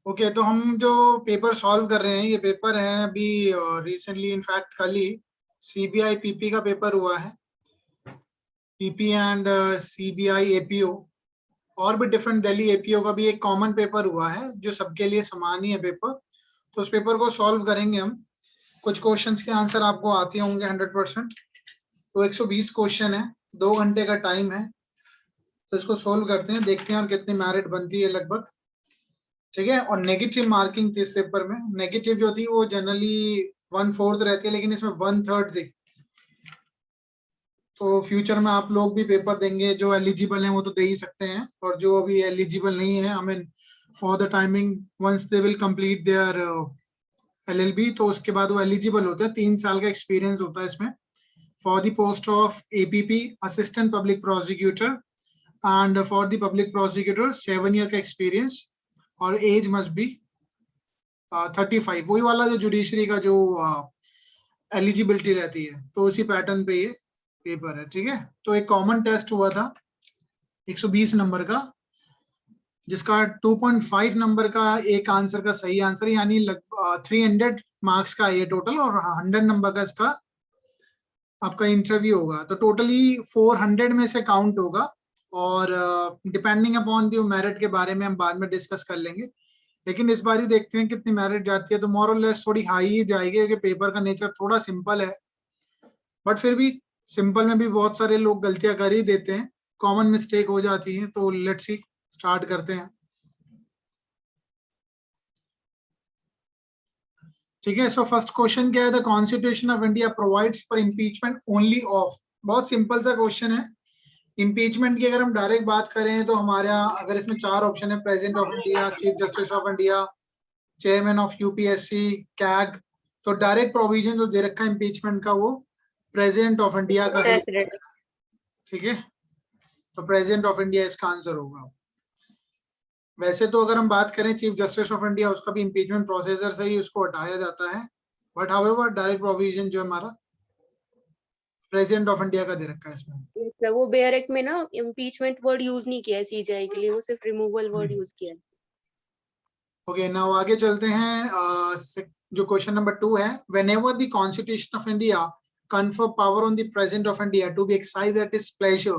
Okay तो हम जो पेपर सॉल्व कर रहे हैं ये पेपर है अभी रिसेंटली इनफैक्ट कल ही सीबीआई पीपी का पेपर हुआ है। पीपी एंड सीबीआई एपीओ और भी डिफरेंट दिल्ली एपीओ का भी एक कॉमन पेपर हुआ है जो सबके लिए समान ही है पेपर। तो उस पेपर को सॉल्व करेंगे हम। कुछ क्वेश्चंस के आंसर आपको आते होंगे 100%। तो 120 क्वेश्चन है, 2 घंटे का टाइम है। तो इसको सोल्व करते हैं, देखते हैं और कितनी मेरिट बनती है लगभग। ठीक है। और नेगेटिव मार्किंग थी इस पेपर में। नेगेटिव जो थी वो जनरली 1/4 रहती है, लेकिन इसमें 1/3 थी। तो फ्यूचर में आप लोग भी पेपर देंगे, जो एलिजिबल हैं वो तो दे ही सकते हैं, और जो अभी एलिजिबल नहीं है I mean for the timing once they will complete their LLB, तो उसके बाद वो एलिजिबल होते हैं। 3 साल का एक्सपीरियंस होता है इसमें। For the post of APP assistant public prosecutor and for the public prosecutor 7 year का एक्सपीरियंस, और एज मस्ट बी 35। वही वाला जो जुडिशरी का जो एलिजिबिलिटी रहती है, तो उसी पैटर्न पे ये पेपर है। ठीक है। तो एक कॉमन टेस्ट हुआ था 120 नंबर का, जिसका 2.5 नंबर का एक आंसर का सही आंसर, यानी 300 मार्क्स का ये टोटल, और 100 नंबर का इसका आपका इंटरव्यू होगा। तो टोटली 400 में से काउंट होगा, और डिपेंडिंग अपॉन द मेरिट के बारे में हम बाद में डिस्कस कर लेंगे। लेकिन इस बार ही देखते हैं कितनी मेरिट जाती है। तो मोर और लेस थोड़ी हाई ही जाएगी, क्योंकि पेपर का नेचर थोड़ा सिंपल है। बट फिर भी सिंपल में भी बहुत सारे लोग गलतियां कर ही देते हैं, कॉमन मिस्टेक हो जाती है। तो लेट्स सी, स्टार्ट करते हैं। ठीक है। सो फर्स्ट क्वेश्चन क्या है, the Constitution of India provides for impeachment only of. बहुत सिंपल सा क्वेश्चन है। इम्पीचमेंट की अगर हम डायरेक्ट बात करें तो हमारे यहाँ अगर इसमें 4 ऑप्शन है, president of India, chief justice of India, chairman of UPSC, CAG. तो डायरेक्ट प्रोविजन जो दे रखा है इम्पीचमेंट का वो प्रेसिडेंट ऑफ इंडिया का ही। ठीक है। तो प्रेसिडेंट ऑफ इंडिया इसका आंसर होगा। वैसे तो अगर हम बात करें चीफ जस्टिस ऑफ इंडिया, उसका भी इम्पीचमेंट प्रोसीजर से ही उसको हटाया जाता है। बट हाउएवर डायरेक्ट प्रोविजन जो हमारा प्रेसिडेंट ऑफ इंडिया का दे रखा है इसमें। वो बेयर एक्ट में ना इम्पीचमेंट वर्ड यूज नहीं किया है सीजीआई के लिए, वो सिर्फ रिमूवल वर्ड यूज किया है। ओके नाउ आगे चलते हैं। जो क्वेश्चन नंबर 2 है, whenever the Constitution of India confer power on the president of India to be exercised at his pleasure,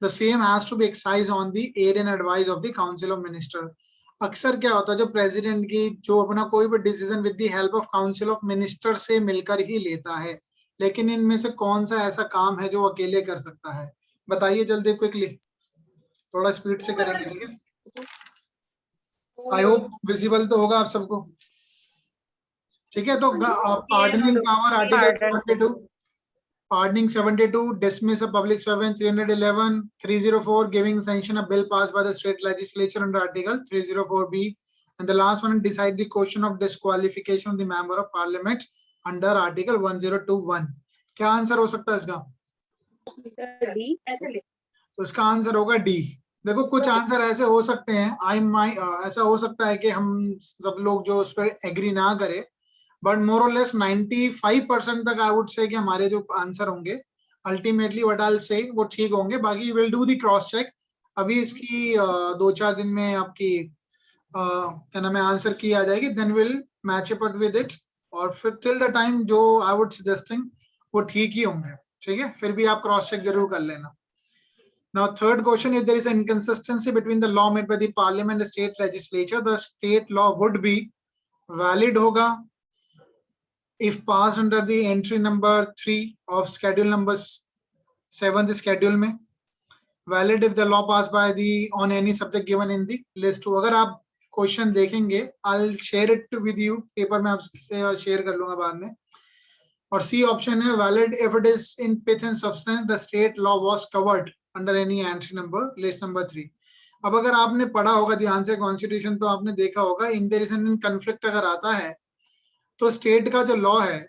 the same has to be exercised on the aid and advice of the council of minister। अक्सर क्या होता है, जो president की जो अपना कोई भी decision with the help of council of minister से मिलकर ही लेता है। लेकिन इनमें से कौन सा ऐसा काम है जो अकेले कर सकता है? बताइए जल्दी, क्विकली, थोड़ा स्पीड से करेंगे। ठीक है। आई होप विजिबल तो होगा आप सबको। ठीक है। तो pardoning power article 72, pardoning 72, dismiss a public servant 311, 304, giving sanction a bill passed by the state legislature under article 304b, and the last one, decide the question of disqualification of the member of parliament under article 1021। क्या answer हो सकता है इसका? तो इसका answer होगा D. देखो कुछ आंसर ऐसे हो सकते हैं, ऐसा हो सकता है कि हम सब लोग जो उस पर एग्री ना करें, बट मोर और लेस 95% तक आई वुड से कि हमारे जो आंसर होंगे ultimately what I will say वो ठीक होंगे। बाकी will do the cross check. अभी इसकी 2-4 दिन में आपकी क्या नाम है आंसर की आ जाएगी, then will match up with it. और फिर टिल द टाइम जो आई वुड सजेस्टिंग वो ठीक ही होंगे। ठीक है। फिर भी आप क्रॉस चेक जरूर कर लेना। Now, third question: if there is an inconsistency between the law made by the parliament and state legislature, the state law would be valid होगा if passed under the entry number 3 of schedule number 7th schedule में, valid if the law passed by the on any subject given in the list 2। अगर आप question देखेंगे, I'll share it with you, paper में आपसे share कर लूंगा बाद में। और सी ऑप्शन है valid if it is in pith and substance the state law was covered under any entry number list number 3। अब अगर आपने पढ़ा होगा ध्यान से कॉन्स्टिट्यूशन, तो आपने देखा होगा in their is an conflict अगर आता है तो स्टेट का जो लॉ है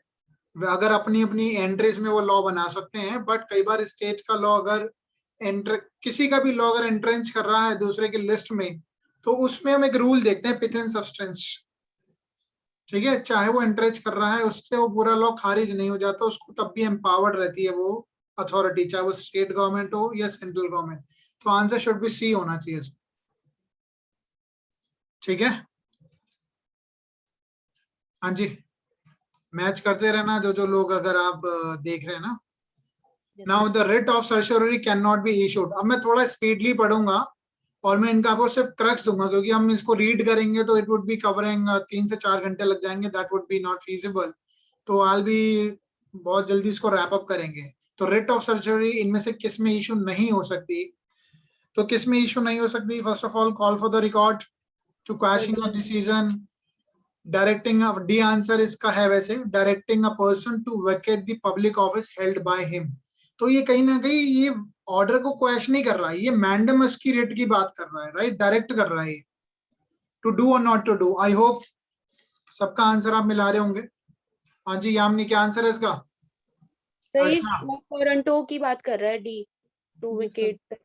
अगर अपनी अपनी एंट्रीज में वो लॉ बना सकते हैं। बट कई बार स्टेट का लॉ अगर किसी का भी लॉ अगर एंट्रेंच कर रहा है दूसरे की लिस्ट में, तो उसमें हम एक रूल देखते हैं, पिथ एंड सब्सटेंस। ठीक है। चाहे वो एंट्रेंच कर रहा है, उससे वो पूरा लॉ खारिज नहीं हो जाता, उसको तब भी एम्पावर्ड रहती है वो अथॉरिटी, चाहे वो स्टेट गवर्नमेंट हो या सेंट्रल गवर्नमेंट। तो आंसर शुड बी सी होना चाहिए। ठीक है। हाँ जी, मैच करते रहना जो जो लोग अगर आप देख रहे हैं ना. Now the writ of certiorari can not be issued. अब मैं थोड़ा स्पीडली पढ़ूंगा और मैं इनका आपको सिर्फ क्रक्स दूंगा, क्योंकि हम इसको रीड करेंगे तो इट वुड बी कवरिंग 3 से 4 घंटे लग जाएंगे. That would B not feasible. तो आल भी बहुत जल्दी इसको रैप अप करेंगे. तो रिट ऑफ सर्चरी इनमें से किस में इशू नहीं हो सकती? तो किस में इशू नहीं हो सकती? First of all, call for the record, to question of decision, directing. D answer इसका है वैसे, directing a person to vacate the public office held by him. तो ये कहीं ना कहीं ये ऑर्डर को क्वेश्चन नहीं कर रहा है, ये मैंडमस की रिट की बात कर रहा है, राइट? डायरेक्ट कर रहा है टू डू और not to do. I hope सबका आंसर आप मिला रहे होंगे. हाँ जी, यामिनी क्या आंसर है इसका? सही, अर्चना, टोरंटो की बात कर रहा है, डी, टू विकेट.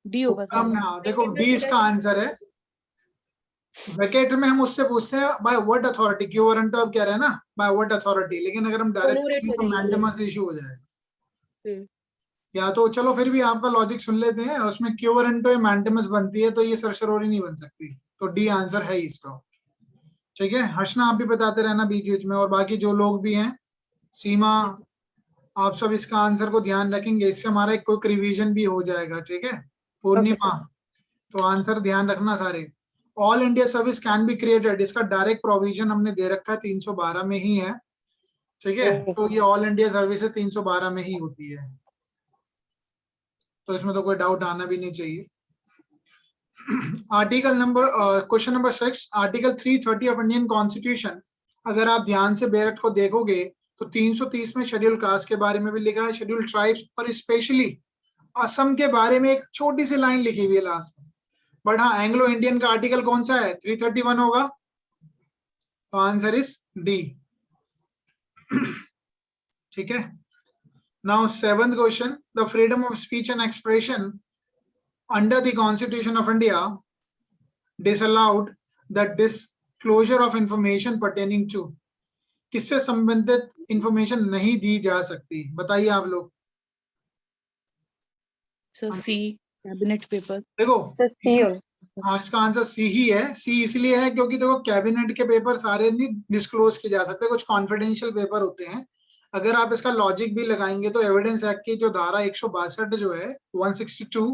डी होगा उपक्रम सर. ना, देखो डी इसका आंसर है. वेकेट में हम उससे पूछते हैं by what authority, Q warrant अब कह रहे हैं ना बाय व्हाट अथॉरिटी, लेकिन अगर हम डायरेक्ट Honorate हो तो जाएगी. मैंडेमस इशू हो जाएगा. हम्म. या तो चलो फिर भी आपका लॉजिक सुन लेते हैं, उसमें क्यू वारंटो मैंडेमस बनती है तो ये सरसरोरी नहीं बन सकती. तो डी आंसर है इसका. ठीक है, हर्षना आप भी बताते रहना बीच बीच में, और बाकी जो लोग भी हैं, सीमा, आप सब इसका आंसर को ध्यान रखेंगे, इससे हमारा एक क्विक रिवीजन भी हो जाएगा. ठीक है, पूर्णिमा, तो आंसर ध्यान रखना सारे. All India service can be created, इसका डायरेक्ट प्रोविजन हमने दे रखा है 312 में ही है. ठीक है, तो ये ऑल इंडिया सर्विस 312 में ही होती है, तो इसमें तो कोई डाउट आना भी नहीं चाहिए. Article number, question number 6, article 330 of Indian constitution. अगर आप ध्यान से बेरट को देखोगे तो 330 में शेड्यूल कास्ट के बारे में भी लिखा है, शेड्यूल ट्राइब्स और स्पेशली असम के बारे में एक छोटी सी लाइन लिखी हुई है लास्ट में. बट हाँ, एंग्लो इंडियन का आर्टिकल कौन सा है? 331 होगा. तो आंसर इज डी. ठीक है. Now 7th question, the freedom of speech and expression under the Constitution of India disallowed the disclosure of information pertaining to. किससे संबंधित इंफॉर्मेशन नहीं दी जा सकती? बताइए आप लोग. सर सी, कैबिनेट पेपर. देखो सी. हाँ, इसका आंसर सी ही है. सी इसलिए है क्योंकि देखो कैबिनेट के पेपर सारे नहीं डिस्क्लोज किए जा सकते, कुछ कॉन्फिडेंशियल पेपर होते हैं. अगर आप इसका लॉजिक भी लगाएंगे तो एविडेंस एक्ट की जो धारा 162 जो है, 162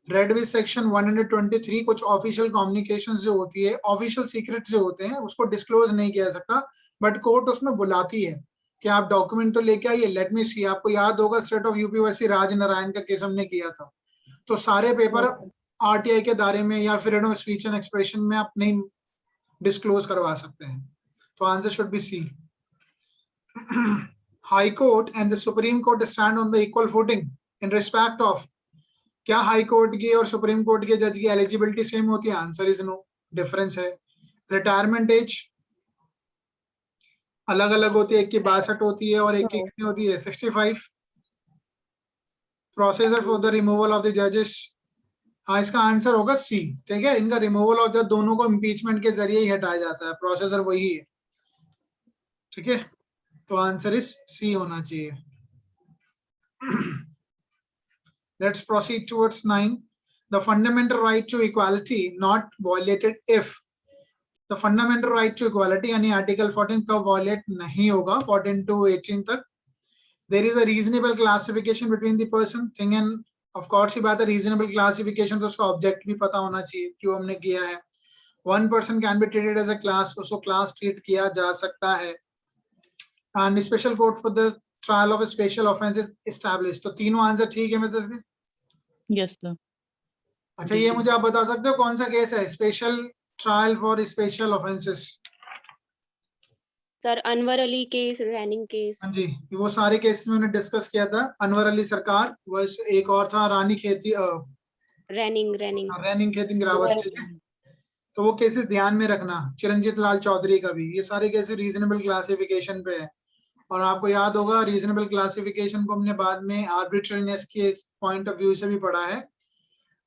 रेड विद सेक्शन 123, कुछ ऑफिशियल कम्युनिकेशंस जो होती है, ऑफिशियल सीक्रेट जो होते हैं, उसको डिस्क्लोज नहीं किया सकता. बट कोर्ट उसमें बुलाती है कि आप डॉक्यूमेंट तो लेके आइए, लेट मी सी. आपको याद होगा स्टेट ऑफ यूपी वर्सी राज नारायण का केस हमने किया था. तो सारे पेपर आरटीआई के दायरे में या freedom of speech and expression में आप नहीं डिस्क्लोज करवा सकते हैं. तो answer should be C. High court and the supreme court stand on the equal footing in respect of. क्या हाई कोर्ट की और सुप्रीम कोर्ट के जज की एलिजिबिलिटी सेम होती है? आंसर इज नो, डिफरेंस है. रिटायरमेंट एज अलग अलग होती है, एक की 62 होती है और एक की कितनी होती है? 65. Procedure for the removal of the जजेस, हाँ इसका आंसर होगा सी. ठीक है, इनका रिमूवल ऑफ द दोनों को इम्पीचमेंट के जरिए ही हटाया जाता है, प्रोसीजर वही है. ठीक है, तो आंसर इज सी होना चाहिए. Let's proceed towards 9. The fundamental right to equality not violated if. The fundamental right to equality यानी आर्टिकल 14 कब violate नहीं होगा? 14 to 18 तक. There is a reasonable classification between the person, thing and of course ही बात है, reasonable classification तो उसका object भी पता होना चाहिए क्यों हमने किया है. One person can be treated as a class, उसको class treat किया जा सकता है. And special court for the trial of a special offense is established. तो तीनों आंसर ठीक है मिसेस ने? Yes sir. अच्छा, ये मुझे आप बता सकते हो कौन सा केस है special trial for special offences? Sir Anwar Ali case, रैनिंग केस. हाँ जी, वो सारे केसेस में हमने डिस्कस किया था. अनवर अली सरकार, बस एक और था रानी खेती रैनिंग रैनिंग खेती रावत जी. तो वो केसेस ध्यान में रखना. चिरंजीत लाल चौधरी का भी, ये सारे केसेस रीजनेबल क्लासिफिकेशन पे है. और आपको याद होगा रीजनेबल क्लासिफिकेशन को हमने बाद में आर्बिट्रेरीनेस के पॉइंट ऑफ व्यू से भी पढ़ा है.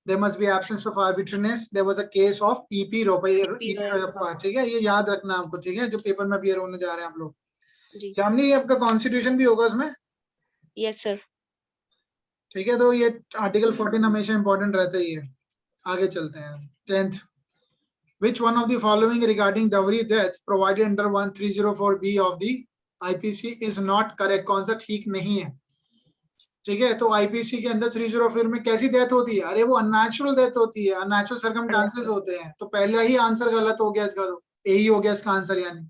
There must be absence of arbitrariness. There was a case of E.P. Royappa. ठीक है, ये याद रखना आपको. ठीक है, जो पेपर में अपियर होने जा रहे हैं आप लोग. यामिनी, आपका कॉन्स्टिट्यूशन भी होगा उसमें? Yes sir. ठीक है, तो ये आर्टिकल 14 हमेशा इंपॉर्टेंट रहता ही है. आगे चलते हैं. 10th, Which one of the following regarding dowry death provided under 1304B of the IPC is not correct? कौन सा ठीक नहीं है? ठीक है, तो आईपीसी के अंदर 304 में कैसी डेथ होती है? अरे वो अननेचुरल डेथ होती है, अननेचुरल सर्कमस्टांसेस होते हैं। तो पहला ही आंसर गलत हो गया इसका, तो यही हो गया इसका आंसर, यानी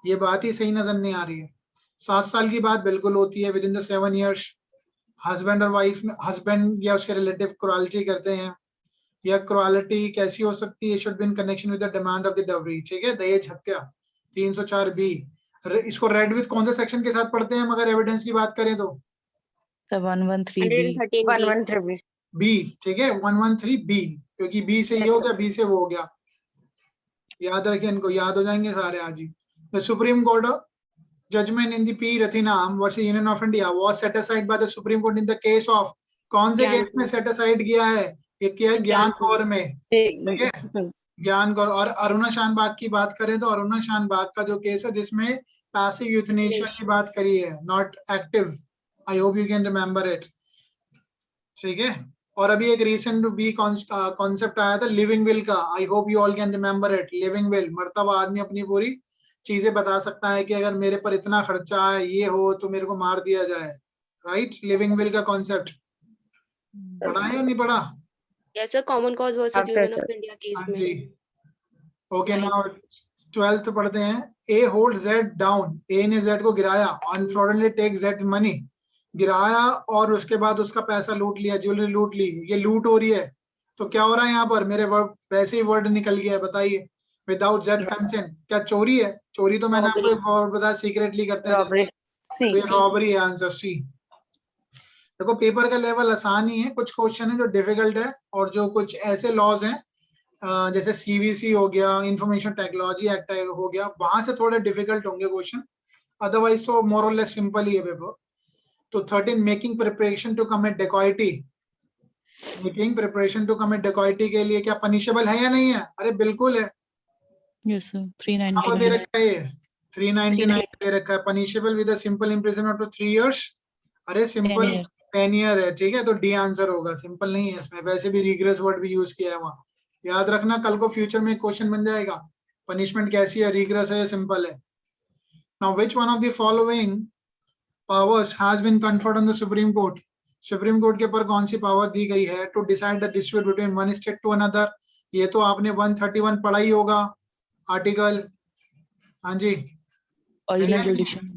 ये बात ही सही नजर नहीं आ रही है। 7 साल की बात बिल्कुल होती है, with in the 7 years husband और वाइफ, हस्बैंड या उसके रिलेटिव क्रुएल्टी करते हैं, या क्रुएल्टी कैसी हो सकती है? Should be in connection with the demand of the डवरी। ठीक है, दहेज हत्या 304B। इसको रेड विद कौन से सेक्शन के साथ पढ़ते हैं हम अगर एविडेंस की बात करें तो? 113B 113B 113B B. ठीक है, 113B, क्योंकि बी से ये हो गया, बी से वो हो गया। याद रखिए, इनको याद हो जाएंगे सारे आज ही। The supreme Court judgement in the P Rathinam versus Union of India was set aside by the supreme Court in the case of, कौन से केस में सेट असाइड किया है? ये किया है ज्ञान कौर में। ठीक है, ज्ञान कौर। और अरुणा शानबाग की बात करें तो अरुणा शानबाग का जो केस है जिसमें पैसिव यूथनेशिया की बात करी है, not active. I hope you can remember it. ठीक है, और अभी एक रिसेंट भी कॉन्सेप्ट आया था लिविंग विल का। आई hope you all can remember it. Living will, मरता हुआ आदमी अपनी पूरी चीजें बता सकता है कि अगर मेरे पर इतना खर्चा है, ये हो, तो मेरे को मार दिया जाए। राइट, लिविंग विल का कॉन्सेप्ट पढ़ा है या नहीं पढ़ा? Yes, sir. Common cause versus After Union sir. of India case हाँ में. जी। Okay, Right. नाउ 12th पढ़ते हैं। ए होल्ड जेड डाउन, ए ने जेड को गिराया, ऑन फ्रॉडनली टेक जेड मनी, गिराया और उसके बाद उसका पैसा लूट लिया, ज्वेलरी लूट ली। ये लूट हो रही है, तो क्या हो रहा है यहाँ पर? मेरे वर्ड वैसे ही वर्ड निकल गया है, बताइए। विदाउट जेड कंसेंट, क्या चोरी है? चोरी तो मैंने आपको एक वर्ड बताया, सीक्रेटली करते हैं। Robbery. C. तो ये रॉबरी है, आंसर सी। देखो, पेपर का लेवल आसान ही है, कुछ क्वेश्चन है जो डिफिकल्ट है, और जो कुछ ऐसे लॉज हैं जैसे सीवीसी हो गया, इंफॉर्मेशन टेक्नोलॉजी एक्ट हो गया, वहां से थोड़े डिफिकल्ट होंगे क्वेश्चन। अदरवाइज तो मोर और लेस सिंपल ही है पेपर। तो 13 making preparation to commit dacoity. Making preparation to commit dacoity के लिए क्या पनिशेबल है या नहीं है? अरे बिल्कुल है। Yes, sir. आपको दे 399. रखा है ये 399 दे रखा है। Punishable with a simple imprisonment of 3 years। अरे सिंपल 10 years. 10 year है। ठीक है, तो डी आंसर होगा, सिंपल नहीं है इसमें। वैसे भी रिग्रेस वर्ड भी यूज किया है वहाँ, याद रखना, कल को फ्यूचर में क्वेश्चन बन जाएगा। पनिशमेंट कैसी है, रिग्रेस है या सिंपल है? Now which one of the following powers has been conferred on the Supreme Court? Supreme court के ऊपर कौन सी पावर दी गई है? To decide the dispute between one state to another. ये तो आपने 131 पढ़ा ही होगा आर्टिकल। हाँ जी, Original है? jurisdiction.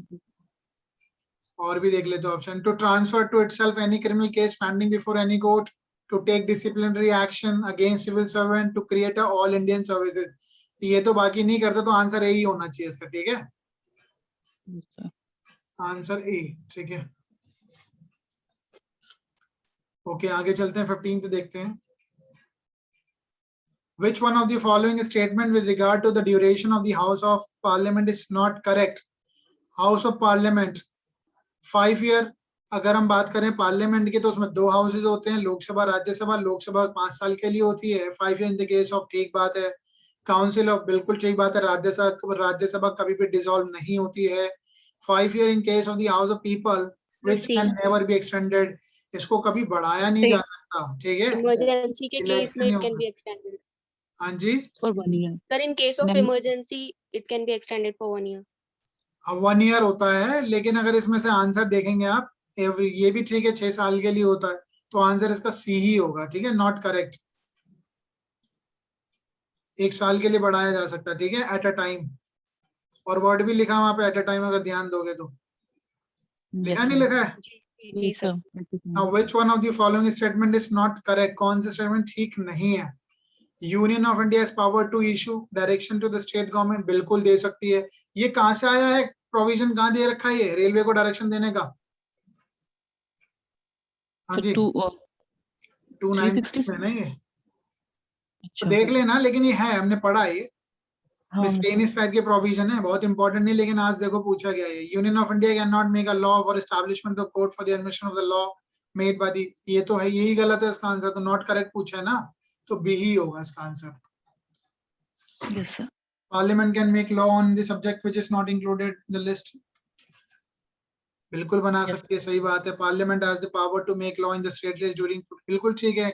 और भी देख लेते हो option. To transfer to itself any criminal case pending before any court, to take disciplinary action against civil servant, to create a all Indian services. ये तो बाकी नहीं करता, तो आंसर यही होना चाहिए इसका। ठीक है, Yes, sir. Answer A. ठीक है, ओके, आगे चलते हैं। 15th देखते हैं। Which one of the following statement with regard to the duration of the House of Parliament is not correct? House of Parliament 5 year, अगर हम बात करें पार्लियामेंट की तो उसमें 2 हाउसेज होते हैं, लोकसभा राज्यसभा। लोकसभा 5 साल के लिए होती है। 5 year in the case of, ठीक बात है। काउंसिल ऑफ, बिल्कुल ठीक बात है। राज्यसभा कभी भी डिसॉल्व नहीं होती है। 5 year in case of the house of people which See. Can never be extended. इसको कभी बढ़ाया नहीं See. जा सकता। ठीक है, Emergency के case Election में ही it can होगा। be extended. हाँ जी, For 1 year. Sir, in case of Then- emergency, it can be extended for 1 year. अब 1 year होता है, लेकिन अगर इसमें से आंसर देखेंगे आप, एवरी, ये भी ठीक है 6 साल के लिए होता है, तो आंसर इसका सी ही होगा। ठीक है, नॉट करेक्ट। 1 साल के लिए बढ़ाया जा सकता है। ठीक है, एट अ टाइम, और वर्ड भी लिखा वहां पे एट अ टाइम, अगर ध्यान दोगे तो। Yes, लिखा नहीं sir. लिखा है? जी Yes, sir. sir. Now which one of the following statement is not correct? कौन सा स्टेटमेंट ठीक नहीं है? Union of India has power to issue direction to the state government, बिल्कुल दे सकती है। ये कहाँ से आया है? प्रोविजन कहाँ दे रखा है ये रेलवे को डायरेक्शन देने का? हाँ So जी, 296 में नहीं है, तो अच्छा. देख लेना, लेकिन ये है, हमने पढ़ा है ये। हाँ, मिसलेनियस टाइप के प्रोविजन है, बहुत इंपॉर्टेंट नहीं, लेकिन आज देखो पूछा गया है। Union of India can not make a law for establishment of court for the admission of the law made by the, ये तो है, यही गलत है इसका आंसर, तो नॉट करेक्ट पूछा है ना, तो बी ही होगा इसका answer. Yes, sir. Parliament can make law on the subject which is not included in the list, बिल्कुल बना Yes. सकती है, सही बात है। Parliament has the power to make law in the state list during, बिल्कुल ठीक है,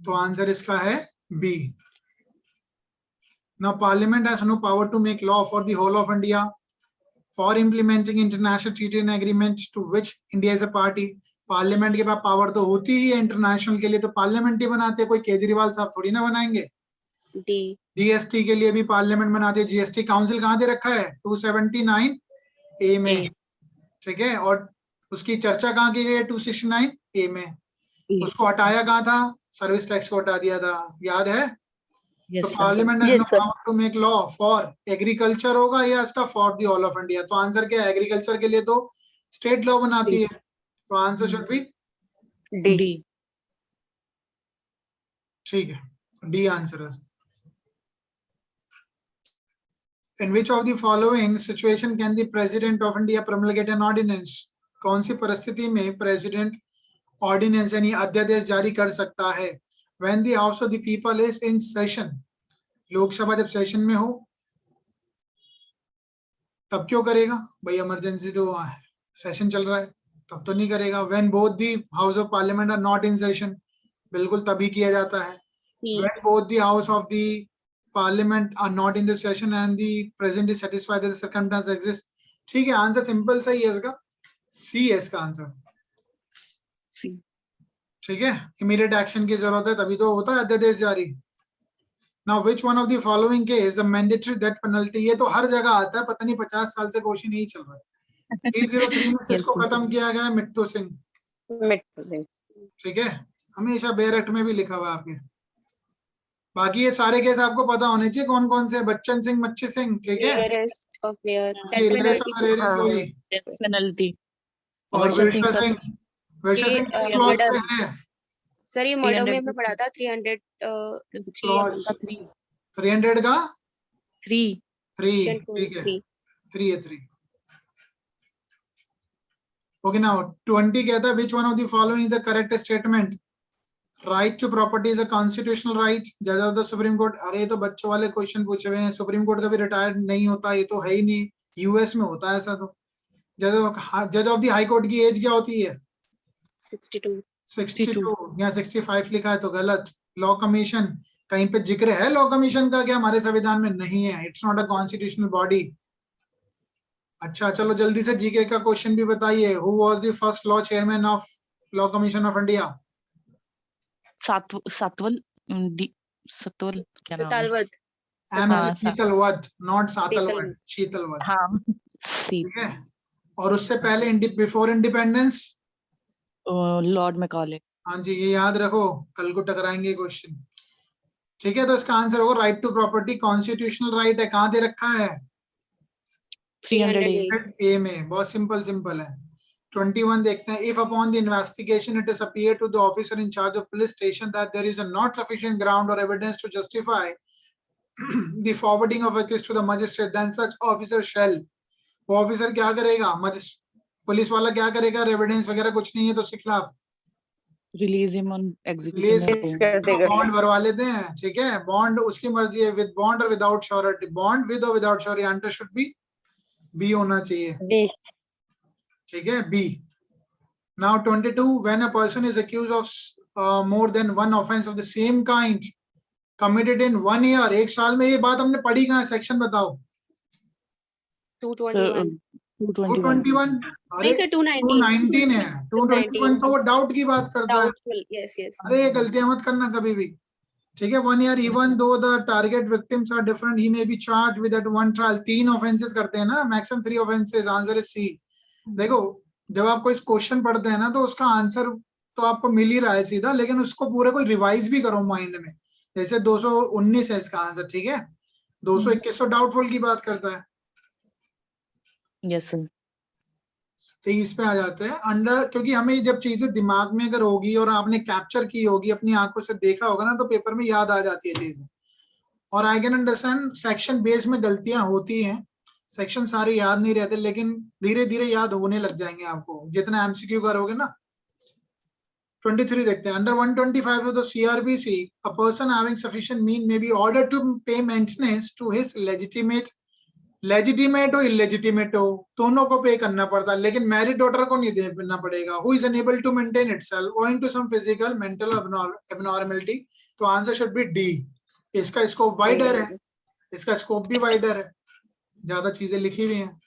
तो आंसर इसका है B. Now Parliament has no power to make law for the whole of India, for implementing international treaty and agreements to which India is a party. Parliament के पास power तो होती ही है इंटरनेशनल के लिए, तो पार्लियामेंट ही बनाते हैं, कोई केजरीवाल साहब थोड़ी ना बनाएंगे। D. जीएसटी के लिए भी पार्लियामेंट बनाती है। जीएसटी काउंसिल कहाँ दे रखा है? 279A में, ठीक है। और उसकी चर्चा कहाँ की गई है? 269A में। उसको हटाया कहाँ था? सर्विस टैक्स को हटा दिया था, याद है? तो parliament has no power to make law for agriculture होगा या इसका for the all of India? तो आंसर क्या है? एग्रीकल्चर के लिए तो स्टेट लॉ बनाती है, तो आंसर शुड बी डी। ठीक है, डी आंसर है। In which of the following situation can the President of India promulgate an ordinance? कौन सी परिस्थिति में प्रेसिडेंट ऑर्डिनेंस यानी अध्यादेश जारी कर सकता है? When the House of the People is in session, Lok Sabha जब सेशन में हो तब क्यों करेगा भाई? इमरजेंसी तो सेशन चल रहा है, तब तो नहीं करेगा। When both the House of Parliament are not in session, बिल्कुल तभी किया जाता है। When both the House of the Parliament are not in the session and the President is satisfied that the circumstance exists. ठीक है, answer simple सही है इसका, सी है इसका आंसर। ठीक है, इमीडिएट एक्शन की जरूरत है तभी तो होता है अध्यादेश जारी। Now which one of the following case the mandatory death penalty, ये तो हर जगह आता है, पता नहीं 50 साल से क्वेश्चन यही चल रहा है। 303 में किसको खत्म किया गया? मिट्टू सिंह। ठीक है, हमेशा बेयर एक्ट में भी लिखा हुआ है आपके। बाकी ये सारे केस आपको पता होने चाहिए कौन कौन से, बच्चन सिंह, मच्छी सिंह, ठीक है, पेनल्टी और विरसा सिंह किस क्लॉज पे है? सर ये मर्डर में मैं पढ़ा था 300 का 3 ठीक है, 3 है 3। ओके, नाउ 20 कहता है which one of the following is the correct statement? Right to property is a constitutional right. जज ऑफ द सुप्रीम कोर्ट, अरे ये तो बच्चों वाले क्वेश्चन पूछे हुए हैं। सुप्रीम कोर्ट कभी रिटायर्ड नहीं होता, ये तो है ही नहीं, यूएस में होता है ऐसा। तो जज ऑफ द हाई कोर्ट की एज क्या होती है? 62 या 65 लिखा है तो गलत। लॉ कमीशन, कहीं पे जिक्र है लॉ कमीशन का क्या? हमारे संविधान में नहीं है, it's not a constitutional body. अच्छा चलो जल्दी से जीके का क्वेश्चन भी बताइए। Who was the first law chairman of law commission of India? Setalvad क्या नाम है? शीतलवत, नॉट सातलवत, शीतलवत। हाँ, ठीक है, और उससे पहले बिफोर इंडिपेंडेंस लॉर्ड मैकॉले। हाँ जी, ये याद रखो, कल को टकराएंगे क्वेश्चन। ठीक है, तो इसका आंसर होगा right to property constitutional right है। कहाँ दे रखा है? 300A में। बहुत सिंपल है। 21 देखते हैं। If upon the investigation it is appear to the officer in charge of police station that there is not sufficient ground और evidence to justify the forwarding of a case to the magistrate then such officer shall, वो officer क्या करेगा? Police वाला क्या करेगा? Evidence वगैरह कुछ नहीं है तो उसके खिलाफ release him on execution, bond भरवा लेते हैं। ठीक है, बॉन्ड उसकी मर्जी है, विद बॉन्ड और विदाउट श्योरिटी। बॉन्ड विद और without surety, answer should be B होना चाहिए। ठीक है, B. Now 22 when a person is accused of more than one offence of the same kind committed in 1 year, एक साल में, ये बात हमने पढ़ी कहाँ? सेक्शन बताओ। 221 अरे 219 है, 221 तो वो डाउट की बात करता है। अरे ये गलतियां मत करना कभी भी। ठीक है, 1 year even though the target victims are different he may be charged with that one trial. 3 offences करते हैं ना, maximum 3 offences, answer is C. देखो जब आप कोई क्वेश्चन पढ़ते हैं ना तो उसका आंसर तो आपको मिल ही रहा है सीधा, लेकिन उसको पूरे कोई रिवाइज भी करो माइंड में। जैसे 219 है इसका आंसर, ठीक है, 221 तो डाउटफुल की बात करता है। Yes sir. 23 पे आ जाते हैं अंडर, क्योंकि हमें जब चीजें दिमाग में अगर होगी और आपने कैप्चर की होगी, अपनी आंखों से देखा होगा ना, तो पेपर में याद आ जाती है चीजें। और I can understand section base में गलतियां होती हैं, सेक्शन सारे याद नहीं रहते, लेकिन धीरे धीरे याद होने लग जाएंगे आपको जितना एमसीक्यू करोगे ना। 23 देखते हैं। Under 125 of the CRPC, a person having sufficient means may be ordered to pay maintenance to his legitimate हो इलेजिटिमेट हो, दोनों को पे करना पड़ता है, लेकिन मैरिड डॉटर को नहीं देना पड़ेगा। Who is unable to maintain itself owing to some physical mental abnormality, तो आंसर शुड बी डी। इसका स्कोप वाइडर है, इसका स्कोप भी वाइडर है, ज्यादा चीजें लिखी हुई हैं।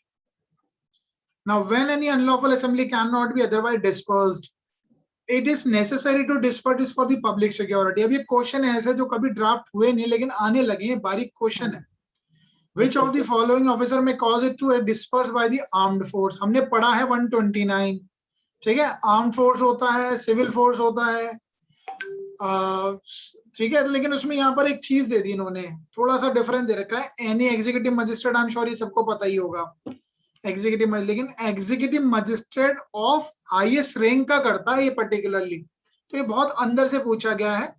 Now when any unlawful assembly cannot be otherwise dispersed, it is necessary to disperse this for the public security. अब ये क्वेश्चन ऐसे जो कभी ड्राफ्ट हुए नहीं लेकिन आने लगे हैं, बारीक क्वेश्चन है। Which of the following officer may cause it to disperse by the armed force? हमने पढ़ा है 129, ठीक है, आर्म्ड फोर्स होता है, सिविल फोर्स होता है, ठीक है, लेकिन उसमें यहाँ पर एक चीज दे दी इन्होंने, थोड़ा सा डिफरेंस दे रखा है, any executive magistrate, I am sure ये सबको पता ही होगा एग्जीक्यूटिव, लेकिन executive magistrate of highest rank का करता है ये पर्टिकुलरली, तो ये बहुत अंदर से पूछा गया है,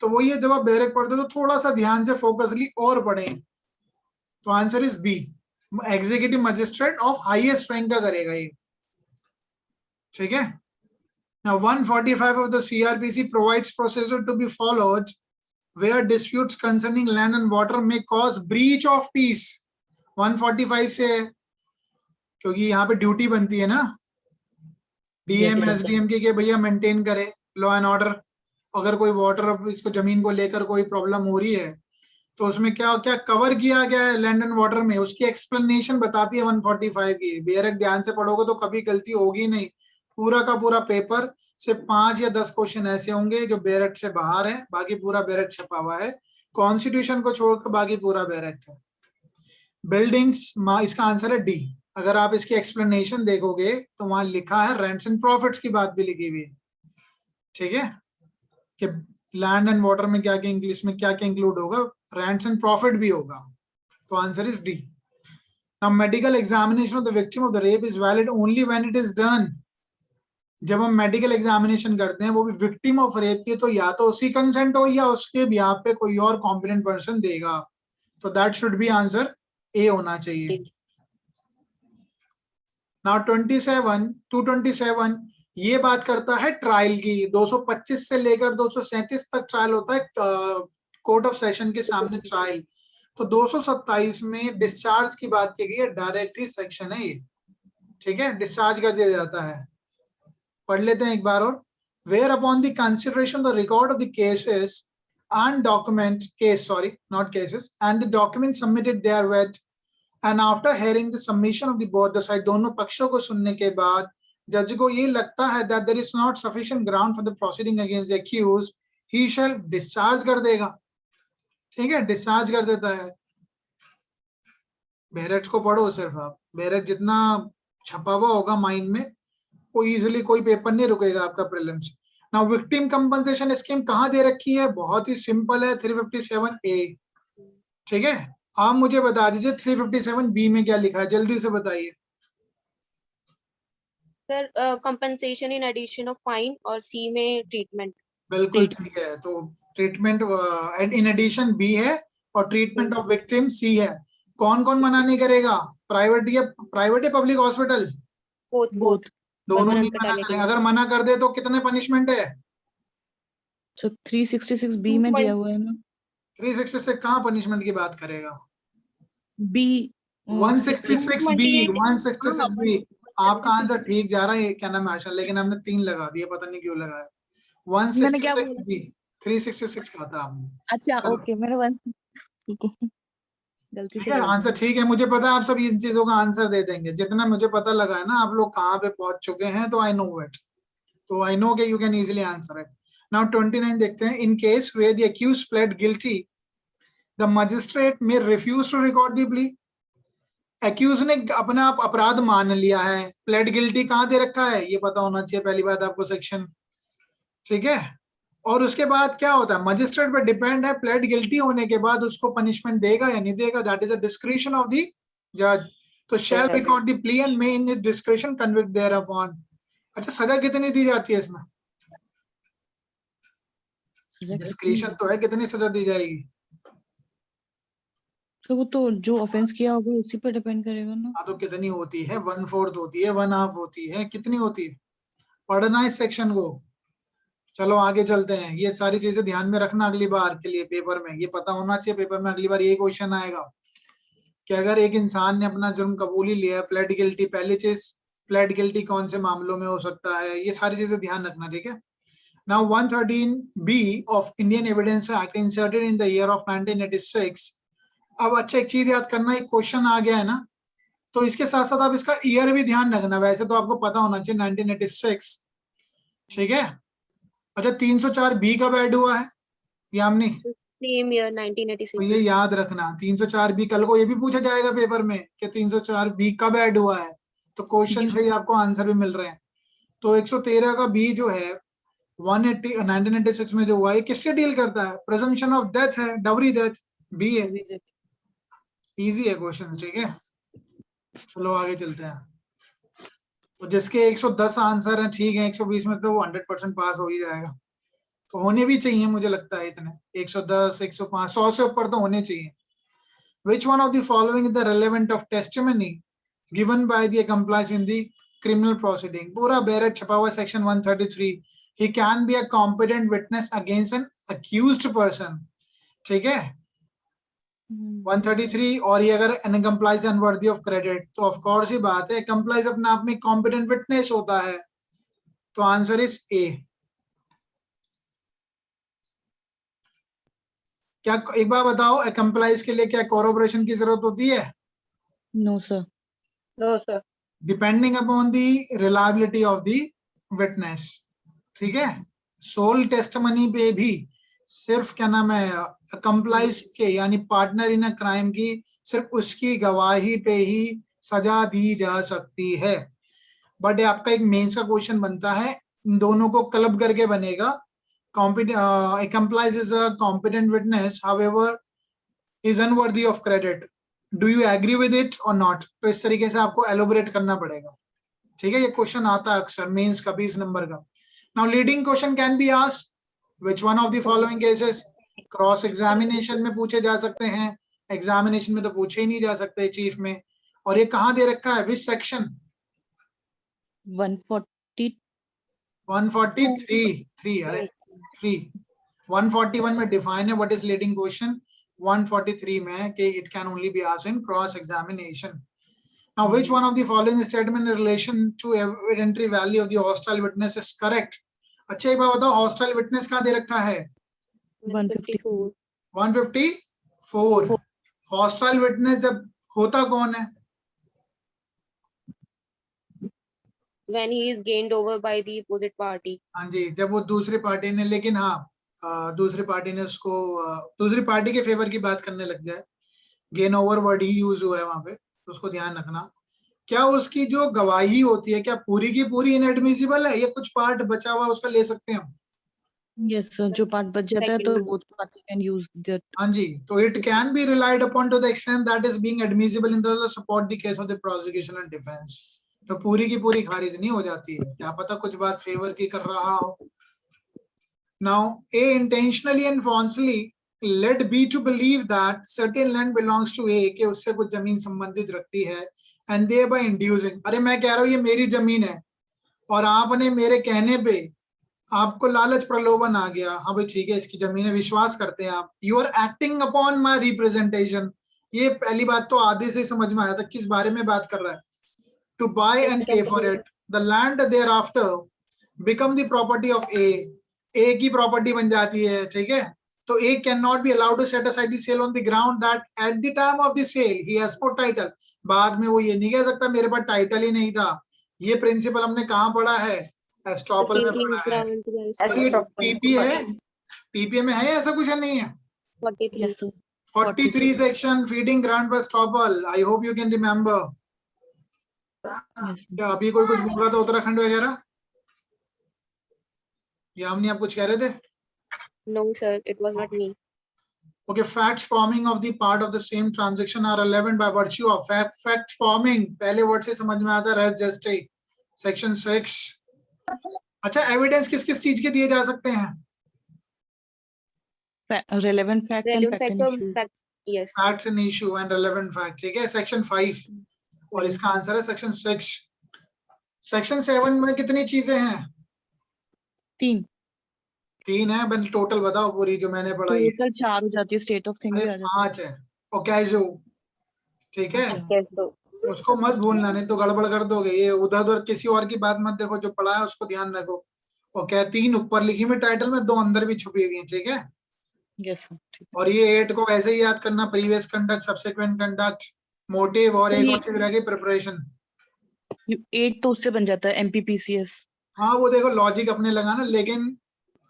तो वो ये जब आप डायरेक्ट पढ़ते तो थोड़ा सा ध्यान से फोकसली और पढ़ें, तो answer is B, executive magistrate of highest rank का करेगा ये, ठीक है। Now 145 of the CRPC provides procedure to be followed where disputes concerning land and water may cause breach of peace. 145 से, क्योंकि यहाँ पे ड्यूटी बनती है ना डीएम एसडीएम की कि भैया मेंटेन करे लॉ एंड ऑर्डर, अगर कोई वाटर इसको जमीन को लेकर कोई प्रॉब्लम हो रही है तो उसमें क्या क्या कवर किया गया है लैंड एंड वाटर में, उसकी एक्सप्लेनेशन बताती है 145 की। बेरक ध्यान से पढ़ोगे तो कभी गलती होगी नहीं, पूरा का पूरा पेपर से 5 या 10 क्वेश्चन ऐसे होंगे जो बेरट से बाहर है, बाकी पूरा बेरट छपा हुआ है, कॉन्स्टिट्यूशन को छोड़कर बाकी पूरा बेरट है। बिल्डिंग्स, इसका आंसर है डी। अगर आप इसकी एक्सप्लेनेशन देखोगे तो वहां लिखा है रेंट्स एंड प्रॉफिट्स की बात भी लिखी हुई है, ठीक है, कि लैंड एंड वाटर में क्या क्या इंग्लिश में क्या क्या इंक्लूड होगा, रेंट्स एंड प्रॉफिट भी होगा, तो answer is D. Now medical examination of the victim of the rape is valid only when it is done. जब हम मेडिकल एग्जामिनेशन करते हैं वो भी विक्टिम ऑफ रेप की, तो या तो उसकी कंसेंट हो या उसके बिहाफ पे कोई और कॉम्पिटेंट पर्सन देगा, तो that should be answer A होना चाहिए। नाउ 227 ये बात करता है ट्रायल की, 225 से लेकर 237 तक ट्रायल होता है कोर्ट ऑफ सेशन के सामने ट्रायल, तो 227 में डिस्चार्ज की बात की गई है, डायरेक्ट ही सेक्शन है ये, ठीक है, डिस्चार्ज कर दिया जाता है। पढ़ लेते हैं एक बार और। Where upon the consideration the record of the cases and document case sorry not cases and the document submitted therewith and after hearing the submission of the both the side, दोनों पक्षों को सुनने के बाद जज को ये लगता है that there is not sufficient ground for the proceeding against the accused, he shall discharge कर देगा, ठीक है, डिस्चार्ज कर देता है। बेरेट को पढ़ो सिर्फ आप, बेरेट जितना छपा हुआ होगा माइंड में, कोई इजीली कोई पेपर नहीं रुकेगा आपका prelims. Now victim compensation scheme कहाँ दे रखी है, बहुत ही सिंपल है, 357A, ठीक है। आप मुझे बता दीजिए 357B में क्या लिखा है, जल्दी से बताइए sir. Compensation in addition of fine, और सी में ट्रीटमेंट। बिल्कुल ठीक है, तो ट्रीटमेंट इन एडिशन बी है और ट्रीटमेंट ऑफ विक्टिम सी है। कौन कौन मना नहीं करेगा, प्राइवेट या पब्लिक हॉस्पिटल, बोथ दोनों नहीं मना करें, अगर मना कर दे तो कितने पनिशमेंट है, तो 366B में दिया हुआ है ना, 366 कहाँ पनिशमेंट की बात करेगा, बी 166B आपका आंसर ठीक जा रहा है, क्या नाम है आशा, लेकिन हमने 3 लगा दिए, पता नहीं क्यों लगाया। 166B 366 कहा था आपने, अच्छा ओके, मैंने 1 ठीक है, गलती ठीक से है, बोल आंसर ठीक है, मुझे पता है आप सब इन चीजों का आंसर दे देंगे, जितना मुझे पता लगा है ना आप लोग कहाँ पे पहुंच चुके हैं, तो आई नो इट, तो आई नो के you can easily answer it. Now 29 देखते हैं। In case where the accused pled guilty the magistrate may refuse to record the plea, accused ने अपना अपराध मान लिया है, प्लेड गिल्टी कहाँ दे रखा है ये पता होना चाहिए पहली बात आपको सेक्शन, ठीक है, और उसके बाद क्या होता है, मजिस्ट्रेट पे डिपेंड है, प्लेड गिल्टी होने के बाद उसको पनिशमेंट देगा या नहीं देगा, that is a discretion of the जज, तो shall record the plea and may in his discretion convict thereupon. अच्छा सजा कितनी दी जाती है इसमें, डिस्क्रिशन तो है, कितनी सजा दी जाएगी, तो वो तो जो ऑफेंस किया होगा उसी पर डिपेंड करेगा ना। हाँ तो कितनी होती है, 1/4 होती है, 1/2 होती है, कितनी होती है, पढ़ना इस सेक्शन को। चलो आगे चलते हैं, ये सारी चीजें ध्यान में रखना अगली बार के लिए पेपर में, ये पता होना चाहिए पेपर में अगली बार ये क्वेश्चन आएगा कि अगर एक इंसान ने अपना जुर्म कबूल ही लिया है, प्लेड गिल्टी, पहली चीज प्लेड गिल्टी कौन से मामलों में हो सकता है, ये सारी चीजें ध्यान रखना, ठीक है। Now 113B of Indian evidence act inserted in the year of 1986 अब अच्छा एक चीज याद करना, एक क्वेश्चन आ गया है ना, तो इसके साथ साथ आप इसका ईयर भी ध्यान रखना। वैसे तो आपको पता होना चाहिए 1986, ठीक है। अच्छा 304 बी कब ऐड हुआ है यामिनी? सेम ईयर तो 1986। ये याद रखना 304 बी, कल को ये भी पूछा जाएगा पेपर में कि 304 बी कब ऐड हुआ है, तो क्वेश्चन से ही आपको आंसर भी मिल रहे हैं। तो 113 का बी जो है 1986 में जो हुआ है, किससे डील करता है? प्रेजम्पशन ऑफ डेथ है, डाउरी डेथ, बी है। इजी है क्वेश्चन, ठीक है। चलो आगे चलते हैं। तो जिसके 110 आंसर हैं, ठीक है, 120 में तो वो 100% पास हो ही जाएगा। तो होने भी चाहिए, मुझे लगता है इतने 110, 105, 100 से ऊपर तो होने चाहिए। Which one of the following is the relevant of testimony given by the accomplice in the criminal proceeding? पूरा बैरट छपा हुआ section 133। He can be a competent witness against an accused person, ठीक है। 133, और ये अगर an accomplice unworthy of credit, तो of course ही बात है accomplice अपने आप में competent witness होता है। तो आंसर इज ए। क्या एक बार बताओ, accomplice के लिए क्या corroboration की जरूरत होती है? No sir. No sir. Depending upon the reliability of the witness, ठीक है। सोल टेस्टमनी पे भी सिर्फ क्या नाम है, कंप्लाइज के यानी पार्टनर इन अ क्राइम की सिर्फ उसकी गवाही पे ही सजा दी जा सकती है। बट आपका एक मेंस का क्वेश्चन बनता है, इन दोनों को क्लब करके बनेगा। Accomplice is a competent witness, however is unworthy of credit. Do you agree with it और नॉट? तो इस तरीके से आपको एलोबरेट करना पड़ेगा, ठीक है। ये क्वेश्चन आता है अक्सर मेंस का 20 नंबर का। Now leading question can be asked, which one of the following cases? Cross examination में पूछे जा सकते हैं, एग्जामिनेशन में तो पूछे ही नहीं जा सकते चीफ में। और ये कहाँ दे रखा है, विच सेक्शन? 140 143, अरे 3 141 में डिफाइन है व्हाट इज लीडिंग क्वेश्चन, 143 में कि it can only be asked in cross examination. Now, which one of the following statement in relation to evidentiary value of the hostile witness is correct? अच्छा एक बार बताओ, hostile witness कहाँ दे रखा है? 154। 154। hostile witness जब होता कौन है? When he is gained over by the opposite party। हाँ जी, जब वो दूसरी पार्टी ने, लेकिन हाँ दूसरी पार्टी ने उसको दूसरी पार्टी के फेवर की बात करने लग जाए, गेन ओवर वर्ड ही यूज हुआ है वहां पे, तो उसको ध्यान रखना। क्या उसकी जो गवाही होती है क्या पूरी की पूरी इनएडमिसिबल है, या कुछ पार्ट बचा हुआ उसका ले सकते हैं हम? यस सर, जो पार्ट बच जाता है तो both party can use that. हाँ जी, तो it can be relied upon two the extent that is being admissible in the support the case of the prosecution and defence. तो पूरी की पूरी खारिज नहीं हो जाती है, क्या पता कुछ बात फेवर की कर रहा हो। Now A intentionally and falsely led B to believe that certain land belongs to A, कि उससे कुछ जमीन संबंधित रखती है, and thereby inducing, अरे मैं कह रहा हूँ ये मेरी जमीन है और आपने मेरे कहने पे आपको लालच प्रलोभन आ गया, हाँ भाई ठीक है इसकी जमीन है, विश्वास करते हैं आप, you are acting upon my representation. ये पहली बात तो आधे से समझ में आया था किस बारे में बात कर रहा है। To buy and pay for it the land thereafter become the property of A की प्रॉपर्टी बन जाती है, ठीक है। तो A can not be allowed to set aside the sale on the ground that at the time of the sale he has for title. बाद में वो ये नहीं कह सकता मेरे पास टाइटल ही नहीं था। ये प्रिंसिपल हमने कहाँ पढ़ा है? एस्टॉपल में पढ़ा है। टीपी है, टीपीए में है ऐसा कुछ नहीं है? 43। 43 सेक्शन फीडिंग ग्राउंड पर estoppel, I hope you can remember. क्या अभी कोई कुछ बोल रहा था उत्तराखंड वगैरह? यामिनी आप कुछ कह रहे थे? No sir, it was not me। Okay, facts forming of the part of the same transaction are relevant by virtue of fact forming, पहले वर्ड से समझ में आता है, res geste, section 6। अच्छा एविडेंस किस किस चीज के दिए जा सकते हैं? relevant fact and fact and issue। Yes। Facts and issue and relevant fact, ठीक है, section 5। और इसका आंसर है section 6। section 7 में कितनी चीजें हैं? 3 है। बन टोटल बताओ पूरी जो मैंने पढ़ाई है। टोटल 4 हो जाती है, स्टेट ऑफ थिंग भी आ जाती 5 है। ओकेजो, ठीक है, उसको मत भूलना नहीं तो गड़बड़ कर दोगे। ये उधर उधर किसी और की बात मत देखो, जो पढ़ा है उसको ध्यान रखो। ओके 3 ऊपर लिखी हुई टाइटल में, 2 अंदर भी छुपी हुई है, ठीक है। यस सर, ठीक और ये 8 को वैसे ही याद करना, previous conduct, subsequent conduct, motive, और तो एक ये- और चीज रह गई प्रिपरेशन। है। 8 तो उससे बन जाता है MPPCS। हाँ वो देखो लॉजिक अपने लगाना, लेकिन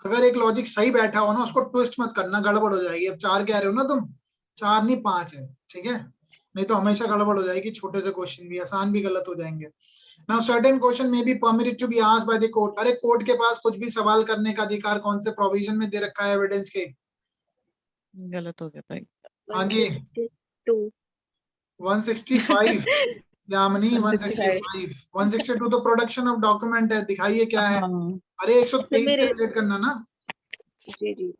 अगर एक लॉजिक सही बैठा हो ना उसको ट्विस्ट मत करना, गड़बड़ हो जाएगी। अब 4 कह रहे हो ना तुम, 4 नहीं 5 है, ठीक है, नहीं तो हमेशा गड़बड़ हो जाएगी, छोटे से क्वेश्चन भी आसान भी गलत हो जाएंगे। Now certain question may be permitted to be asked by the court. अरे कोर्ट के पास कुछ भी सवाल करने का अधिकार कौन से प्रोविजन में दे रखा है एविडेंस के? गलत हो गया था। हाँ जी 162 165 यामिनी 165। 165 162 तो प्रोडक्शन ऑफ डॉक्यूमेंट है, दिखाइए क्या है। हाँ, अरे 123 से मेरे रिलेट करना ना। जी जी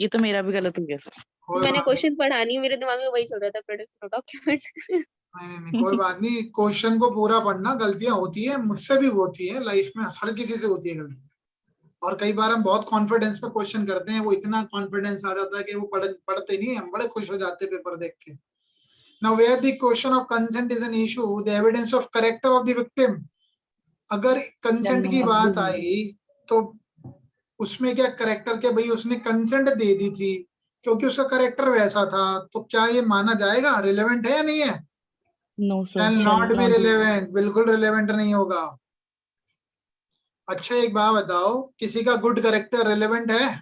ये तो मेरा भी गलत हो गया सर। कोई मैंने बात क्वेश्चन पढ़ा नहीं, मेरे दिमाग में वही चल रहा था, प्रोडक्ट डॉक्यूमेंट। नहीं, कोई बात नहीं, क्वेश्चन को पूरा पढ़ना। गलतियां होती है, मुझसे भी होती है लाइफ में, हर किसी से होती है गलती। और कई बार हम बहुत कॉन्फिडेंस में क्वेश्चन करते हैं, वो इतना कॉन्फिडेंस आ जाता है कि वो पढ़ते नहीं, हम बड़े खुश हो जाते हैं पेपर देख के। Now where the question of consent is an issue, the evidence of character of the victim. अगर कंसेंट की बात आएगी तो उसमें क्या करेक्टर के, भाई उसने कंसेंट दे दी थी क्योंकि उसका करेक्टर वैसा था, तो क्या ये माना जाएगा? रिलेवेंट है या नहीं है? No sir, can not be relevant, बिल्कुल रिलेवेंट नहीं होगा। अच्छा एक बात बताओ, किसी का गुड करेक्टर रिलेवेंट है?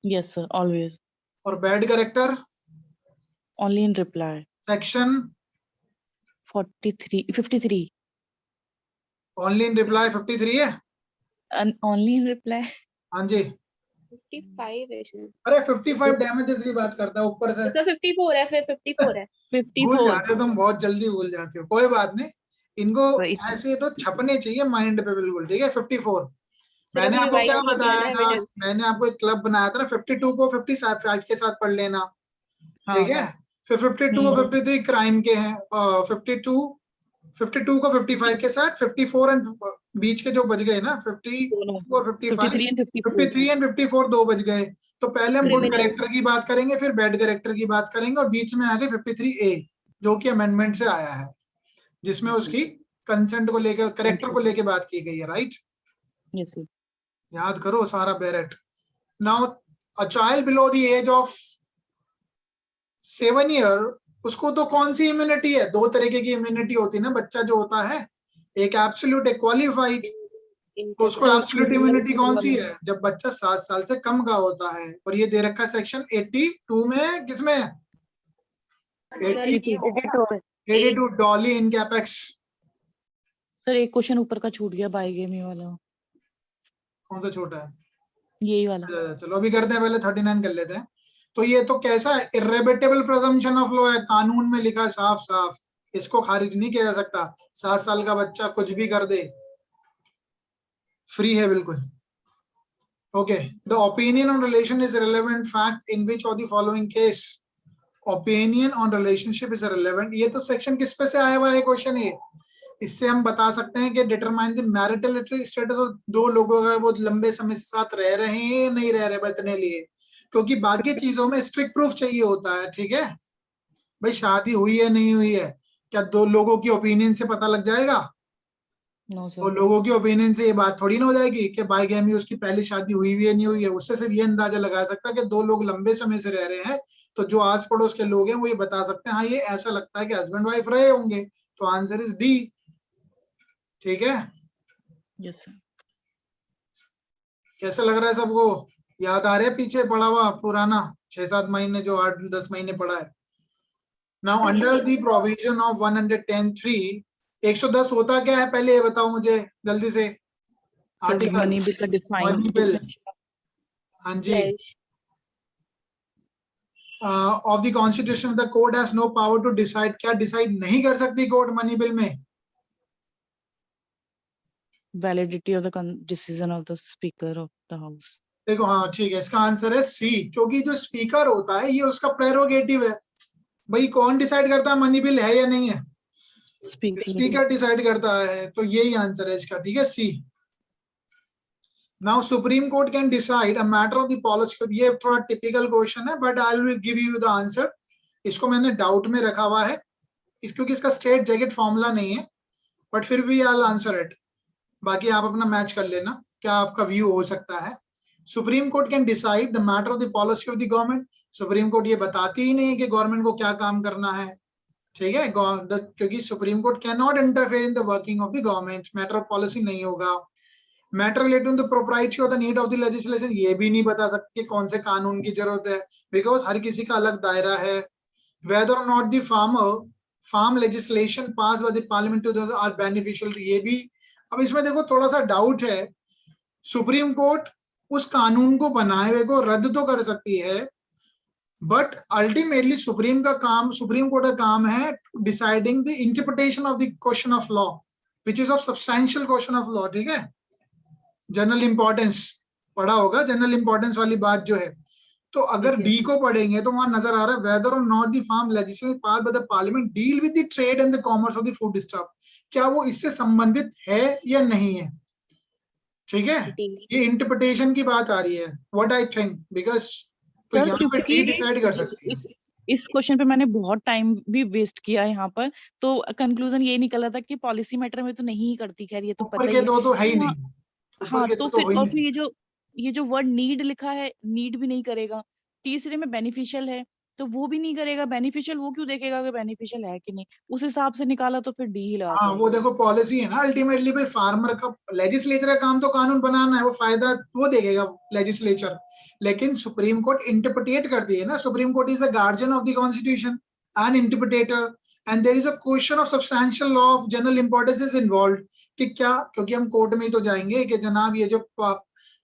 Yes sir, always. और bad character? Only in reply. Section 53 only in reply 53 है। Only in reply. हाँ जी, 55 है शायद। अरे 55 डैमेजेस की बात करता है ऊपर से। अच्छा 54 है, फिर 54 है। भूल 54 जाते हो तुम, बहुत जल्दी भूल जाते हो, कोई बात नहीं। इनको वही। ऐसे तो छपने चाहिए माइंड पे, बिल्कुल ठीक है। 54 सर मैंने अभी आपको रिवाइज क्या नहीं किया बताया ना था? एविडेंस। मैंने आपको एक क्लब बनाया था ना, 52 को 55 के साथ पढ़ लेना, ठीक है। फिर 52 और 53 क्राइम के हैं, 52 को 55 के साथ, 54 एंड बीच के जो बच गए ना, 52 और 55, 53 एंड 54। 53 एंड 54 दो बच गए। तो पहले हम गुड Criminal। करेक्टर की बात करेंगे, फिर बैड करेक्टर की बात करेंगे, और बीच में आगे 53A जो कि अमेंडमेंट से आया है, जिसमें उसकी कंसेंट को लेकर, करेक्टर को लेकर बात की गई है, राइट? Yes sir. याद करो सारा bare act. Now a child below the age of 7 year, उसको तो कौन सी इम्यूनिटी है? 2 तरीके की इम्यूनिटी होती है ना बच्चा जो होता है, एक एब्सोल्यूट, एक क्वालिफाइड। तो उसको तो एब्सोल्यूट इम्यूनिटी कौन सी है? जब बच्चा 7 साल से कम का होता है। और ये दे रखा है सेक्शन 82 में, किसमें? 82 डॉली इन कैपेक्स। सर एक क्वेश्चन ऊपर का छूट गया, बाईगेमी वाला। कौन सा छोटा है? यही वाला। चलो अभी करते हैं, पहले 39 कर लेते हैं। तो ये तो कैसा है? इर्रेबेटेबल प्रेजम्पशन ऑफ लॉ है, कानून में लिखा है साफ साफ, इसको खारिज नहीं किया जा सकता। 7 साल का बच्चा कुछ भी कर दे, फ्री है बिल्कुल। Okay, the opinion on relation is relevant fact in which of the following case opinion on relationship is relevant. ये तो सेक्शन किस पे से आया हुआ है क्वेश्चन? ये इससे हम बता सकते हैं कि determine the marital status of दो लोगों का, वो लंबे समय से साथ रह रहे हैं या नहीं रह रहे, बतने लिए। क्योंकि बाकी चीजों में स्ट्रिक्ट प्रूफ चाहिए होता है, ठीक है भाई। शादी हुई है नहीं हुई है, क्या 2 लोगों की ओपिनियन से पता लग जाएगा? नो तो सर। लोगों की ओपिनियन से ये बात थोड़ी ना हो जाएगी कि बाईगैमी उसकी पहली शादी हुई है नहीं हुई है। उससे सिर्फ ये अंदाजा लगा सकता है कि 2 लोग लंबे समय से रह रहे हैं, तो जो आस पड़ोस के लोग हैं वो ये बता सकते हैं, हाँ ये ऐसा लगता है कि हस्बैंड वाइफ रहे होंगे। तो आंसर इज डी, ठीक है। Yes sir. कैसा लग रहा है सबको? याद आ रहा है पीछे पढ़ा हुआ पुराना 6-7 महीने, जो 8-10 महीने पढ़ा है? Now under the provision of 110(3), 110 होता क्या है पहले ये बताओ मुझे जल्दी से। आर्टिकल मनी बिल का मनी बिल, हाँ जी। Of the Constitution, the court has no power to decide. क्या डिसाइड नहीं कर सकती कोर्ट मनी बिल में? Validity of the decision of the speaker of the house. देखो हाँ ठीक है, इसका आंसर है सी, क्योंकि जो स्पीकर होता है ये उसका प्रेरोगेटिव है। भाई कौन डिसाइड करता है मनी बिल है या नहीं है? स्पीकर डिसाइड करता है, तो यही आंसर है इसका, ठीक है, C. Now Supreme Court can decide a matter of the policy. ये थोड़ा टिपिकल क्वेश्चन है, but I will give you the answer. इसको मैंने डाउट में रखा हुआ है, क्योंकि इसका स्ट्रेट जैकेट फॉर्मूला नहीं है, बट फिर भी आई विल आंसर इट। बाकी आप अपना मैच कर लेना क्या आपका व्यू हो सकता है। Supreme Court can decide the matter of the policy of the government. Supreme court ये बताती ही नहीं है कि गवर्नमेंट को क्या काम करना है, ठीक है, क्योंकि Supreme Court can not interfere in the working of the government, matter of policy नहीं होगा। Matter related to the proprietary और the need of the legislation, ये भी नहीं बता सकते कौन से कानून की जरूरत है, बिकॉज हर किसी का अलग दायरा है। वेदर और not the farm legislation pass by the parliament to are beneficial, ये भी अब इसमें देखो थोड़ा सा डाउट है। सुप्रीम कोर्ट उस कानून को बनाए हुए को रद्द तो कर सकती है, बट अल्टीमेटली सुप्रीम कोर्ट का काम है deciding the interpretation of the question of law which is of substantial question of law, ठीक है, जनरल इंपॉर्टेंस पढ़ा होगा, जनरल इंपॉर्टेंस वाली बात जो है। तो अगर डी को पढ़ेंगे तो वहां नजर आ रहा है वेदर और not the farm legislation pass by the parliament deal with the trade and the commerce of the food stock, क्या वो इससे संबंधित है या नहीं है, ठीक है, ये इंटरप्रिटेशन की बात आ रही है, व्हाट आई थिंक, बिकॉज तो यहाँ पे डी डिसाइड कर सकती है। इस क्वेश्चन पे मैंने बहुत टाइम भी वेस्ट किया यहाँ पर, तो कंक्लूजन ये निकला था कि पॉलिसी मैटर में तो नहीं करती, खैर ये तो पता ही है। दो तो है ही नहीं, हाँ, तो फिर और फिर ये जो वर्ड नीड लिखा है, नीड भी नहीं करेगा। तीसरे में बेनिफिशियल है, तो वो भी नहीं करेगा। बेनिफिशियल वो क्यों देखेगा कि बेनिफिशियल है कि नहीं, उस हिसाब से निकाला तो फिर डी ही लगा। हाँ, वो देखो पॉलिसी है ना, अल्टीमेटली भाई फार्मर का, लेजिस्लेचर का काम तो कानून बनाना है, वो फायदा वो देखेगा लेजिस्लेचर, लेकिन सुप्रीम कोर्ट इंटरप्रिटेट करती है ना, Supreme Court is the guardian of the Constitution and interpreter, and there is a question of substantial law of general importance is involved, कि क्या, क्योंकि हम कोर्ट में ही तो जाएंगे कि जनाब ये जो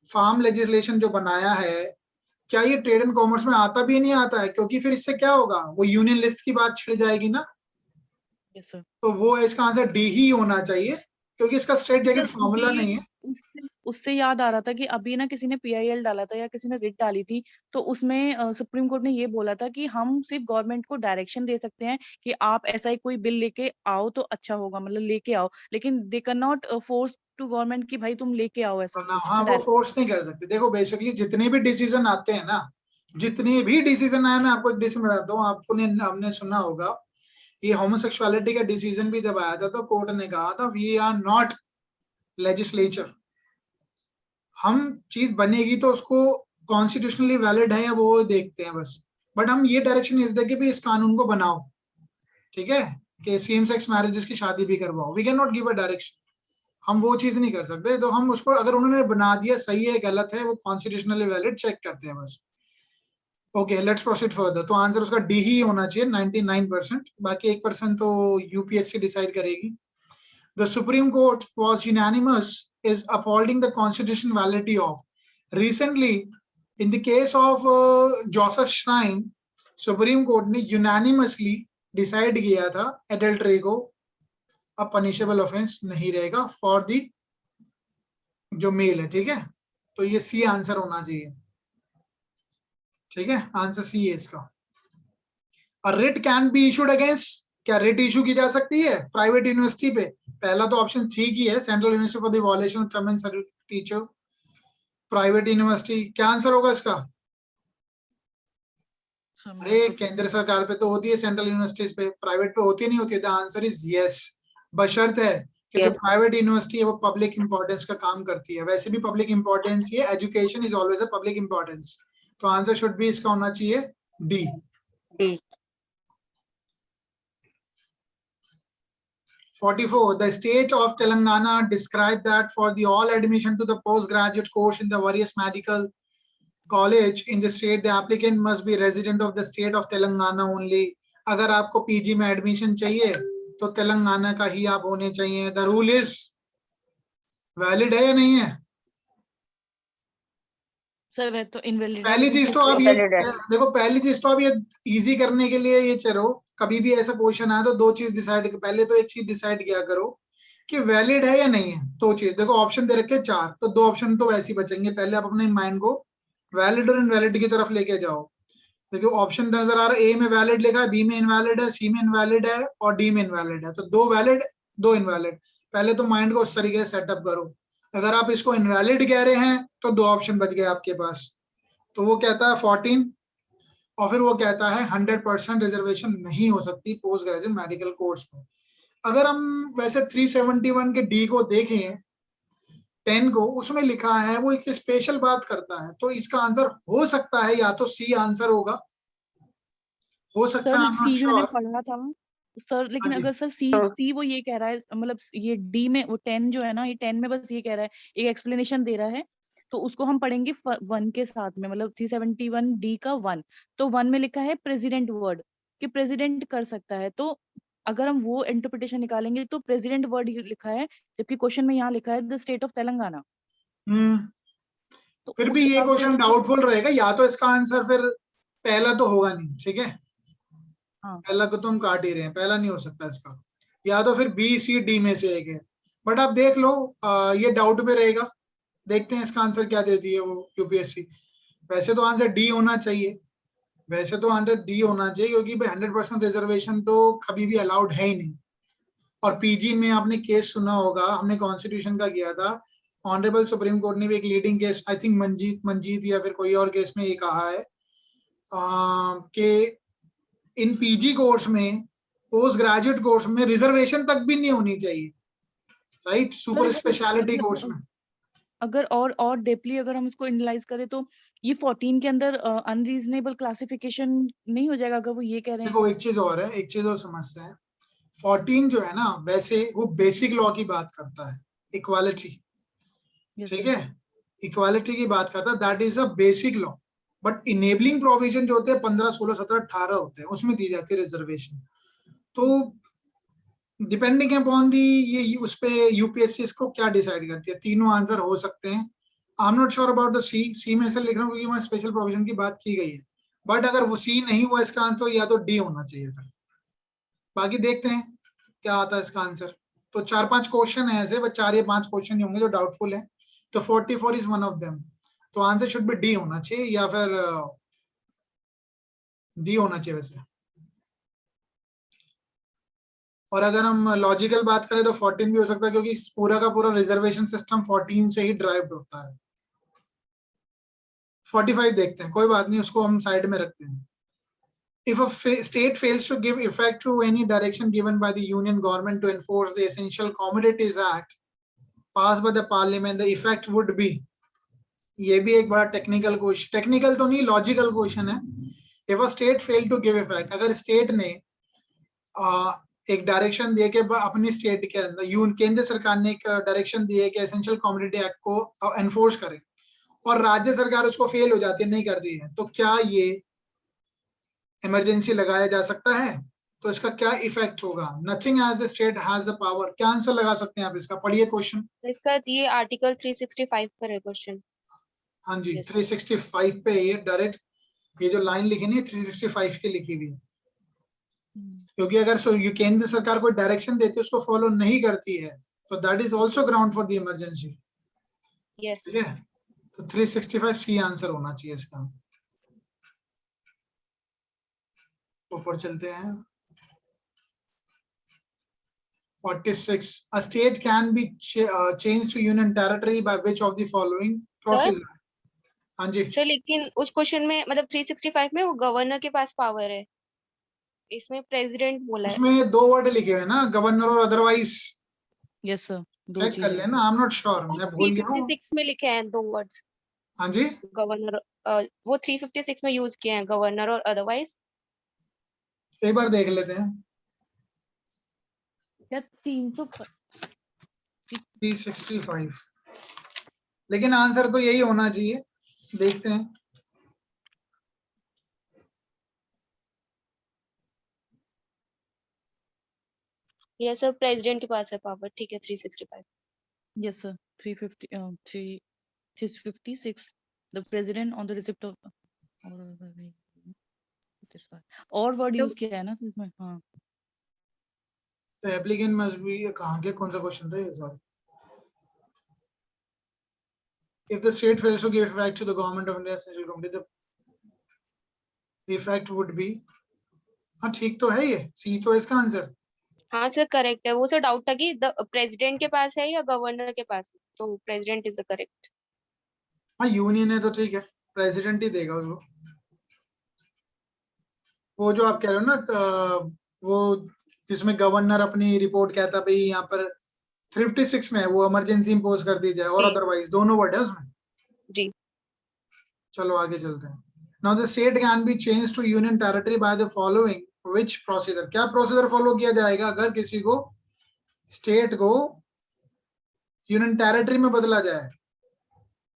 फार्म लेजिस्लेशन जो बनाया है, क्या ये ट्रेड एंड कॉमर्स में आता भी नहीं आता है, क्योंकि फिर इससे क्या होगा, वो यूनियन लिस्ट की बात छिड़ जाएगी ना। Yes, sir. तो वो इसका आंसर डी ही होना चाहिए, क्योंकि इसका स्ट्रेट जैकेट फॉर्मूला नहीं है। उससे याद आ रहा था कि अभी ना किसी ने PIL डाला था या किसी ने रिट डाली थी, तो उसमें सुप्रीम कोर्ट ने ये बोला था कि हम सिर्फ गवर्नमेंट को डायरेक्शन दे सकते हैं कि आप ऐसा ही कोई बिल लेके आओ तो अच्छा होगा, मतलब लेके आओ, लेकिन they can not force to government कि भाई तुम लेके आओ ऐसा कुछ। हाँ, वो फोर्स नहीं कर सकते। देखो बेसिकली जितने भी डिसीजन आते हैं ना, जितने भी डिसीजन आए, मैं आपको एक डिसीजन बताता हूँ, आपको हमने सुना होगा, ये होमोसेक्सुअलिटी का डिसीजन भी जब आया था तो कोर्ट ने कहा था वी आर नॉट लेजिस्लेचर, हम चीज बनेगी तो उसको कॉन्स्टिट्यूशनली वैलिड है या वो देखते हैं बस, बट हम ये डायरेक्शन नहीं देते कि भी इस कानून को बनाओ, ठीक है, कि सेम सेक्स मैरिजेस की शादी भी करवाओ, we can not give a direction, हम वो चीज नहीं कर सकते। तो हम उसको, अगर उन्होंने बना दिया सही है गलत है, वो कॉन्स्टिट्यूशनली वैलिड चेक करते हैं बस। Okay, let's proceed further. तो आंसर उसका डी ही होना चाहिए 99%, बाकी 1% तो यूपीएससी डिसाइड करेगी। The Supreme Court was unanimous is upholding the constitutional validity of. Recently, in the case of Joseph Stein, Supreme Court ने unanimously decide किया था adultery को अब punishable offense नहीं रहेगा for the जो मेल है, ठीक है, तो ये सी आंसर होना चाहिए, ठीक है, आंसर सी है इसका। A writ can be issued against, क्या रेट इशू की जा सकती है प्राइवेट यूनिवर्सिटी पे? पहला तो ऑप्शन ठीक ही है, central university for the violation of term and teacher, private university, क्या आंसर होगा इसका? अरे केंद्र सरकार पे तो होती है, सेंट्रल यूनिवर्सिटीज पे, प्राइवेट पे होती नहीं होती है। द आंसर इज यस, बशर्त है कि जो प्राइवेट यूनिवर्सिटी है वो पब्लिक इंपॉर्टेंस का काम करती है, वैसे भी पब्लिक इंपॉर्टेंस ये education is always a public importance, तो आंसर शुड बी इसका होना चाहिए D. 44. The state of Telangana described that for the all admission to the postgraduate course in the various medical college in the state, the applicant must be resident of the state of Telangana only. अगर आपको PG में admission चाहिए तो तेलंगाना का ही आप होने चाहिए। The rule is valid है या नहीं है? सर तो इनवैलिड। पहली चीज तो आप ये देखो, पहली चीज तो आप ये इजी करने के लिए ये चलो, कभी भी ऐसा क्वेश्चन आए तो दो चीज डिसाइड, पहले तो एक चीज डिसाइड किया करो कि वैलिड है या नहीं है। दो चीज देखो, ऑप्शन दे रखे 4, तो 2 ऑप्शन तो वैसे ही बचेंगे, पहले आप अपने माइंड को वैलिड और इनवैलिड की तरफ लेके जाओ। देखो ऑप्शन नजर आ रहा है, ए में वैलिड लिखा है, बी में इनवैलिड है, सी में इनवैलिड है और डी में इनवैलिड है, तो 2 वैलिड 2 इनवैलिड। पहले तो माइंड को उस तरीके से सेटअप करो। अगर आप इसको इनवैलिड कह रहे हैं तो 2 ऑप्शन बच गए आपके पास, तो वो कहता है 14 और फिर वो कहता है 100% रिजर्वेशन नहीं हो सकती पोस्ट ग्रेजुएट मेडिकल कोर्स में। अगर हम वैसे 371 के डी को देखें, 10 को, उसमें लिखा है वो एक स्पेशल बात करता है, तो इसका आंसर हो सकता है या तो सी आंसर होगा, हो सकता है, सर आई एम नॉट सी मैंने श्योर। पढ़ा था सर, लेकिन हाँ जी, अगर सर सी वो ये कह रहा है, मतलब ये डी में वो 10 जो है ना, ये 10 में बस ये कह रहा है, एक एक्सप्लेनेशन दे रहा है, तो उसको हम पढ़ेंगे 1 के साथ में, मतलब 371 डी का 1। तो 1 में लिखा है प्रेसिडेंट वर्ड, कि प्रेसिडेंट कर सकता है, तो अगर हम वो इंटरप्रिटेशन निकालेंगे तो प्रेसिडेंट वर्ड लिखा है, जबकि क्वेश्चन में यहाँ लिखा है द स्टेट ऑफ तेलंगाना। तो फिर उस भी ये हिसाब से क्वेश्चन डाउटफुल रहेगा, या तो इसका आंसर फिर पहला तो होगा नहीं, ठीक है, हाँ पहला को तो हम काट ही रहे हैं, पहला नहीं हो सकता इसका, या तो फिर बी सी डी में से एक है। बट आप देख लो, ये डाउट में रहेगा, देखते हैं इसका आंसर क्या देती है वो यूपीएससी। वैसे तो आंसर डी होना चाहिए, वैसे तो आंसर डी होना चाहिए, क्योंकि 100% रिजर्वेशन तो कभी भी अलाउड है ही नहीं। और पीजी में आपने केस सुना होगा, हमने कॉन्स्टिट्यूशन का किया था, ऑनरेबल सुप्रीम कोर्ट ने भी एक leading case, I think Manjeet या फिर कोई और केस में ये कहा है कि इन पीजी कोर्स में, पोस्ट ग्रेजुएट कोर्स में रिजर्वेशन तक भी नहीं होनी चाहिए, राइट, सुपर स्पेशलिटी कोर्स में। अगर और डीपली अगर हम इसको एनालाइज करें तो ये 14 के अंदर अनरीजनेबल क्लासिफिकेशन नहीं हो जाएगा, अगर वो ये कह रहे हैं। देखो एक चीज और है, एक चीज और समझते हैं, 14 जो है ना, वैसे वो बेसिक लॉ की बात करता है, इक्वालिटी, Yes, ठीक sir. है, इक्वालिटी की बात करता है, that is a basic law. But enabling provision जो होते हैं 15, 16, 17, 18 होते हैं, उसमें दी जाती है रिजर्वेशन। तो डिपेंडिंग अपॉन दी ये उस पे यूपीएससी इसको क्या डिसाइड करती है, तीनों आंसर हो सकते हैं। I am not sure about the C में से लिख रहा हूँ क्योंकि वहां स्पेशल प्रोविजन की बात की गई है, बट अगर वो सी नहीं हुआ इसका आंसर, या तो डी होना चाहिए फिर। बाकी देखते हैं क्या आता है इसका आंसर। तो 4-5 क्वेश्चन है ऐसे, बस 4 या 5 क्वेश्चन होंगे जो डाउटफुल है, तो 44 इज वन ऑफ देम। तो आंसर शुड बी डी होना चाहिए, या फिर डी होना चाहिए वैसे। और अगर हम लॉजिकल बात करें तो 14 भी हो सकता है, क्योंकि पूरा का पूरा रिजर्वेशन सिस्टम 14 से ही ड्राइव्ड होता है। 45 देखते हैं, कोई बात नहीं, उसको हम साइड में रखते हैं। If a state fails to give effect to any direction given by the union government to enforce the Essential Commodities Act passed by the parliament, the effect would be, ये भी एक बड़ा टेक्निकल क्वेश्चन, टेक्निकल तो नहीं, logical question है। If a state failed to give effect, अगर state ने एक डायरेक्शन दिए कि अपनी स्टेट के अंदर, केंद्र सरकार ने एक डायरेक्शन दी है कि एसेंशियल कमोडिटी एक्ट को एनफोर्स करे, और राज्य सरकार उसको फेल हो जाती है, नहीं करती है, तो क्या ये इमरजेंसी लगाया जा सकता है? तो इसका क्या इफेक्ट होगा? Nothing as the state has the power. क्या आंसर लगा सकते हैं आप इसका? पढ़िए क्वेश्चन। इसका ये आर्टिकल 365 पर है क्वेश्चन। हाँ जी, Yes. 365 पे ये डायरेक्ट, ये जो लाइन लिखी नहीं 365 की लिखी हुई है, क्योंकि अगर केंद्र सरकार कोई डायरेक्शन देती है उसको फॉलो नहीं करती है, तो that is also ground for the emergency. Yes. ठीक है, तो 365 सी आंसर होना चाहिए इसका। ऊपर चलते हैं। 46, a state can be changed to union territory by which of the following procedure? हाँ जी, सर लेकिन उस क्वेश्चन में मतलब 365 में वो गवर्नर के पास पावर है, इसमें प्रेसिडेंट बोला है। उसमें 2 वर्ड लिखे हुए हैं ना, गवर्नर और अदरवाइज। यस सर, दो चेक कर चीजें। लेना, आई एम नॉट श्योर, वो मैं भूल गया हूँ। 356 में लिखे हैं 2 वर्ड्स, हाँ जी, गवर्नर, वो 356 में यूज किए हैं, गवर्नर और अदरवाइज। एक बार देख लेते हैं। क्या 365, लेकिन आंसर तो यही होना चाहिए, देखते हैं। ये सर प्रेसिडेंट के पास है पावर, ठीक है 365। Yes sir, 356 the president on the receipt of और वर्ड यूज किया है ना इसमें। हाँ, The applicant must be, कहाँ के कौन सा क्वेश्चन था ये? Sorry. If the state fails to give effect to the government of India essential commodity, the effect would be, हाँ ठीक तो है, ये सी तो है इसका आंसर। हाँ सर करेक्ट है, वो सर डाउट था कि प्रेसिडेंट के पास है या गवर्नर के पास है, तो प्रेसिडेंट इज द करेक्ट। हाँ यूनियन है तो ठीक है, प्रेसिडेंट ही देगा उसको। वो जो आप कह रहे हो ना, वो जिसमें गवर्नर अपनी रिपोर्ट कहता भाई यहाँ पर 356 में है, वो इमरजेंसी इम्पोज कर दी जाए और जी। अदरवाइज दोनों वर्ड है उसमें। जी। चलो आगे चलते हैं। Now the state can be change to union territory by the following which procedure, क्या प्रोसीजर फॉलो किया जाएगा अगर किसी को स्टेट को यूनियन टेरिटरी में बदला जाए?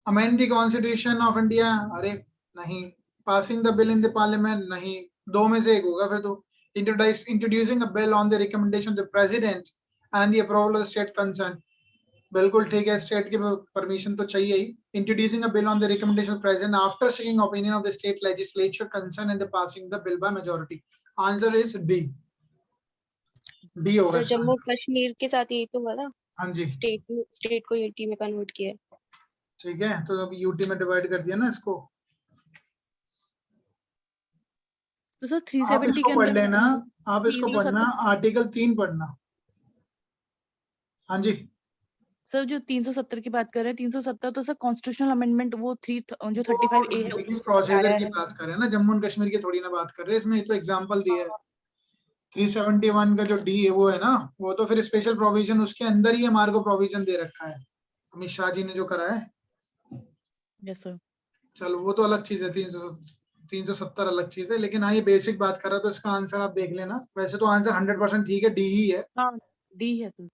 Amend the Constitution of India, अरे नहीं। Passing the bill in the parliament, नहीं। दो में से एक होगा फिर तो। Introducing a bill on the recommendation of the president and the approval of the state concern, बिल्कुल ठीक है, स्टेट की परमिशन तो चाहिए ही। Introducing a bill on the recommendation of president after seeking opinion of the state legislature concern and the passing the bill by majority. Answer is D, D होगा तो इसका जम्मू आंसर। कश्मीर के साथ यही तो हुआ था, हाँ जी, स्टेट को यूटी में कन्वर्ट किया है। ठीक है, तो अब यूटी में डिवाइड कर दिया ना इसको। तो सर आप 370 इसको के पढ़ अंदर लेना, आप इसको पढ़ना, 370 आर्टिकल 3 पढ़ना। हाँ जी, सर जो 370 की बात कर रहे हैं, 370 तो सर कॉन्स्टिट्यूशनल अमेंडमेंट वो जो वो 35A है लेकिन उसमें प्रोसीजर बताया की है। बात कर रहे हैं ना, जम्मू एंड कश्मीर की थोड़ी ना बात कर रहे हैं, इसमें तो एग्जांपल दिया है। 371 का जो डी है वो है ना, वो तो फिर स्पेशल प्रोविजन उसके अंदर ही हमारे को प्रोविजन दे रखा है अमित शाह जी ने जो करा है। Yes sir. चलो वो तो अलग चीज है, 370 अलग चीज है, लेकिन हाँ ये बेसिक बात कर रहा है, तो इसका आंसर आप देख लेना। वैसे तो आंसर 100% ठीक है, डी ही है। हाँ डी है sir.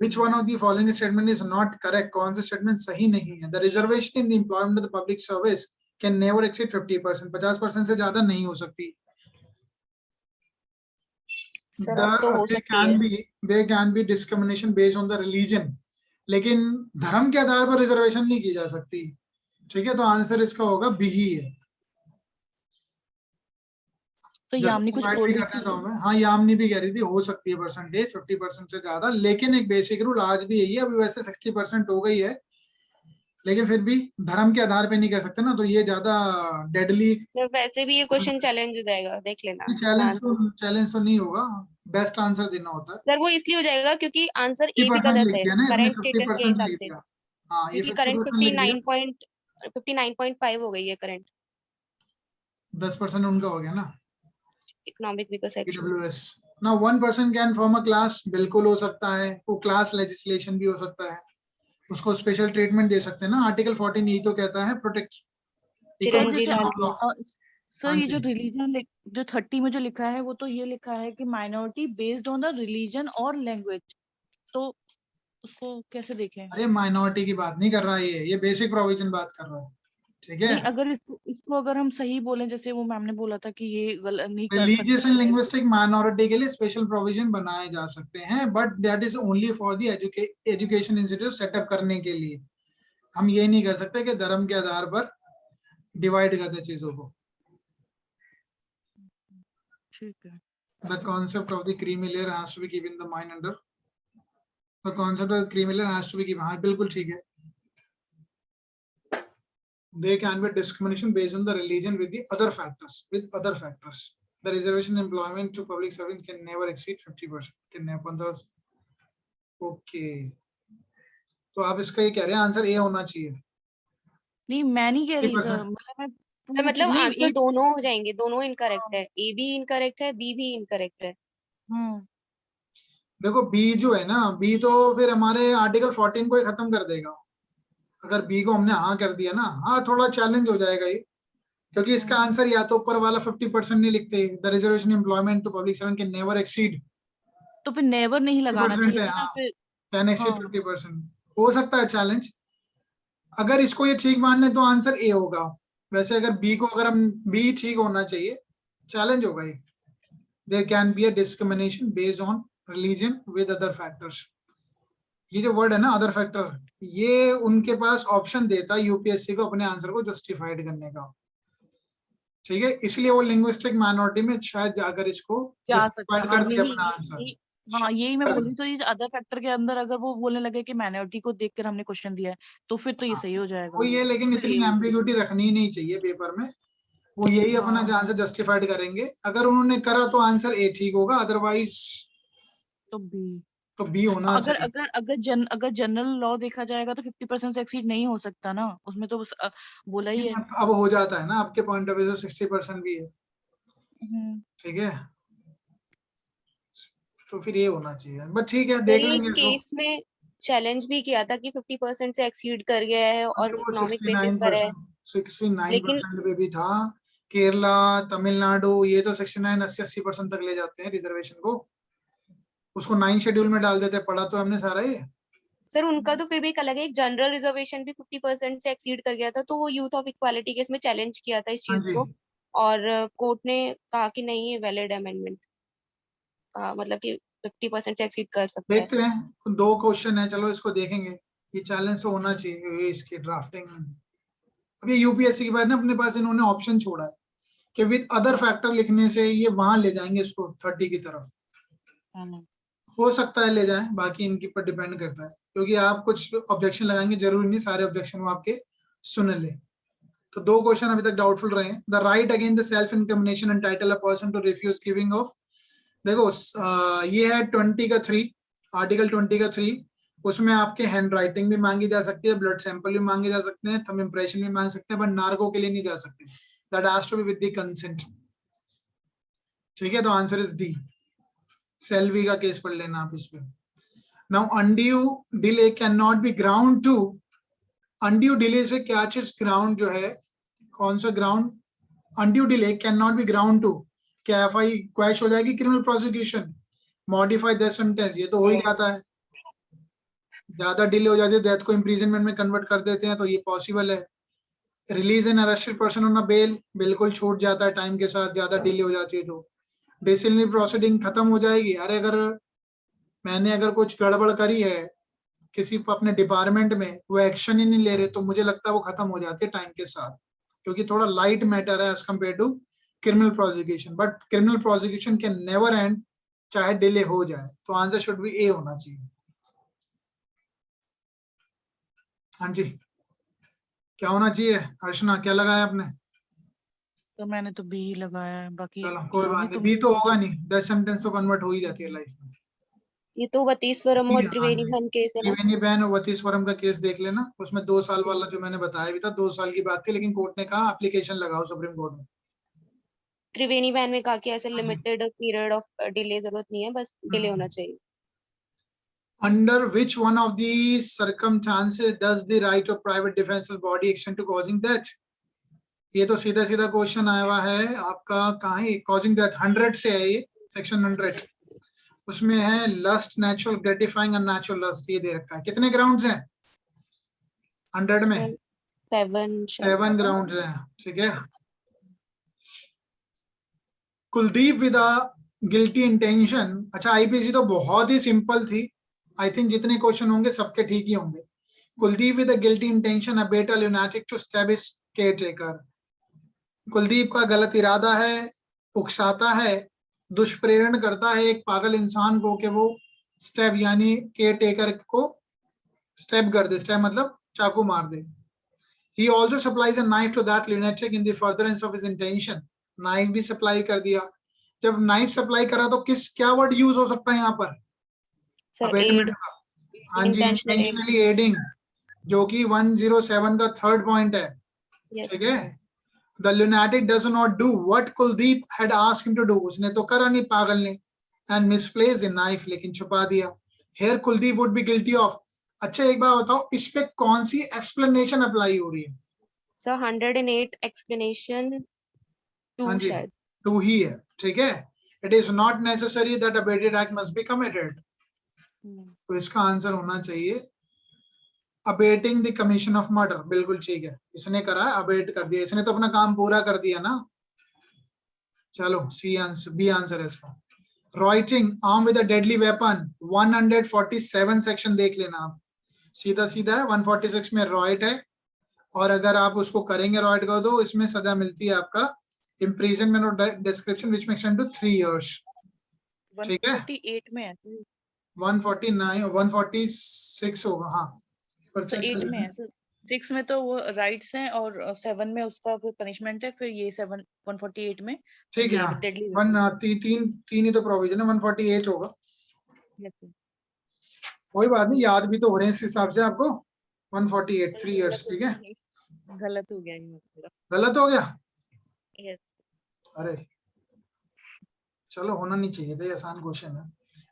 Which one of the following statement is not correct? कौन सा स्टेटमेंट सही नहीं है? The reservation in the employment of the public service can never exceed 50%, 50% से ज्यादा नहीं हो सकती। सर अब तो हो सकती है। There can be discrimination based on the religion, लेकिन धर्म के आधार पर रिजर्वेशन नहीं की जा सकती। ठीक है, तो आंसर इसका होगा बी ही है। तो यामिनी कुछ Justify बोल भी रही कर देता थी। हूं मैं। हाँ यामिनी भी कह रही थी हो सकती है परसेंटेज 50% से ज्यादा, लेकिन एक बेसिक रूल आज भी यही है, अभी वैसे 60% हो गई है, लेकिन फिर भी धर्म के आधार पे नहीं कर सकते ना, तो ये ज्यादा डेडली तो वैसे भी ये क्वेश्चन चैलेंज हो जाएगा, देख लेना इसमें आंसर। चैलेंज तो नहीं होगा, बेस्ट आंसर देना होता है। सर वो इसलिए हो जाएगा क्योंकि आंसर ए भी 50% गलत लिख है दिया ना इसने, करंट स्टेटस के 50% हिसाब लिख से, दिया। हाँ ये क्योंकि करंट 50% लिख दिया, 59.5 हो गई है करंट 10% उनका हो गया ना इकोनॉमिक वीकर सेक्शन। ईडब्ल्यूएस। ना 1% कैन फॉर्म अ क्लास, बिल्कुल हो सकता है, वो क्लास लेजिस्लेशन भी हो सकता है, उसको स्पेशल ट्रीटमेंट दे सकते हैं ना। आर्टिकल 14 यही तो कहता है प्रोटेक्ट सर चिरंजी जैसे लाल इकोनॉमिक लॉ। सर हाँ ये जी, जो रिलीजन जो 30 में जो लिखा है वो तो ये लिखा है कि minority based on the religion और लैंग्वेज, तो उसको कैसे देखें? अरे माइनॉरिटी की बात नहीं कर रहा है, ये बेसिक प्रोविजन बात कर रहा है। ठीक है, नहीं अगर इसको अगर हम सही बोलें, जैसे वो मैम ने बोला था कि ये गलत नहीं कर रिलीजियस एंड सकते। लिंग्विस्टिक माइनॉरिटी के लिए स्पेशल प्रोविजन बनाए जा सकते हैं, but that is only for the education institute setup करने के लिए। हम ये नहीं कर सकते कि धर्म के आधार पर डिवाइड करते चीजों को। ठीक है। The concept of the creamy layer has to be kept in the mind under the concept of the creamy layer has to be kept, हाँ बिल्कुल ठीक है। There can be discrimination based on the religion with the other factors, the reservation employment to public servant can never exceed 50%, can never 15। okay, तो आप इसका ये कह रहे हैं आंसर ए होना चाहिए। नहीं मैं नहीं कह रही सर, 50%। मतलब मैं तो मतलब नहीं आंसर एक दोनों हो जाएंगे, दोनों इनकरेक्ट है, ए भी इनकरेक्ट है, बी भी इनकरेक्ट है। देखो बी जो है ना, बी तो फिर हमारे आर्टिकल 14 को ही खत्म कर देगा। अगर बी को हमने हाँ कर दिया ना, हाँ थोड़ा चैलेंज हो जाएगा ये, क्योंकि इसका आंसर या तो ऊपर वाला 50% नहीं लिखते, the reservation employment to public servant can never exceed तो फिर नेवर नहीं लगाना 50% चाहिए है। था ना हाँ फिर। कैन एक्सीड हाँ 50%, हो सकता है चैलेंज। अगर इसको ये ठीक मान ले तो आंसर ए होगा। वैसे अगर बी को अगर हम बी ठीक होना चाहिए, चैलेंज होगा ये। There can be a discrimination based on religion with other factors. ये जो वर्ड है ना अदर फैक्टर, ये उनके पास ऑप्शन देता है यूपीएससी को अपने आंसर को जस्टिफाइड करने का। ठीक है, इसलिए वो लिंग्विस्टिक माइनॉरिटी में शायद जाकर इसको जा सकता, जस्टिफाइड हाँ कर दिया अपना यही आंसर। यही हाँ यही मैं बोल रही हूँ। तो ये अदर फैक्टर के अंदर अगर वो बोलने लगे कि माइनॉरिटी को देखकर हमने क्वेश्चन दिया है, तो फिर तो ये हाँ, सही हो जाएगा। वो ये, लेकिन फिर इतनी यही एम्बिग्यूटी रखनी ही नहीं चाहिए पेपर में। वो यही अपना हाँ आंसर जस्टिफाइड करेंगे, अगर उन्होंने करा तो आंसर ए ठीक होगा, अदरवाइज तो बी। तो बी होना अगर चाहिए। अगर अगर जनरल लॉ देखा जाएगा तो 50% से एक्सीड नहीं हो सकता ना, उसमें तो बस बोला ही है। अब हो जाता है ना, आपके पॉइंट ऑफ व्यू से 60% भी है। ठीक है, तो फिर ये होना चाहिए, बट ठीक है सर देख ये लेंगे इसको। केस में चैलेंज भी किया था कि 50% से एक्सीड कर गया है और अरे वो इकोनॉमिक बेसिस पर है, 69% लेकिन 69% पे भी था। केरला, तमिलनाडु ये तो 69 80% तक ले जाते हैं रिजर्वेशन को। उसको 9 शेड्यूल में डाल देते, पढ़ा तो हमने सारा ये। सर उनका तो फिर भी एक अलग है, एक जनरल रिजर्वेशन भी 50% से एक्सीड कर गया था, तो वो यूथ ऑफ इक्वालिटी केस में चैलेंज किया था इस हाँ चीज जी, को, और कोर्ट ने कहा कि नहीं ये वैलिड अमेंडमेंट, मतलब कि 50% से एक्सीड कर सकता है। देखते हैं। 2 क्वेश्चन है, चलो इसको देखेंगे। ये चैलेंज तो होना चाहिए ये इसकी ड्राफ्टिंग में। अब ये यूपीएससी के बाद ना अपने पास इन्होंने ऑप्शन छोड़ा है कि विद अदर फैक्टर लिखने से ये वहां ले जाएंगे इसको 30 की तरफ। हो सकता है ले जाएं, बाकी इनके पर डिपेंड करता है, क्योंकि आप कुछ ऑब्जेक्शन लगाएंगे, जरूरी नहीं सारे ऑब्जेक्शन वो आपके सुन ले। तो 2 क्वेश्चन अभी तक डाउटफुल रहे हैं। The right against the self incrimination entitle a person to refuse giving of. देखो ये है 20 का 3, आर्टिकल 20 का 3। उसमें आपके हैंड राइटिंग भी मांगी जा सकती है, ब्लड सैंपल भी मांगे जा सकते हैं, थंब इंप्रेशन भी मांग सकते हैं, बट नार्को के लिए नहीं जा सकते। That has to be with the consent. ठीक है, तो आंसर इज डी। सेल्वी का केस पढ़ लेना आप इस पे। Now undue delay can not be ground to. Undue delay से क्या चीज ग्राउंड जो है, कौन सा ground? Undue delay can not be ground to. क्या एफआई क्वैश हो जाएगी criminal prosecution? Modify death sentence, ये तो हो ही जाता है। ज्यादा डिले हो जाती है, डेथ को इम्प्रिजनमेंट में कन्वर्ट कर देते हैं, तो ये पॉसिबल है। Release an arrested person on a bail, बिल्कुल छूट जाता है टाइम के साथ, ज्यादा डिले हो जाती है तो। डिसिप्लिनरी प्रोसीडिंग खत्म हो जाएगी। अरे अगर मैंने अगर कुछ गड़बड़ करी है किसी अपने डिपार्टमेंट में, वो एक्शन ही नहीं ले रहे, तो मुझे लगता है वो खत्म हो जाती है टाइम के साथ, क्योंकि थोड़ा लाइट मैटर है as compare to criminal prosecution. But criminal prosecution can never end, चाहे डिले हो जाए। तो आंसर शुड बी ए होना चाहिए। हाँ जी, क्या होना चाहिए? अर्चना क्या लगाया आपने? तो मैंने तो बी लगाया है, बाकी चलो कोई जो भी बात नहीं, तुम। बी तो होगा नहीं, 10 सेंटेंस तो कन्वर्ट हो ही जाती है लाइफ में। ये तो वतीश्वरम और हाँ त्रिवेणी जी, धन केस है ना। त्रिवेणी बहन और वतीश्वरम का केस देख लेना, उसमें 2 साल वाला जो मैंने बताया भी था, 2 साल की बात थी, लेकिन कोर्ट ने कहा एप्लीकेशन लगाओ सुप्रीम कोर्ट में। त्रिवेणी बहन में कहा कि ऐसे हाँ जी। लिमिटेड पीरियड ऑफ डिले जरूरत नहीं है, बस डिले होना चाहिए। Under which one of these circumstances does the right of private defensive body extend to causing death? ये तो सीधा सीधा क्वेश्चन आया हुआ है आपका, कहाँ है? causing death 100 से है ये, सेक्शन 100। उसमें है lust, natural gratifying, unnatural lust, ये दे रखा है। कितने ग्राउंड्स हैं 100 में? 7 शायद। 7 ग्राउंड्स हैं। ठीक है। Kuldeep with guilty intention. अच्छा, आईपीसी तो बहुत ही सिंपल थी, आई थिंक जितने क्वेश्चन होंगे सबके ठीक ही होंगे। Kuldeep with guilty intention abet a lunatic to stab his caretaker. Kuldeep का गलत इरादा है, उकसाता है, दुष्प्रेरण करता है एक पागल इंसान को कि वो स्टैब यानी केयरटेकर को स्टैब कर दे। स्टैब मतलब चाकू मार दे। He also supplies a knife to that lunatic in the furtherance of his intention. Knife भी सप्लाई कर दिया। जब नाइफ सप्लाई करा तो किस क्या वर्ड यूज हो सकता है यहाँ पर? सर अबेटमेंट एड, का। हाँ जी, इंटेंशनल एड। इंटेंशनली एडिंग, जो कि 107 का 3rd पॉइंट है। यस। ठीक है। The lunatic does not do what Kuldeep had asked him to do. उसने तो करा नहीं पागल ने, and misplaced the knife, लेकिन छुपा दिया। Here Kuldeep would be guilty of। अच्छा एक बात बताओ, इस पे कौन सी एक्सप्लेनेशन अप्लाई हो रही है? सर 108 एक्सप्लेनेशन 2 हाँ जी, शायद। 2 ही है। ठीक है। It is not necessary that abetted act must be committed. तो इसका आंसर होना चाहिए abetting the commission of murder. बिल्कुल ठीक है, इसने करा, अबेट कर दिया, इसने तो अपना काम पूरा कर दिया ना। चलो सी आंसर, बी आंसर है इसका। Writing arm with a deadly weapon 147 section देख लेना आप, सीधा सीधा है। 146 में राइट है, और अगर आप उसको करेंगे राइट को तो इसमें सजा मिलती है आपका imprisonment और description which may extend to 3 years। ठीक है। 148 में है 149 146 होगा, हाँ पर तो चेक कर 8 में लेना। है सर। 6 में तो वो राइट्स हैं और 7 में उसका कोई पनिशमेंट है, फिर ये 148 में ठीक है, ये हाँ डेडली। तीन ही तो प्रोविजन है, 148 होगा। यस कोई बात नहीं, याद भी तो हो रहे हैं इस हिसाब से आपको। 148 3 years। ठीक है। गलत हो गया ये पूरा। गलत हो गया? यस। अरे चलो, होना नहीं चाहिए था, ये आसान क्वेश्चन है।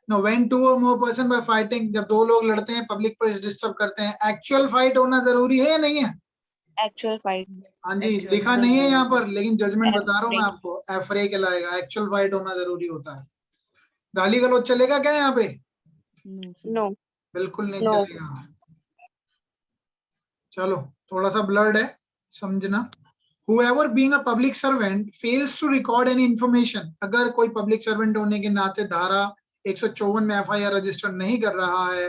नो व्हेन टू और मोर पर्सन बाय फाइटिंग, जब दो लोग लड़ते हैं, पब्लिक प्लेस डिस्टर्ब करते हैं। एक्चुअल फाइट होना जरूरी है या नहीं है? Actual fight. हाँ जी, लिखा नहीं है यहाँ पर, लेकिन जजमेंट बता रहा हूँ मैं Affray. आपको, एफरे कहलाएगा। एक्चुअल फाइट होना जरूरी होता है। गाली गलौज चलेगा क्या यहाँ पे? No, sir. नो। बिल्कुल नहीं No. चलेगा। चलो, थोड़ा सा ब्लर्ड है, समझना। Whoever being a public servant fails to record any information, अगर कोई पब्लिक सर्वेंट होने के नाते धारा 154 में एफआईआर रजिस्टर नहीं कर रहा है,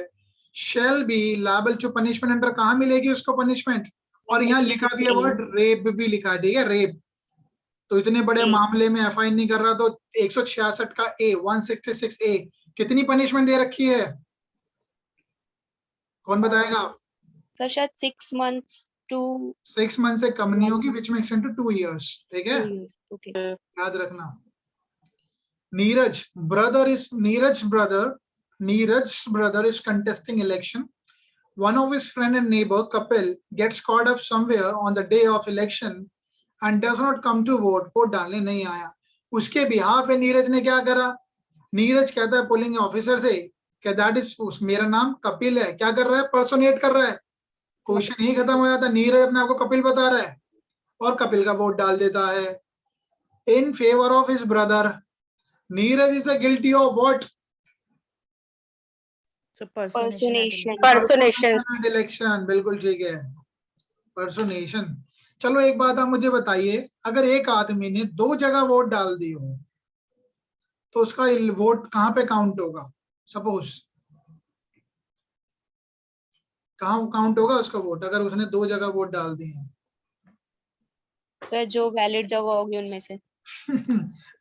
shall be liable to punishment under, कहाँ मिलेगी उसको पनिशमेंट? और यहाँ लिखा भी है वर्ड रेप भी लिखा है, ठीक है, रेप। तो इतने बड़े A. मामले में एफआईआर नहीं कर रहा, तो 166 का ए, 166 ए कितनी पनिशमेंट दे रखी है? कौन बताएगा? तो शायद 6 months to 6 मंथ से कम नहीं होगी, विच मेक्स इनटू 2 years, ठीक है, 2 years. Okay. याद रखना। Neeraj brother is contesting election. One of his friend and neighbor Kapil gets caught up somewhere on the day of election and does not come to vote. Vote डालने नहीं आया। उसके behalf पे नीरज ने क्या करा? नीरज कहता है पोलिंग ऑफिसर से कि दैट इज, मेरा नाम कपिल है। क्या कर रहा है? पर्सोनेट कर रहा है। क्वेश्चन ही खत्म हो जाता। नीरज अपने आप को कपिल बता रहा है और कपिल का वोट डाल देता है in favour of his brother. Neeraj is guilty of what? So Personation. Personation election, बिल्कुल ठीक है, पर्सोनेशन। चलो एक बात आप मुझे बताइए, अगर एक आदमी ने 2 जगह वोट डाल दी हो तो उसका वोट कहाँ पे काउंट होगा? सपोज कहाँ काउंट होगा उसका वोट, अगर उसने 2 जगह वोट डाल दिए हैं? तो जो वैलिड जगह होगी उनमें से।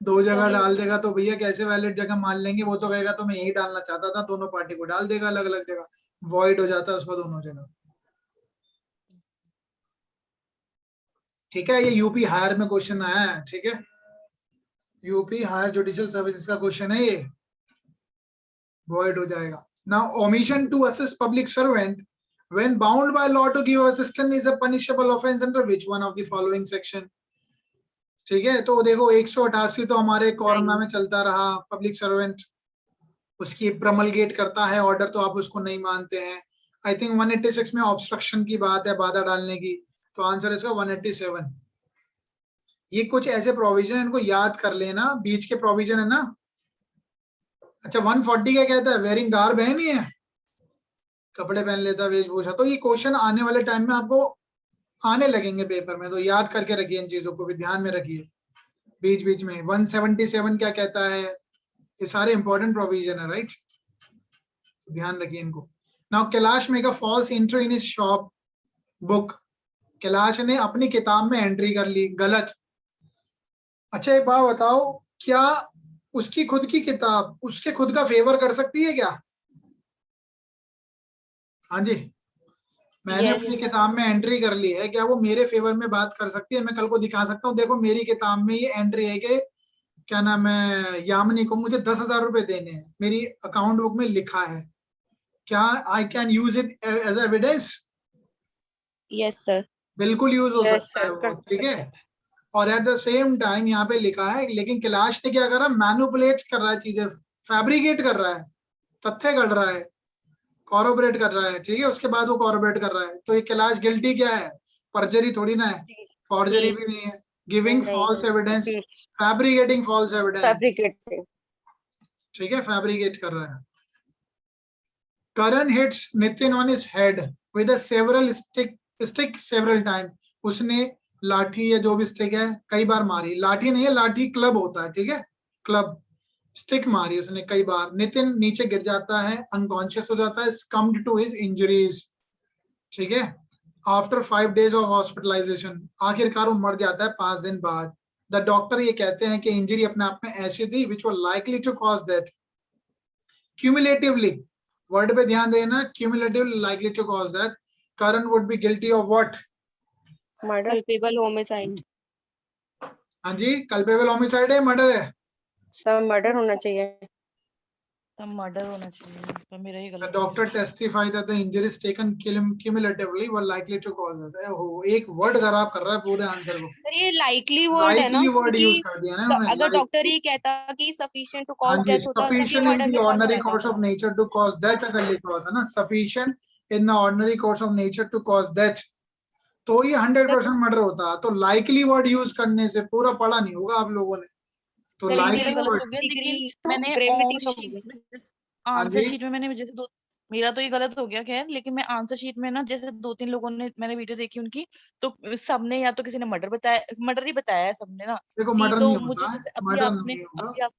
2 जगह डाल देगा तो भैया कैसे वैलिड जगह मान लेंगे? वो तो कहेगा तो मैं यही डालना चाहता था, दोनों पार्टी को डाल देगा अलग अलग जगह, वॉइड हो जाता है उसका दोनों जगह। ठीक है, ये यूपी हायर में क्वेश्चन आया है, ठीक है, यूपी हायर जुडिशियल सर्विसेज का क्वेश्चन है ये, वॉइड हो जाएगा। Now omission to assist public servant when bound by law to give assistance is a punishable offense under which one of the following section? ठीक है, तो देखो 188 तो हमारे कोरोना में चलता रहा, पब्लिक सर्वेंट उसकी प्रमलगेट करता है ऑर्डर, तो आप उसको नहीं मानते हैं। आई थिंक 186 में ऑब्स्ट्रक्शन की बात है, बाधा डालने की, तो आंसर इसका 187। ये कुछ ऐसे प्रोविजन, इनको याद कर लेना, बीच के प्रोविजन है ना। अच्छा 140 क्या कहता है? वेयरिंग गार्ब है, नहीं है, कपड़े पहन लेता, वेशभूषा। तो ये क्वेश्चन आने वाले टाइम में आपको आने लगेंगे पेपर में, तो याद करके रखिए, इन चीजों को भी ध्यान में रखिए बीच बीच में। 177 क्या कहता है? ये सारे इंपॉर्टेंट प्रोविजन है, राइट, ध्यान रखिए इनको। Now Kailash make a false entry in his shop book. Kailash ने अपनी किताब में एंट्री कर ली, गलत। अच्छा एक बात बताओ, क्या उसकी खुद की किताब उसके खुद का फेवर कर सकती है क्या? हाँ जी, मैंने Yes. अपनी किताब में एंट्री कर ली है, क्या वो मेरे फेवर में बात कर सकती है? मैं कल को दिखा सकता हूँ, देखो मेरी किताब में ये एंट्री है कि क्या नाम है, यामिनी को मुझे 10,000 रुपए देने हैं, मेरी अकाउंट बुक में लिखा है, क्या I can use it as evidence? Yes sir. बिल्कुल यूज हो Yes, सकता है sir, वो, ठीक है। और एट द सेम टाइम यहाँ पे लिखा है, लेकिन कैलाश ने क्या करा? मैनिपुलेट कर रहा है चीजें, फैब्रिकेट कर रहा है, तथ्य गढ़ रहा है, कॉरोबरेट कर रहा है, ठीक है, उसके बाद वो कॉरोबरेट कर रहा है। तो ये कैलाश गिल्टी क्या है? परजरी थोड़ी ना है, फॉर्जरी भी नहीं है, giving false evidence, fabricating false evidence, ठीक है, फैब्रिकेट कर रहा है। Karan hits Nitin on his head with a several stick several time. उसने लाठी या जो भी स्टिक है कई बार मारी, लाठी नहीं है, लाठी क्लब होता है, ठीक है, क्लब, स्टिक मारी उसने कई बार। नितिन नीचे गिर जाता है, अनकॉन्शियस हो जाता है, स्कम्ड टू हिज इंजरीज, ठीक है, आफ्टर 5 days ऑफ हॉस्पिटलाइजेशन, आखिरकार वो मर जाता है 5 दिन बाद। द डॉक्टर ये कहते हैं कि इंजरी अपने आप में ऐसी थी which were likely to cause death. Cumulatively, word पे ध्यान देना, cumulatively likely to cause death. Karan would be guilty of what? Murder. Culpable homicide. हाँ जी, कल्पेबल होमिसाइड है, मर्डर है? सब मर्डर होना चाहिए। तो मर्डर होना चाहिए, तो मेरा ही The गलत हो doctor गया। testified that the injuries taken cumulatively were likely to cause that. हो एक वर्ड खराब कर रहा है पूरे आंसर को, सर ये लाइकली वर्ड है ना, लाइकली वर्ड यूज क्योंकि कर दिया ना इन्होंने, अगर डॉक्टर लाइकली। ही कहता कि सफिशिएंट टू हाँ कॉज जी, डेथ होता तब ये sufficient in मर्डर the में कौन ordinary जाता। course of nature to cause death अगर लिखा होता ना, sufficient in the ordinary course of nature to cause death, तो ये 100% मर्डर होता। तो लाइकली वर्ड यूज करने से पूरा पढ़ा नहीं होगा आप लोगों ने, तो सर तो इसलिए मेरा लाइकली गलत वर्ड। हो गया, लेकिन डिग्री मैंने ग्रेविटी ऑन कम हो गई। शीट्स में हाँ आंसर जी, शीट में मैंने जैसे दो, मेरा तो ये गलत हो गया खैर, लेकिन मैं आंसर शीट में ना जैसे 2-3 लोगों ने, मैंने वीडियो देखी उनकी, तो सबने या तो किसी ने मर्डर बताया, मर्डर ही बताया है सबने ना। देखो सी मर्डर तो नहीं मुझे होता है, जैसे अभी मर्डर आपने नहीं होगा, अभी आप,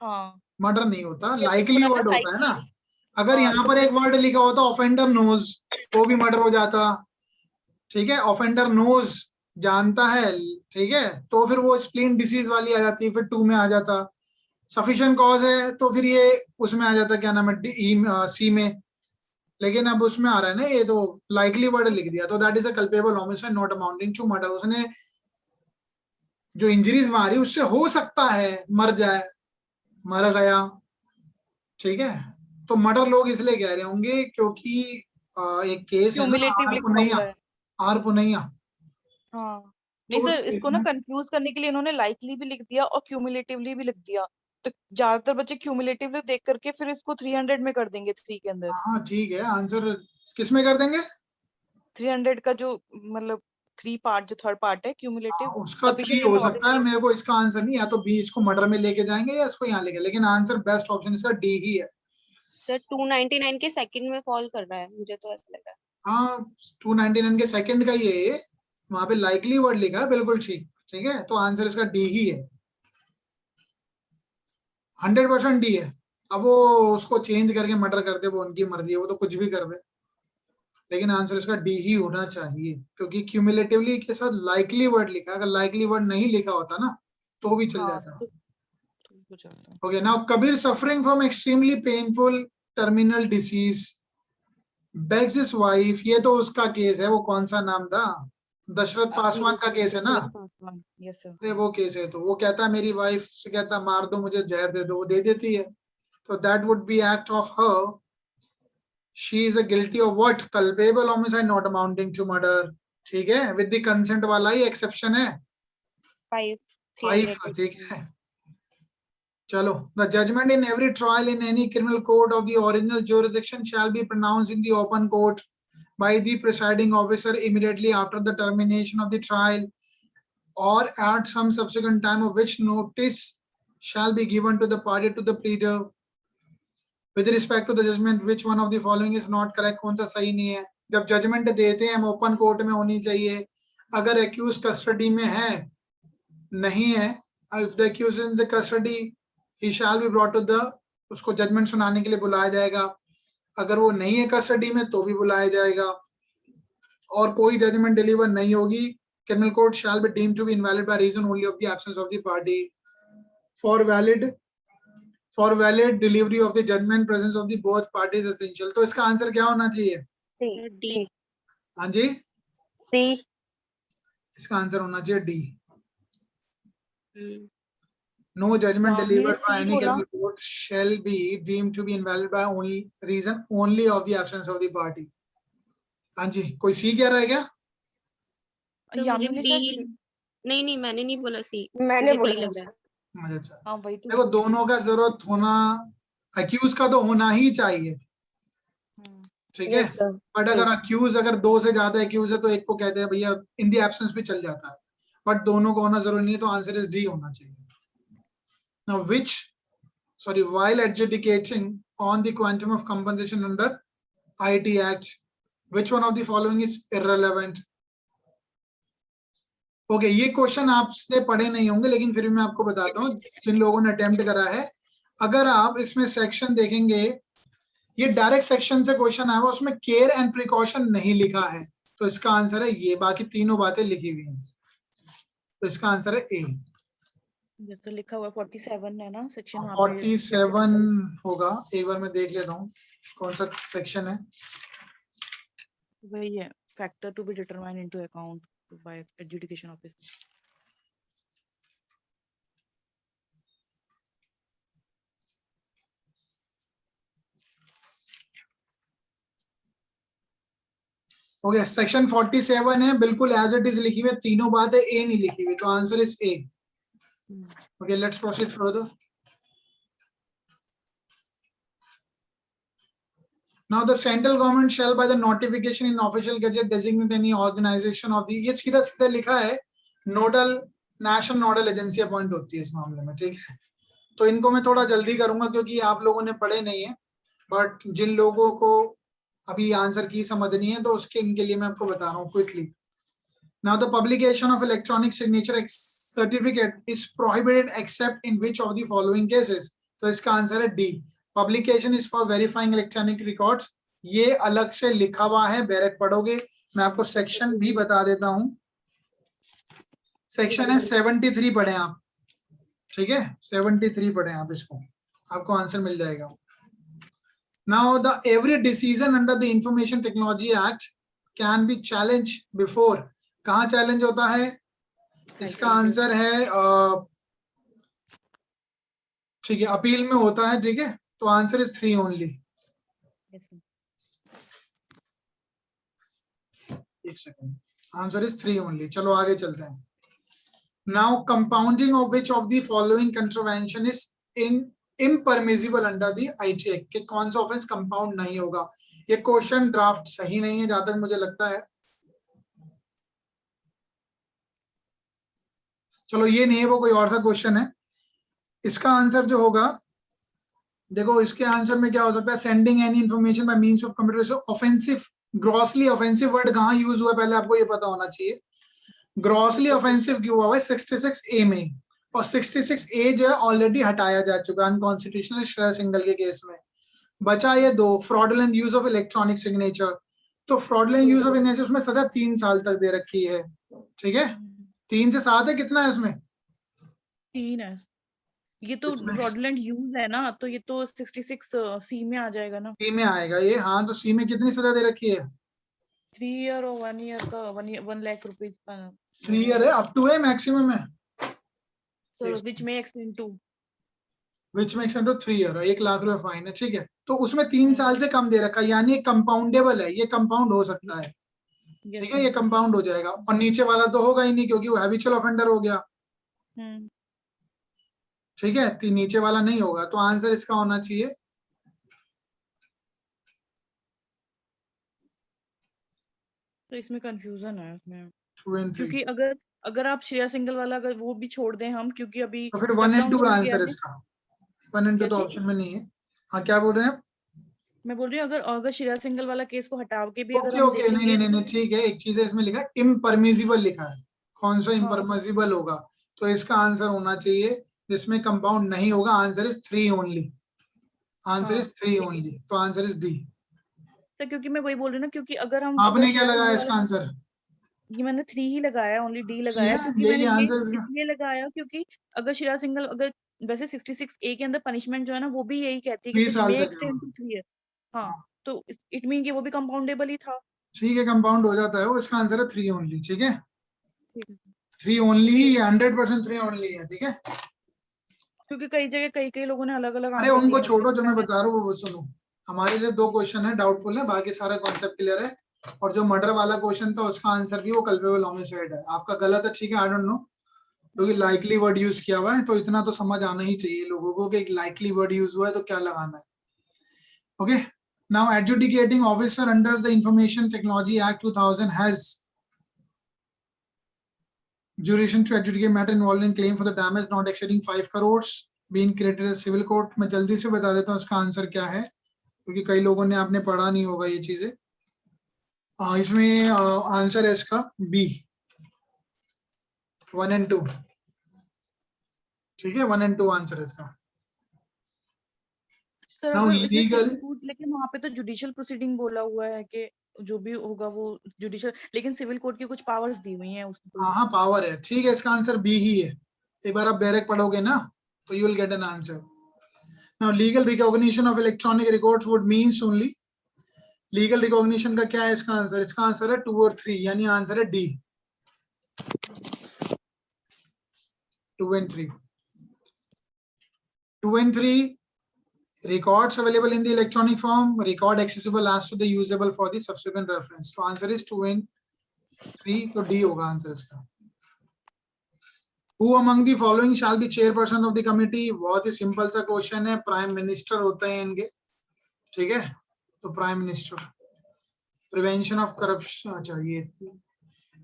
हाँ, मर्डर नहीं होता, ये तो लाइकली लगा वर्ड होता है ना। लाइकली। अगर हाँ, यहाँ तो पर एक फिर वर्ड लिखा होता ऑफेंडर नोज, तो भी मर्डर हो जाता। ठीक है, ऑफेंडर नोज जानता है, ठीक है, तो फिर वो स्प्लीन डिसीज वाली आ जाती, फिर 2 में आ जाता। सफिशिएंट कॉज है तो फिर ये उसमें आ जाता, क्या नाम है, सी में। लेकिन अब उसमें आ रहा है ना, ये तो लाइकली वर्ड लिख दिया, तो that is a culpable homicide not amounting to murder. उसने जो इंजरीज मारी उससे हो सकता है मर जाए, मर गया, ठीक है। तो मर्डर लोग इसलिए कह रहे होंगे क्योंकि एक केस है ना, क्यूमुलेटिव आर लिखा पुनैया, हुआ है। आर पुनैया, हाँ, तो नहीं सर, उस केस इसको ना में। कंफ्यूज करने के लिए इन्होंने लाइकली भी लिख दिया और क्यूमुलेटिवली भी लिख दिया, तो ज्यादातर बच्चे क्यूमुलेटिवली देख करके फिर इसको 300 में कर देंगे, 3 के अंदर। हाँ ठीक है, आंसर किस में कर देंगे? 300 का जो मतलब 3 पार्ट, जो थर्ड पार्ट है हाँ, क्यूमुलेटिव, उसका 3 सफिशिएंट इन हो द सकता है, ऑर्डिनरी। मेरे को इसका आंसर नहीं, या तो बी इसको मर्डर में लेके जाएंगे या इसको यहाँ लेके, लेकिन आंसर बेस्ट ऑप्शन इसका डी ही है। सर 299 के सेकंड में फॉल कर रहा है, मुझे तो ऐसा लग रहा है। हाँ, 299 के सेकंड का ही है ये, वहां पे लाइकली वर्ड लिखा है, बिल्कुल ठीक, ठीक है, तो आंसर इसका डी ही है, 100% डी है। अब वो उसको चेंज करके मर्डर कर दे, वो उनकी मर्जी है, वो तो कुछ भी कर दे, लेकिन आंसर इसका डी ही होना चाहिए, क्योंकि क्यूमुलेटिवली के साथ लाइकली वर्ड लिखा है, अगर लाइकली वर्ड नहीं लिखा होता ना तो भी चल हाँ, जाता। तो हो जाता है। Okay, now Kabir suffering from extremely painful terminal disease bags his wife, ये तो उसका केस है, वो कौन सा नाम था, दशरथ पासवान का केस है ना। Dashrath Paswan, yes sir. अरे वो केस है, तो वो कहता है मेरी वाइफ से, कहता मार दो मुझे, जहर दे दो, वो दे देती है, तो that would be act of her, she is a guilty of what, culpable homicide not amounting to murder, ठीक है, विद द कंसेंट वाला ही एक्सेप्शन है 5 5, 300 ठीक है। चलो, the judgment in every trial in any criminal court of the original jurisdiction shall be pronounced in the open court by the presiding officer immediately after the termination of the trial or at some subsequent time of which notice shall be given to the party to the pleader with respect to the judgment which one of the following is not correct, कौन सा सही नहीं है। जब judgement देते हैं हम open court में होनी चाहिए, अगर एक्यूज कस्टडी में है, नहीं है, if the accused in the custody he shall be brought to the, उसको जजमेंट सुनाने के लिए बुलाया जाएगा, अगर वो नहीं है कस्टडी में तो भी बुलाया जाएगा, और कोई जजमेंट डिलीवर नहीं होगी, criminal court shall be deemed to be invalid by reason only of the absence of the party for valid delivery of the judgment presence of the both parties essential। तो इसका answer क्या होना चाहिए? D. हाँ जी, सी। इसका answer होना चाहिए D. हम्म। No judgment आपने delivered by सी any बोला, criminal court shall be deemed to be invalid by only reason only of the absence of the party। हाँ जी, कोई सी कह रहा है क्या? तो मुझे यामिनी ने डी, शायद, नहीं नहीं मैंने नहीं बोला सी, मैंने मुझे डी बोला लग रहा है। अच्छा, हाँ वही तो। देखो दोनों का जरूरत होना, अक्यूज का तो होना ही चाहिए, हम्म, ठीक है, यस सर। बट अगर अक्यूज, अगर 2 से ज्यादा अक्यूज है तो एक को कहते हैं भैया इन दी एब्सेंस भी चल जाता है, बट दोनों को होना जरूरी नहीं है, तो आंसर इज डी होना चाहिए। Now which, sorry, while adjudicating on the quantum of compensation under IT Act, which one of the following is irrelevant? Okay, ये क्वेश्चन आपने पढ़े नहीं होंगे, लेकिन फिर भी मैं आपको बताता हूँ जिन लोगों ने अटेम्प्ट करा है। अगर आप इसमें सेक्शन देखेंगे, ये डायरेक्ट सेक्शन से क्वेश्चन आया हुआ, उसमें केयर एंड प्रिकॉशन नहीं लिखा है, तो इसका आंसर है ये, बाकी तीनों बातें लिखी हुई हैं, तो इसका आंसर है ए। जैसे लिखा हुआ 47 है ना सेक्शन, वहाँ पे 47 होगा, एक बार मैं देख लेता हूँ कौन सा सेक्शन है। वही है, factor to be determine into account by adjudication officer. Okay, section 47 है, बिल्कुल एज इट इज लिखी हुई है, तीनों बात है, ए नहीं लिखी हुई, तो answer is a. Okay, let's proceed further. Now the central government shall by the notification in official gazette designate any organization of the, ये सीधा सीधा लिखा है, nodal national nodal agency appoint होती है इस मामले में, ठीक है। तो इनको मैं थोड़ा जल्दी करूंगा क्योंकि आप लोगों ने पढ़े नहीं है, बट जिन लोगों को अभी आंसर की समझनी है तो उसके इनके लिए मैं आपको बता रहा हूँ quickly. Now the publication of electronic signature certificate is prohibited except in which of the following cases? तो इसका आंसर है D, publication is for verifying electronic records. ये अलग से लिखा हुआ है, बैरक पढ़ोगे। मैं आपको सेक्शन भी बता देता हूं, सेक्शन है 73 पढ़े आप, ठीक है, 73 पढ़े आप, इसको आपको आंसर मिल जाएगा। Now the every decision under the information technology act can be challenge before, कहाँ चैलेंज होता है? इसका आंसर है ठीक है, अपील में होता है, ठीक है, तो आंसर इज 3 ओनली। एक सेकंड, आंसर इज 3 ओनली। चलो आगे चलते हैं। Now compounding of which of the following contravention is impermissible under the IT Act, कि कौन सा ऑफेंस कंपाउंड नहीं होगा। ये क्वेश्चन ड्राफ्ट सही नहीं है जहां तक मुझे लगता है, चलो ये नहीं है, वो कोई और सा क्वेश्चन है। इसका आंसर जो होगा, देखो इसके आंसर में क्या हो सकता है, sending any information by means of computer offensive, grossly offensive word कहाँ यूज हुआ है पहले आपको ये पता होना चाहिए। ग्रॉसली ऑफेंसिव क्यों हुआ है 66A में, और 66A जो है ऑलरेडी हटाया जा चुका है अनकॉन्स्टिट्यूशनल श्रेय सिंगल के केस में। बचा ये 2, fraudulent use of electronic signature. तो फ्रॉडुलेंट यूज ऑफ सिग्नेचर उसमें सजा 3 साल तक दे रखी है, ठीक है, 3 से 7 है, कितना है इसमें? 3 है। ये तो फ्रॉडुलेंट यूज है ना, तो ये तो 66C में आ जाएगा ना। सी में आएगा ये, हाँ, तो सी में कितनी सजा दे रखी है? 3 ईयर और 1 ईयर का 1 लाख रुपीज का 3 ईयर है, अप टू है, मैक्सिमम है, विच में एक्सटेंड टू विच में एक्सटेंड टू 3 ईयर, 1 लाख रुपए फाइन है, ठीक है। तो उसमें 3 साल से कम दे रखा है, यानी कंपाउंडेबल है, ये कंपाउंड हो सकता है, ठीक है, ये कंपाउंड हो जाएगा। और नीचे वाला तो होगा ही नहीं क्योंकि वो हैबिचुअल ऑफेंडर हो गया, ठीक है, तो नीचे वाला नहीं होगा, तो आंसर इसका होना चाहिए तो इसमें कंफ्यूजन है उसमें, 2 and 3। क्योंकि अगर आप श्रेया सिंगल वाला अगर वो भी छोड़ दें हम, क्योंकि अभी तो फिर 1 and 2 आंसर इसका, 1 and 2 तो ऑप्शन में नहीं है। हाँ, क्या बोल रहे हैं आप? मैं बोल रही हूँ अगर श्रेया सिंगल वाला केस को हटा के भी अगर ओके हम ओके, नहीं नहीं नहीं, ठीक है, एक चीज है इसमें लिखा है इम्परमिसिबल लिखा है, कौन सा इम्परमिसिबल होगा, तो इसका आंसर होना चाहिए जिसमें कंपाउंड नहीं होगा, answer is 3 only, answer is 3 only, तो आंसर इज डी। तो क्योंकि मैं वही बोल रही हूँ ना, क्योंकि अगर हम आपने क्या लगाया इसका आंसर? ये मैंने 3 ही लगाया, ओनली डी लगाया, क्योंकि यही मैंने ये आंसर इसका। इसलिए लगाया क्योंकि अगर श्रेया सिंगल, अगर वैसे 66A के अंदर पनिशमेंट जो है ना वो भी यही कहती है कि 20 साल तक एक्सटेंड टू 3 ईयर। हाँ, तो इट मीन कि वो भी कंपाउंडेबल ही था। ठीक है, कंपाउंड हो जाता है वो, इसका आंसर है 3 ओनली, ठीक है, 3 ओनली ही, 100% 3 ओनली है, ठीक है। क्योंकि कई जगह कई लोगों ने अलग अलग अरे उनको छोड़ो, जो मैं बता रहा हूँ वो सुनो। हमारे लिए 2 क्वेश्चन है डाउटफुल है, बाकी सारा कॉन्सेप्ट क्लियर है। और जो मर्डर वाला क्वेश्चन था उसका आंसर भी वो कल्पेबल होमिसाइड है, आपका गलत है, ठीक है, आई डोंट नो, क्योंकि लाइकली वर्ड यूज किया हुआ है, तो इतना तो समझ आना ही चाहिए लोगों को कि एक लाइकली वर्ड यूज हुआ है तो क्या लगाना है। Okay, now adjudicating officer under the information technology act 2000 has jurisdiction to adjudicate matter involving claim for the damage not exceeding 5 crores being created as civil court। मैं जल्दी से बता देता हूँ इसका आंसर क्या है, क्योंकि कई लोगों ने आपने पढ़ा नहीं होगा ये चीजें। इसमें आंसर है इसका बी, 1 and 2, ठीक है, 1 and 2 आंसर है इसका। Now legal, लेकिन वहाँ पे तो जुडिशियल प्रोसीडिंग बोला हुआ है कि जो भी होगा वो जुडिशियल, लेकिन सिविल कोर्ट की कुछ पावर्स दी हुई हैं उसको। हाँ पावर है, ठीक है, इसका आंसर बी ही है। एक बार आप बैरक पढ़ोगे ना तो you will get an answer. Now legal recognition of electronic records would means only, legal recognition का क्या है इसका आंसर? इसका आंसर है 2 और 3, यानी आंसर है D, 2 and 3। 2 and 3 Records available in the electronic form, record accessible as to the usable for the subsequent reference. So answer is 2 and 3. तो D होगा आंसर इसका. Who among the following shall be chairperson of the committee? बहुत ही simple सा question है. Prime minister होते हैं इनके, ठीक है. तो prime minister. Prevention of corruption, अच्छा ये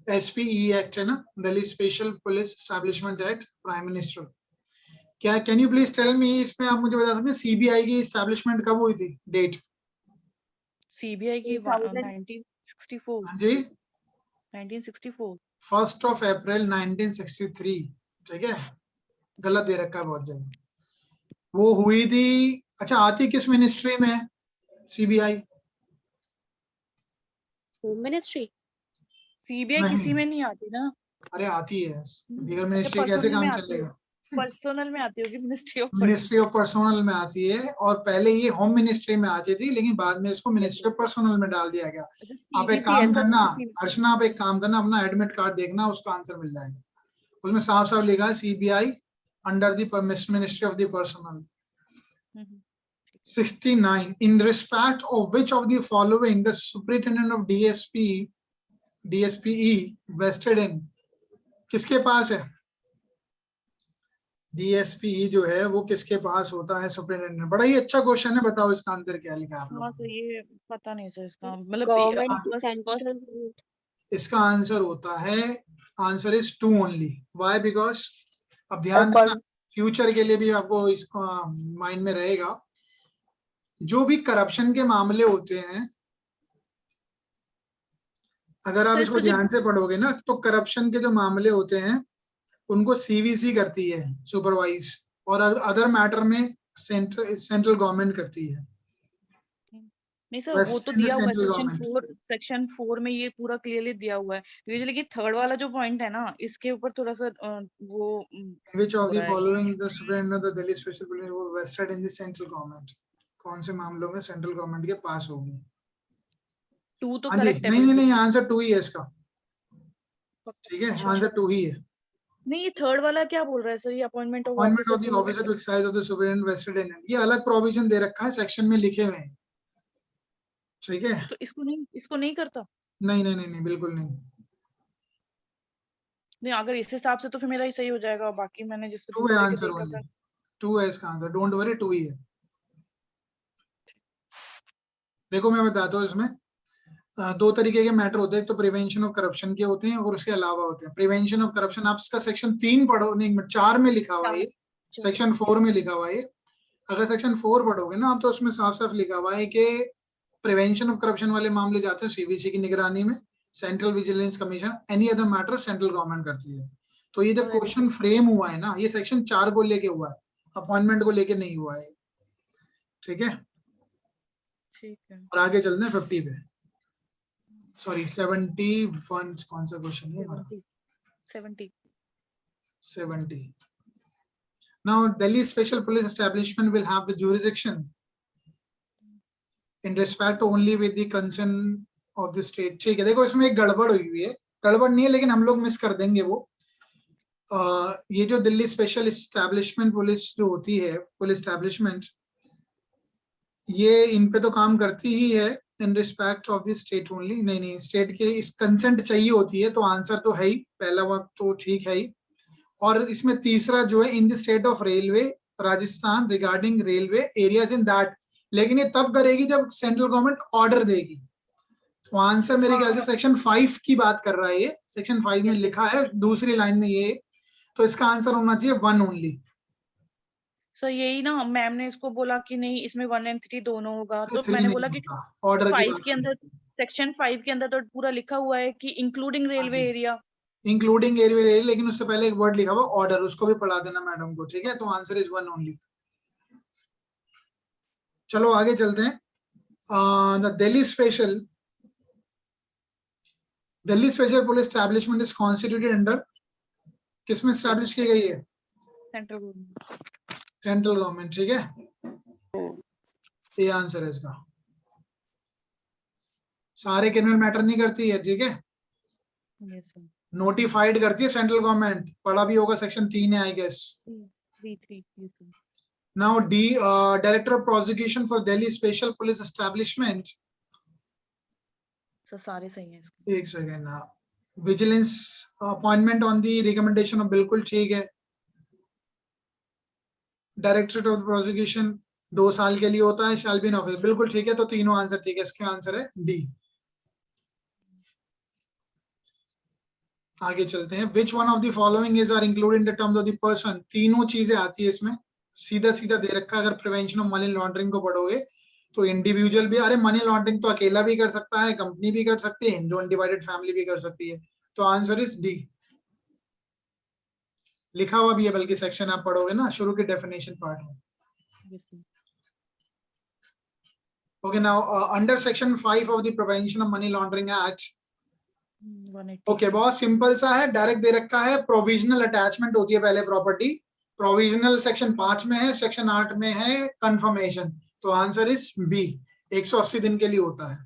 SPE एक्ट है ना, Delhi special police establishment act. Prime minister. क्या can you please tell me, इसमें आप मुझे बता सकते हैं CBI की एस्टैब्लिशमेंट कब हुई थी, डेट? CBI की 1964. हाँ जी, 1964. 1 अप्रैल 1963. ठीक है, गलत दे रखा है बहुत जगह. वो हुई थी. अच्छा, आती किस मिनिस्ट्री में है CBI? Home ministry. CBI नहीं. किसी में नहीं आती ना. अरे आती है, बिगर मिनिस्ट्री कैसे पर्सनल में काम आती चलेगा? पर्सनल में आती होगी ministry of ministry of personal में आती है, और पहले ये होम मिनिस्ट्री में आती थी, लेकिन बाद में इसको मिनिस्ट्री ऑफ पर्सनल में डाल दिया गया. आप एक काम करना अर्चना, आप एक काम करना, अपना एडमिट कार्ड देखना, उसका आंसर मिल जाएगा. उसमें साफ साफ लिखा है CBI under the ministry of the personal. 69. In respect of which of the following the superintendent of DSPE vested in? किसके पास है DSPE जो है, वो किसके पास होता है सुपरिटेंडेंट? बड़ा ही अच्छा क्वेश्चन है. बताओ इसका आंसर क्या लिखा है आप हाँ, लोगों तो ने? ये पता नहीं सर इसका मतलब गवर्नमेंट सेंट्रल. इसका आंसर होता है, answer is 2 only. Why? Because अब ध्यान देना, फ्यूचर के लिए भी आपको इसको माइंड में रहेगा. जो भी करप्शन के मामले होते हैं, अगर आप तो इसको इसको ध्यान से पढ़ोगे ना, तो करप्शन के जो मामले होते हैं उनको CVC करती है सुपरवाइज, और अदर मैटर में सेंट्रल गवर्नमेंट करती है. नहीं सर, वो तो दिया हुआ है सेक्शन 4 में, ये पूरा क्लियरली दिया हुआ है. यूजुअली कि थर्ड वाला जो पॉइंट है ना, इसके ऊपर थोड़ा सा वो Which of हो the रहा है. following the superintendent of the Delhi special police were vested in the central government? कौन से मामलों में सेंट्रल गवर्नमेंट के पास होगी? 2 तो हाँ जी, करेक्ट है. नहीं, आंसर 2 ही है इसका. ठीक है, अच्छा. आंसर 2 ही है. नहीं, ये थर्ड वाला क्या बोल रहा है सर? ये appointment of appointment of the officer to exercise of the superintendent vested in. ये अलग प्रोविजन दे रखा है, सेक्शन में लिखे हुए हैं. ठीक है, तो इसको नहीं करता. नहीं, बिल्कुल नहीं. नहीं, अगर इस हिसाब से तो फिर मेरा ही सही हो जाएगा. बाकी मैंने जिससे 2 है आंसर ओनली. 2 है इसका आंसर. डोंट वरी, 2 ही है. देखो मैं बताता हूँ, इसमें 2 तरीके के मैटर होते हैं. एक तो प्रिवेंशन ऑफ करप्शन के होते हैं, और उसके अलावा होते हैं प्रिवेंशन ऑफ करप्शन. आप इसका सेक्शन 3 पढ़ो, नहीं 4 में लिखा हुआ है, सेक्शन 4 में लिखा हुआ है. अगर सेक्शन 4 पढ़ोगे ना आप, तो उसमें साफ साफ लिखा हुआ है कि प्रिवेंशन ऑफ करप्शन वाले मामले जाते हैं CVC की निगरानी में, central vigilance commission. Any other matter central government करती है. तो ये जो क्वेश्चन फ्रेम हुआ है ना, ये सेक्शन 4 को लेके हुआ है, अपॉइंटमेंट को लेके नहीं हुआ है. ठीक है, और आगे चलते हैं 50 पे. सॉरी 71. कौन सा क्वेश्चन है हमारा? 70. Now Delhi Special Police Establishment will have the jurisdiction in respect only with the consent of the state. ठीक है, देखो इसमें एक गड़बड़ हुई है. गड़बड़ नहीं है, लेकिन हम लोग मिस कर देंगे वो. ये जो दिल्ली स्पेशल एस्टैब्लिशमेंट पुलिस जो होती है, पुलिस एस्टैब्लिशमेंट, ये इन पे तो काम करती ही है इन respect of the state only. नहीं, स्टेट के इस कंसेंट चाहिए होती है, तो आंसर तो है ही, पहला वक्त तो ठीक है ही. और इसमें तीसरा जो है, इन the state of railway Rajasthan regarding railway areas in that. लेकिन ये तब करेगी जब सेंट्रल गवर्नमेंट ऑर्डर देगी. तो आंसर मेरे ख्याल से सेक्शन 5 की बात कर रहा है. ये सेक्शन 5 में लिखा है, दूसरी लाइन में ये. तो इसका आंसर होना चाहिए 1 ओनली. सर यही ना, मैम ने इसको बोला कि नहीं, इसमें 1 और 3 दोनों होगा. तो 3 मैंने नहीं बोला कि होता, ऑर्डर की 5 बात के अंदर, सेक्शन 5 के अंदर तो पूरा लिखा हुआ है कि including railway area. Including area, लेकिन उससे पहले एक वर्ड लिखा हुआ ऑर्डर, उसको भी पढ़ा देना मैडम को. ठीक है, तो आंसर इज 1 ओनली. चलो आगे चलते हैं. The Delhi special police establishment is constituted under, किसमें एस्टैब्लिश की गई है? Central government. Central government. ठीक है, ये आंसर है इसका. सारे क्रिमिनल मैटर नहीं करती है. ठीक है, नोटिफाइड करती है सेंट्रल गवर्नमेंट. पढ़ा भी होगा, सेक्शन 3 है I guess. 3. Now D, Director of Prosecution for Delhi Special Police Establishment. Sir सारे सही हैं इसके। एक सेकेंड ना, vigilance appointment on the recommendation of, बिल्कुल ठीक है। डायरेक्टरेट ऑफ प्रोसिक्यूशन 2 साल के लिए होता है, शैल बी इन ऑफिस, बिल्कुल ठीक है। तो तीनों आंसर ठीक है, इसके आंसर है डी। आगे चलते हैं। Which one of the following is are included in the terms of the person. तीनों चीजें आती है इसमें, सीधा सीधा दे रखा है। अगर प्रिवेंशन ऑफ मनी लॉन्ड्रिंग को पढ़ोगे तो इंडिविजुअल भी, अरे मनी लॉन्ड्रिंग तो अकेला भी कर सकता है, कंपनी भी कर सकती है, हिंदू अनडिवाइडेड फैमिली भी कर सकती है। तो आंसर इज डी। लिखा हुआ भी है बल्कि, सेक्शन आप पढ़ोगे ना, शुरू के डेफिनेशन पार्ट में। Yes, sir. Okay, now under section 5 of the Prevention of Money Laundering Act, 180. Okay बहुत सिंपल सा है, डायरेक्ट दे रखा है। प्रोविजनल अटैचमेंट होती है पहले प्रॉपर्टी, प्रोविजनल सेक्शन 5 में है, सेक्शन 8 में है कंफर्मेशन। तो आंसर इज बी, 180 दिन के लिए होता है।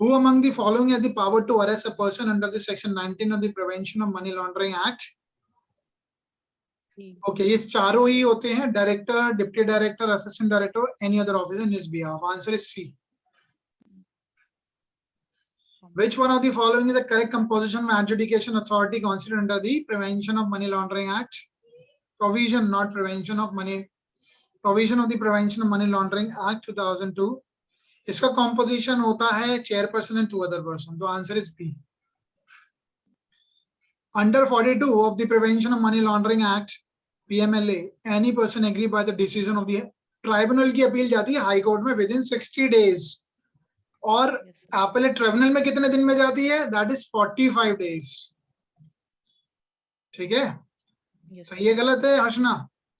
Who among the following has the power to arrest a person under the section 19 of the Prevention of Money Laundering Act? Okay ये चारों ही होते हैं, director, deputy director, assistant director, any other officer in his behalf. Answer is C. Which one of the following is the correct composition of adjudication authority constituted under the Prevention of Money Laundering Act? Provision, not prevention of money. Provision of the Prevention of Money Laundering Act 2002. इसका composition होता है chairperson and 2 other person. तो answer is B. Under 42 of the Prevention of Money Laundering Act, PMLA, any person agree by the decision of the tribunal की appeal जाती है high court में within 60 days. और Yes, sir. appellate tribunal में कितने दिन में जाती है? That is 45 days. ठीक है, Yes, सही है गलत है हर्षना?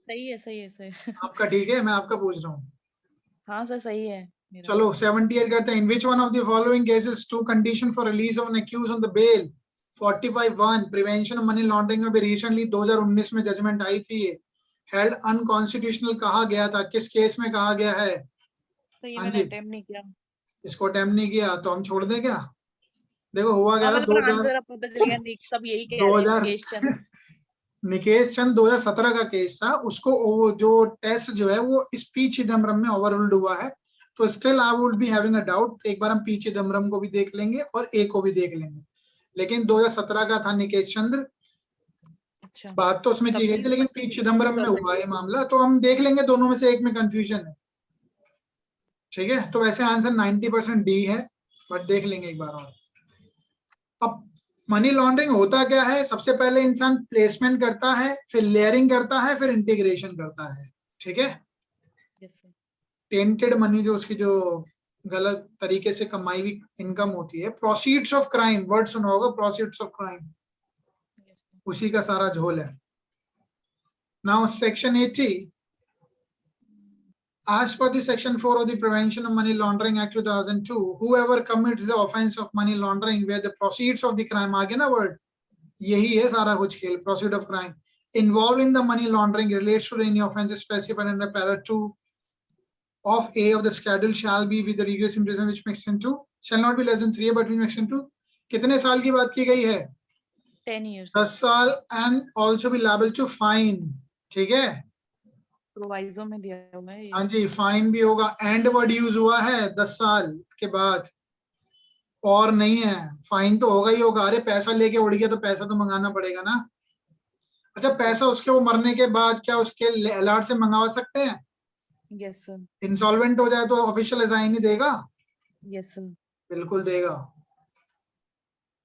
सही है सही है सही है। आपका ठीक है, मैं आपका पूछ रहा हूँ। हाँ सर सही है मेरा। चलो 78 करते हैं। In which one of the following cases to condition for release of an accused on the bail 45(1) prevention of money laundering में भी रिसेंटली 2019 में जजमेंट आई थी, हेल्ड अनकॉन्स्टिट्यूशनल कहा गया था। किस केस में कहा गया है? तो ये हाँ मैंने जी। अटेम्प्ट नहीं किया। इसको अटेम्प्ट नहीं किया तो हम छोड़ दें क्या? देखो हुआ क्या था, मतलब आंसर अब पता चल गया, नहीं सब यही कह रहे हैं निकेश चंद। निकेश चंद 2017 का केस था, उसको वो जो टेस्ट जो है वो इस पी चिदम्बरम में ओवररूल्ड हुआ है। तो still I would be having a doubt, एक बार हम पी चिदम्बरम को भी देख लेंगे और ए को भी देख लेंगे। लेकिन 2017 का था निकेश चंद्र, अच्छा बात तो उसमें की गई थी, लेकिन पी चिदम्बरम में हुआ है मामला। तो हम देख लेंगे, दोनों में से एक में कंफ्यूजन है। ठीक है, तो वैसे आंसर 90% डी है, बट देख लेंगे एक बार और। अब मनी लॉन्ड्रिंग होता क्या है? सबसे पहले इंसान प्लेसमेंट करता है, फिर लेयरिंग करता है, फिर इंटीग्रेशन करता है। ठीक है, Yes, sir. टेंटेड मनी जो उसकी जो गलत तरीके से कमाई हुई इनकम होती है, प्रोसीड्स ऑफ क्राइम, वर्ड सुना होगा proceeds of crime, Yes, sir. उसी का सारा झोल है। Now section 80, as per the section 4 of the Prevention of Money Laundering Act 2002, whoever commits the offense of money laundering where the proceeds of the crime, आगे ना word यही है सारा कुछ खेल, proceed of crime involved in the money laundering relates to any offense specified under para 2 of A of the schedule shall be with the rigorous imprisonment which may extend to, shall not be less than 3 years but will extend to, कितने साल की बात की गई है? 10 years 10 साल and also be liable to fine। ठीक है, प्रोवाइजो में दिया हुआ है ये। हाँ जी, फाइन भी होगा। एंड वर्ड यूज हुआ है 10 साल के बाद, और नहीं है, फाइन तो होगा ही होगा। अरे पैसा लेके उड़ गया तो पैसा तो मंगाना पड़ेगा ना। अच्छा, पैसा उसके वो मरने के बाद क्या उसके अलर्ट से मंगवा सकते हैं? Yes sir. इंसॉल्वेंट हो जाए तो ऑफिशियल असाइन ही देगा? Yes sir. बिल्कुल देगा।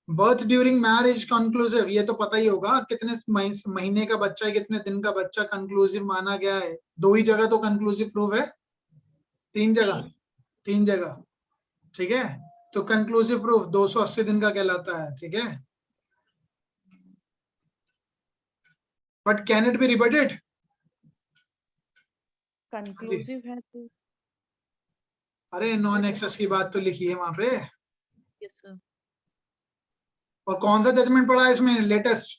बर्थ ड्यूरिंग मैरिज कंक्लूसिव, ये तो पता ही होगा, कितने महीने का बच्चा है, कितने दिन का बच्चा कंक्लूसिव माना गया है। 2 ही जगह तो कंक्लूसिव प्रूफ है, 3 जगह, 3 जगह। ठीक है, तो कंक्लूसिव प्रूफ 280 दिन का कहलाता है। ठीक है, but can it be rebutted? Conclusive है तो अरे नॉन एक्सेस की बात तो लिखी है वहां पे। Yes sir. और कौन सा जजमेंट पड़ा है इसमें लेटेस्ट?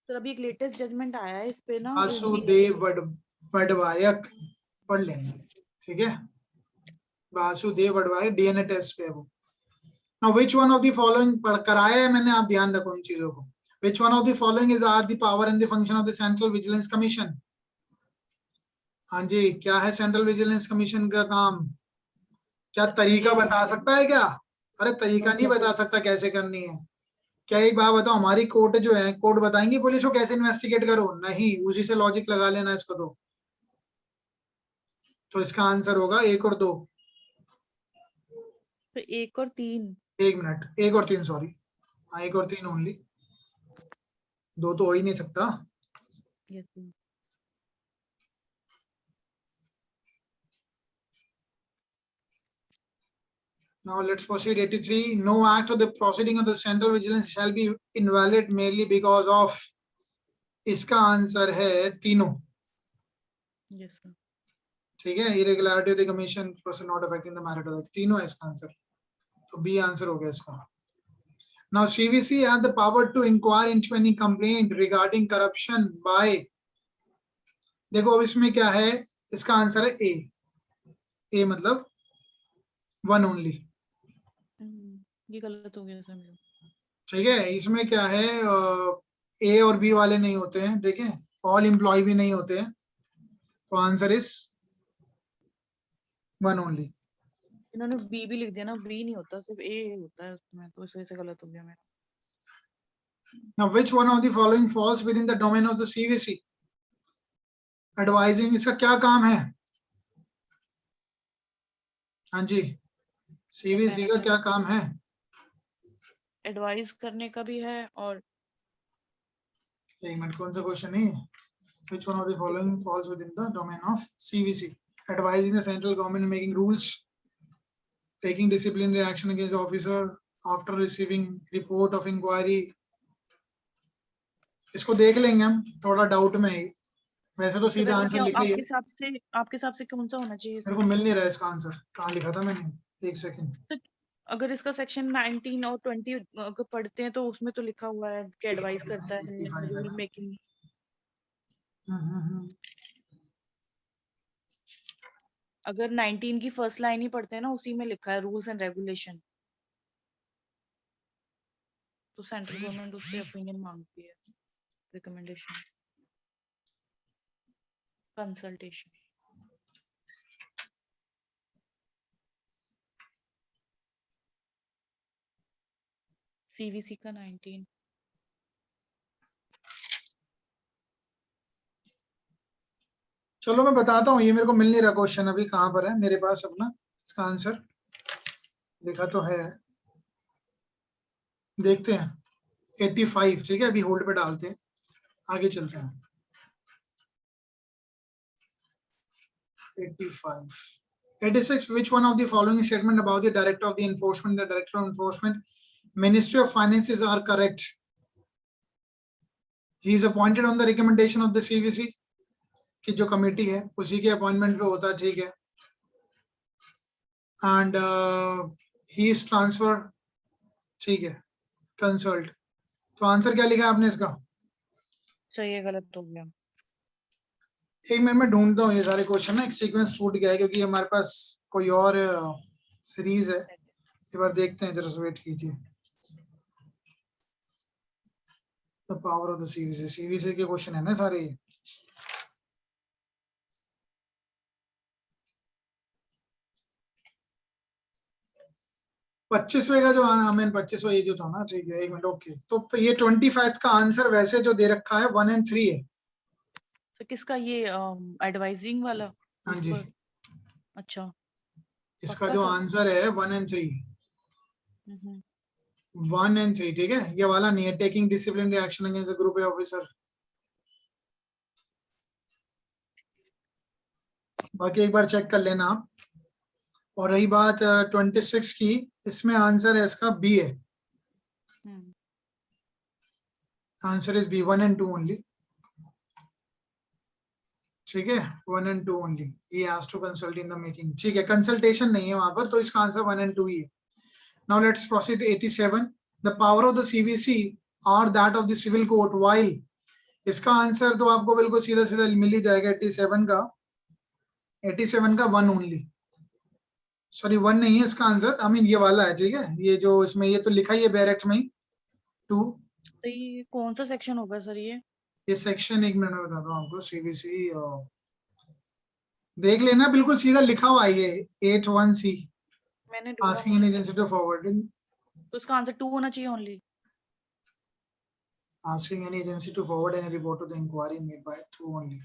सर अभी एक लेटेस्ट जजमेंट आया है इस पे ना, वासुदेव वडवायक पढ़ लेंगे। ठीक है, वासुदेव वडवायक डीएनए टेस्ट पे है वो। Now which one of the following कराया है मैंने, आप ध्यान रखो इन चीजों को। Which one of the following is are the power and the function of the central vigilance commission? हाँ जी, क्या है सेंट्रल विजिलेंस कमीशन का काम? क्या तरीका बता सकता है क्या? अरे तरीका नहीं बता सकता कैसे करनी है। क्या एक बात बताओ, हमारी कोर्ट जो है, कोर्ट बताएंगी पुलिस को कैसे इन्वेस्टिगेट करो? नहीं, उसी से लॉजिक लगा लेना इसको। तो इसका आंसर होगा 1 और 2। तो 1 और 3। 1 मिनट, 1 और 3, सॉरी। हाँ, 1 और 3 ओनली, 2 तो हो ही नहीं सकता। Yes sir. Now let's proceed. 83. No act of the proceeding of the central vigilance shall be invalid merely because of. इसका आंसर है तीनों। Yes sir. ठीक है, irregularity of the commission person not affecting the merit of the, तीनों है इसका आंसर। तो बी आंसर हो गया इसका। Now CVC had the power to inquire into any complaint regarding corruption by. देखो अब इसमें क्या है, इसका आंसर है ए। ए मतलब 1 ओनली। ये गलत हो गया सर मेरा। ठीक है, इसमें क्या है, ए और बी वाले नहीं होते हैं, देखें, ऑल एम्प्लॉय भी नहीं होते हैं, तो आंसर इज 1 ओनली। इन्होंने बी भी लिख दिया ना, बी नहीं होता, सिर्फ ए होता है उसमें, तो इस वजह से गलत हो गया मेरा। Now which one of the following falls within the domain of the CVC? Advising, इसका क्या काम है? हाँ जी, सीवीसी का क्या काम है? एडवाइस करने का भी है और एक मिनट, कौन सा क्वेश्चन है? Which one of the following falls within the domain of CVC? Advising the central government, making rules, taking disciplinary action against the officer after receiving report of inquiry. इसको देख लेंगे हम, थोड़ा डाउट में है, वैसे तो सीधा आंसर लिखा ही है। आपके हिसाब से कौन सा होना चाहिए? मेरे को मिल नहीं रहा है इसका आंसर, कहाँ लिखा था मैंने, एक सेकंड। अगर इसका सेक्शन 19 और 20 अगर पढ़ते हैं तो उसमें तो लिखा हुआ है कि एडवाइस करता है रूल मेकिंग। अगर 19 की फर्स्ट लाइन ही पढ़ते हैं ना, उसी में लिखा है रूल्स एंड रेगुलेशन, तो सेंट्रल गवर्नमेंट उससे ओपिनियन मांगती है, रिकमेंडेशन, कंसल्टेशन। सीवीसी का 19। चलो मैं बताता हूँ, ये मेरे को मिल नहीं रहा क्वेश्चन अभी, कहाँ पर है मेरे पास अपना, इसका आंसर लिखा तो है, देखते हैं। 85, ठीक है, अभी होल्ड पे डालते हैं, आगे चलते हैं। 85. 86. Which one of the following statement about the director of the enforcement, the director of enforcement, Ministry of Finances are correct? He is appointed on the recommendation of the CVC, कि जो committee है उसी के appointment पे होता है, ठीक है, एंड ही इज ट्रांसफर, ठीक है, कंसल्ट। तो आंसर क्या लिखा है आपने इसका? सही है, गलत हो गया। एक मिनट में ढूंढता हूँ, ये सारे क्वेश्चन ना एक सीक्वेंस टूट गया है, क्योंकि हमारे पास कोई और सीरीज है, एक बार देखते हैं, जरा वेट कीजिए। The power of the CVC, CVC के क्वेश्चन है ना सारे। पच्चीसवें का जो, आई मीन 25वां ये जो था ना, ठीक है, एक मिनट, ओके। तो ये 25 का आंसर वैसे जो दे रखा है 1 और 3 है। तो किसका, ये एडवाइजिंग वाला? हाँ जी, अच्छा, इसका पक्का जो सर? आंसर है 1 और 3, हम्म। 1 और 3, ठीक है, ये वाला नहीं है, taking disciplinary action against group officer. बाकी एक बार चेक कर लेना आप। और रही बात 26 की, इसमें आंसर है इसका बी है, आंसर इज बी, 1 और 2 ओनली, ठीक है, 1 और 2 only. He has to consult in the making, ठीक है, कंसल्टेशन नहीं है वहां पर, तो इसका आंसर 1 और 2 ही है। Now let's proceed 87. The power of the CVC are that of the civil court while. इसका आंसर तो आपको बिल्कुल सीधा सीधा मिल ही जाएगा, 87 का, 87 का 1 ओनली, सॉरी 1 नहीं है इसका आंसर, आई मीन ये वाला है, ठीक है, ये जो इसमें ये तो लिखा ही है बैरेक्ट में 2। तो ये कौन सा सेक्शन होगा सर? ये सेक्शन एक मिनट में बताता हूँ आपको, सीवीसी देख लेना, बिल्कुल सीधा लिखा हुआ है ये 81C, मैंने ढूंढा asking an agency to forwarding, तो इसका आंसर 2 होना चाहिए only. asking any agency to forward any report to the inquiry made by two only.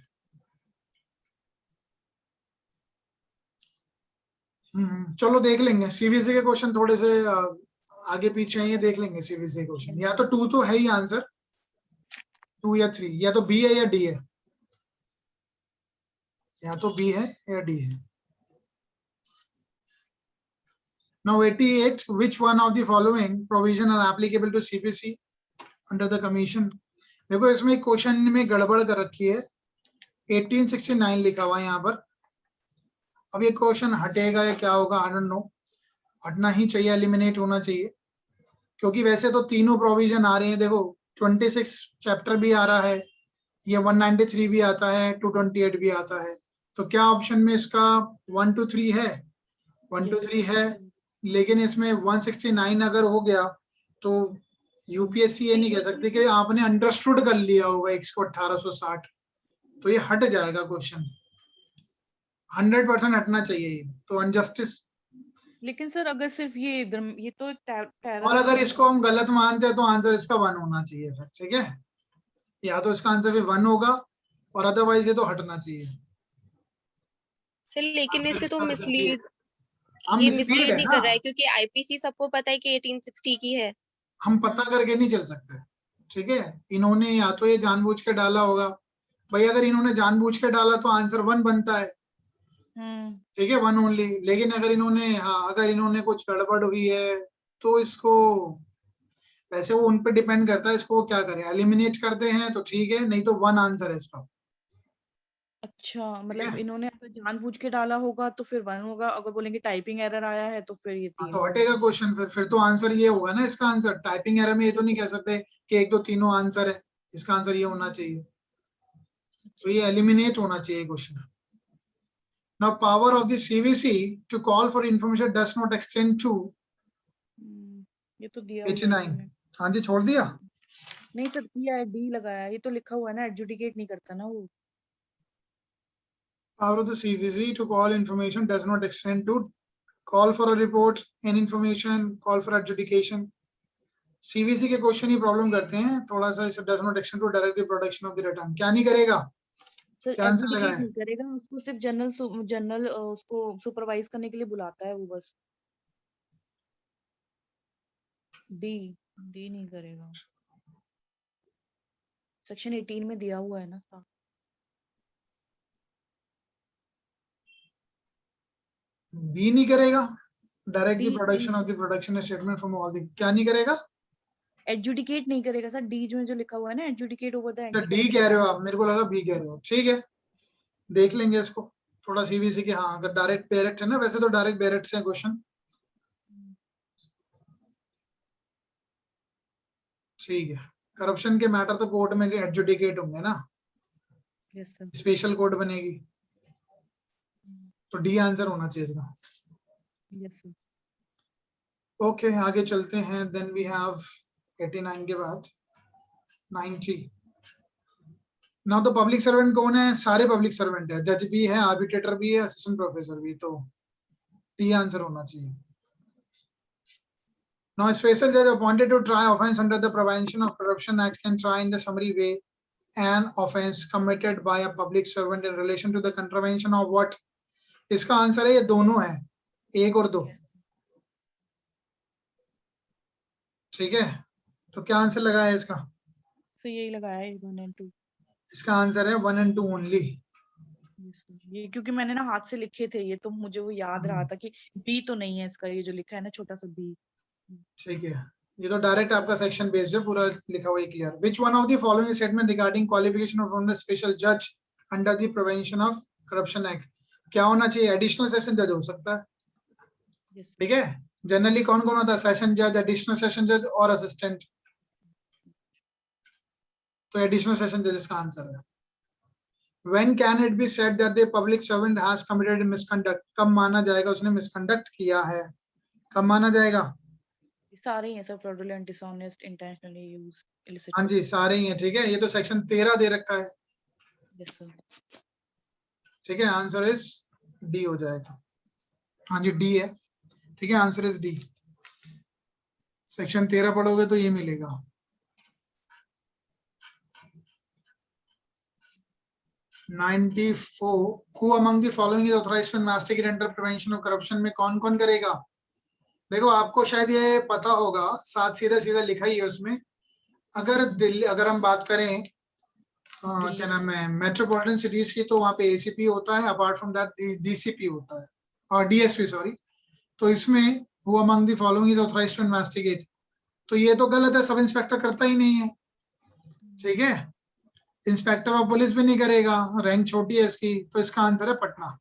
चलो देख लेंगे, सीबीएसई के क्वेश्चन थोड़े से आगे पीछे हैं, ये देख लेंगे सीबीएसई क्वेश्चन। या तो 2 तो है ही आंसर, 2 या 3, या तो बी है या डी है, या तो बी है या डी है। Now 88, which one of the following provision are applicable to CPC under the commission? देखो इसमें क्वेश्चन में गड़बड़ कर रखी है, 1869 लिखा हुआ है यहाँ पर। अब ये क्वेश्चन हटेगा या क्या होगा, आई डोंट नो, हटना ही चाहिए, एलिमिनेट होना चाहिए, क्योंकि वैसे तो तीनों प्रोविजन आ रहे हैं। देखो 26 चैप्टर भी आ रहा है, ये 193 भी आता है, 228 भी आता है, तो क्या ऑप्शन में इसका 1 2 3 है? 1 2 3 है, लेकिन इसमें 169 अगर हो गया तो यूपीएससी ये नहीं कह सकते कि आपने अंडरस्टूड कर लिया होगा 1860, तो ये हट जाएगा क्वेश्चन, 100% हटना चाहिए ये, तो अनजस्टिस। लेकिन सर अगर सिर्फ ये तो और अगर इसको हम गलत मानते हैं तो आंसर इसका 1 होना चाहिए फिर, ठीक है, या तो इसका आंसर फिर 1 होगा और अदरवाइज ये तो हटना चाहिए। सर लेकिन इससे तो मिसलीड, हम ये mislead मिसलीड है नहीं ना, कर रहा है, क्योंकि आईपीसी सबको पता है कि 1860 की है। हम पता करके नहीं चल सकते, ठीक है। इन्होंने या तो ये जानबूझ के डाला होगा, भाई अगर इन्होंने जानबूझ के डाला तो आंसर 1 बनता है, ठीक है, 1 ओनली। लेकिन अगर इन्होंने कुछ गड़बड़ हुई है तो इसको, वैसे वो उन पे डिपेंड करता है, इसको क्या करें, एलिमिनेट करते हैं तो ठीक है, नहीं तो 1 आंसर है इसका। अच्छा, मतलब इन्होंने अगर जानबूझ के डाला होगा तो फिर 1 होगा, अगर बोलेंगे टाइपिंग एरर आया है तो फिर ये 3 तो हटेगा क्वेश्चन, फिर तो आंसर ये होगा ना इसका आंसर। टाइपिंग एरर में ये तो नहीं कह सकते कि 1 2 तीनों आंसर है, इसका आंसर ये होना चाहिए, तो ये एलिमिनेट होना चाहिए question. Now power of the CVC to call for information does not extend to, ये तो दिया 89, हाँ जी छोड़ दिया, नहीं सर, दिया है, डी लगाया, ये तो लिखा हुआ है ना, एडजुडिकेट नहीं करता ना वो। power of the CVC to call information does not extend to call for a report and information, call for adjudication। CVC के क्वेश्चन ही प्रॉब्लम करते हैं थोड़ा सा, इसे does not extend to direct the production of the return, क्या नहीं करेगा, सर क्या आंसर एडजुडिकेट लगाया? नहीं करेगा, उसको सिर्फ जनरल उसको सुपरवाइज करने के लिए बुलाता है वो बस। डी नहीं करेगा, सेक्शन 18 में दिया हुआ है ना साफ। बी नहीं करेगा, direct the production of the production statement from all the, क्या नहीं करेगा? एडजुडिकेट नहीं करेगा सर, डी जो लिखा हुआ है ना, एडजुडिकेट ओवर द। डी कह रहे हो आप, मेरे को लगा बी कह रहे हो, ठीक है देख लेंगे इसको थोड़ा सीवीसी के। हाँ अगर डायरेक्ट डायरेक्ट है ना, वैसे तो डायरेक्ट डायरेक्ट से क्वेश्चन, ठीक है। करप्शन के मैटर तो कोर्ट में एडजुडिकेट होंगे ना, स्पेशल कोर्ट बनेगी, तो डी आंसर होना चाहिए इसका। Yes sir. ओके आगे चलते हैं, देन वी हैव 89 के बाद 90। नाउ तो पब्लिक सर्वेंट कौन है? सारे पब्लिक सर्वेंट है, जज भी है, आर्बिट्रेटर भी है, असिस्टेंट प्रोफेसर भी, तो डी आंसर होना चाहिए। Now, a special judge appointed to try offence under the Prevention of Corruption Act can try in the summary way an offence committed by a public servant in relation to the contravention of what? इसका answer है ये दोनों है, 1 और 2, ठीक है। तो क्या आंसर लगाया है इसका? तो यही लगाया है 1 और 2। इसका आंसर है 1 and 2 ओनली। ये क्योंकि मैंने ना हाथ से लिखे थे ये, तो मुझे वो याद रहा था कि बी तो नहीं है इसका, ये जो लिखा है ना छोटा सा बी। ठीक है, ये तो डायरेक्ट आपका सेक्शन बेस्ड है, पूरा लिखा हुआ है clear. Which one of the following statement regarding qualification of the special जज under the prevention of corruption act, क्या होना चाहिए? एडिशनल सेशन जज हो सकता है, ठीक है। जनरली कौन कौन होता है? सेशन जज, एडिशनल सेशन जज और असिस्टेंट, तो एडिशनल सेशन जज इसका आंसर है। When can it be said that the public servant has committed misconduct? कब माना जाएगा उसने मिसकंडक्ट किया है, कब माना जाएगा? सारे ही हैं sir, fraudulent, dishonest, intentionally use, illicit। हाँ जी सारे ही हैं, ठीक है, ये तो सेक्शन 13 दे रखा है, यस सर। ठीक है। आंसर इज डी हो जाएगा। हाँ जी डी है, ठीक है, आंसर इज डी। सेक्शन 13 पढ़ोगे तो ये मिलेगा। 94 who among the following is authorized to investigate under prevention of corruption में कौन कौन करेगा? देखो आपको शायद ये पता होगा, साथ सीधा सीधा लिखा ही है उसमें। अगर दिल्ली, अगर हम बात करें क्या नाम है मेट्रोपॉलिटन सिटीज की, तो वहाँ पे एसीपी होता है, अपार्ट फ्रॉम दैट डीसीपी होता है और डीएसपी सॉरी। तो इसमें who among the following is authorized to investigate, तो ये तो गलत है, सब इंस्पेक्टर करता ही नहीं है, ठीक है, इंस्पेक्टर ऑफ पुलिस भी नहीं करेगा, रैंक छोटी है इसकी, तो इसका आंसर है पटना,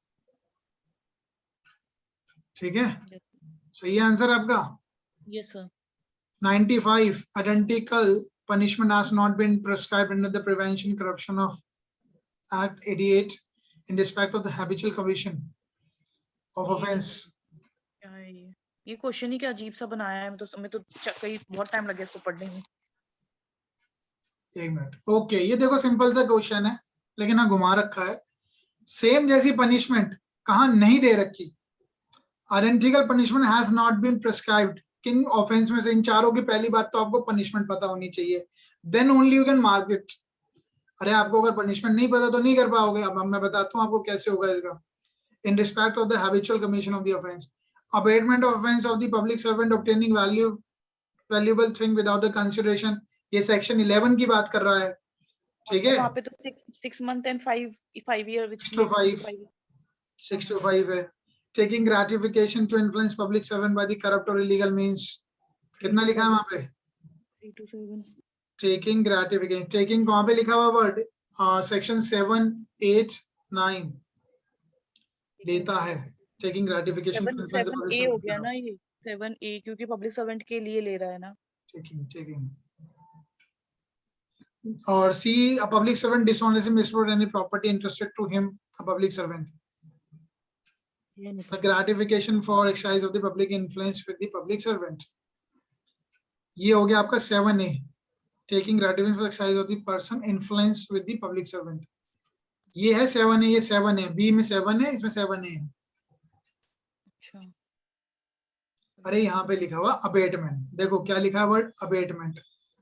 ठीक है, सही है आंसर आपका। Yes sir. 95 identical punishment has not been prescribed under the Prevention Corruption of Act 88 in respect of the habitual commission of offense. क्या है ये क्वेश्चन ही क्या अजीब सा बनाया है, मैं तो कई बहुत टाइम लगे इसको पढ़ने में। एक मिनट, ओके, ये देखो सिंपल सा क्वेश्चन है, लेकिन हाँ घुमा रखा है। सेम जैसी पनिशमेंट कहाँ नहीं दे रखी, identical punishment has not been prescribed, किन ऑफेंस में से? इन चारों की पहली बात तो आपको पनिशमेंट पता होनी चाहिए, then only you can mark it. अरे आपको अगर पनिशमेंट नहीं पता तो नहीं कर पाओगे। अब मैं बताता हूँ आपको कैसे होगा इसका। In respect of the habitual commission of the offence, abetment of offence of the public servant obtaining valuable thing without the consideration, ये सेक्शन 11 की बात कर रहा है, ठीक है। वहाँ पे तो 6 month and 5 year which 6 to 5 है। Taking gratification to influence public servant by the corrupt और इलीगल मींस, कितना लिखा है वहाँ पे? 3 to 7। टेकिंग ग्रेटिफिकेशन, टेकिंग कहाँ पे लिखा हुआ वर्ड? सेक्शन 7, 8, 9 देता है taking gratification to influence the public 7A हो गया सर्वेंट। ना ये 7A, क्योंकि पब्लिक सर्वेंट के लिए ले रहा है ना। टेकिंग और सी, a public servant dishonestly misruled any property entrusted to him, a public servant. The gratification for exercise of the public influence with the public servant, ये हो गया आपका 7A, taking gratification for exercise of the person influence with the public servant, ये है 7A, ये 7 है, B में 7 है, इसमें 7A है। अच्छा, अरे यहाँ पे लिखा हुआ अबेटमेंट, देखो क्या लिखा है वर्ड अबेटमेंट।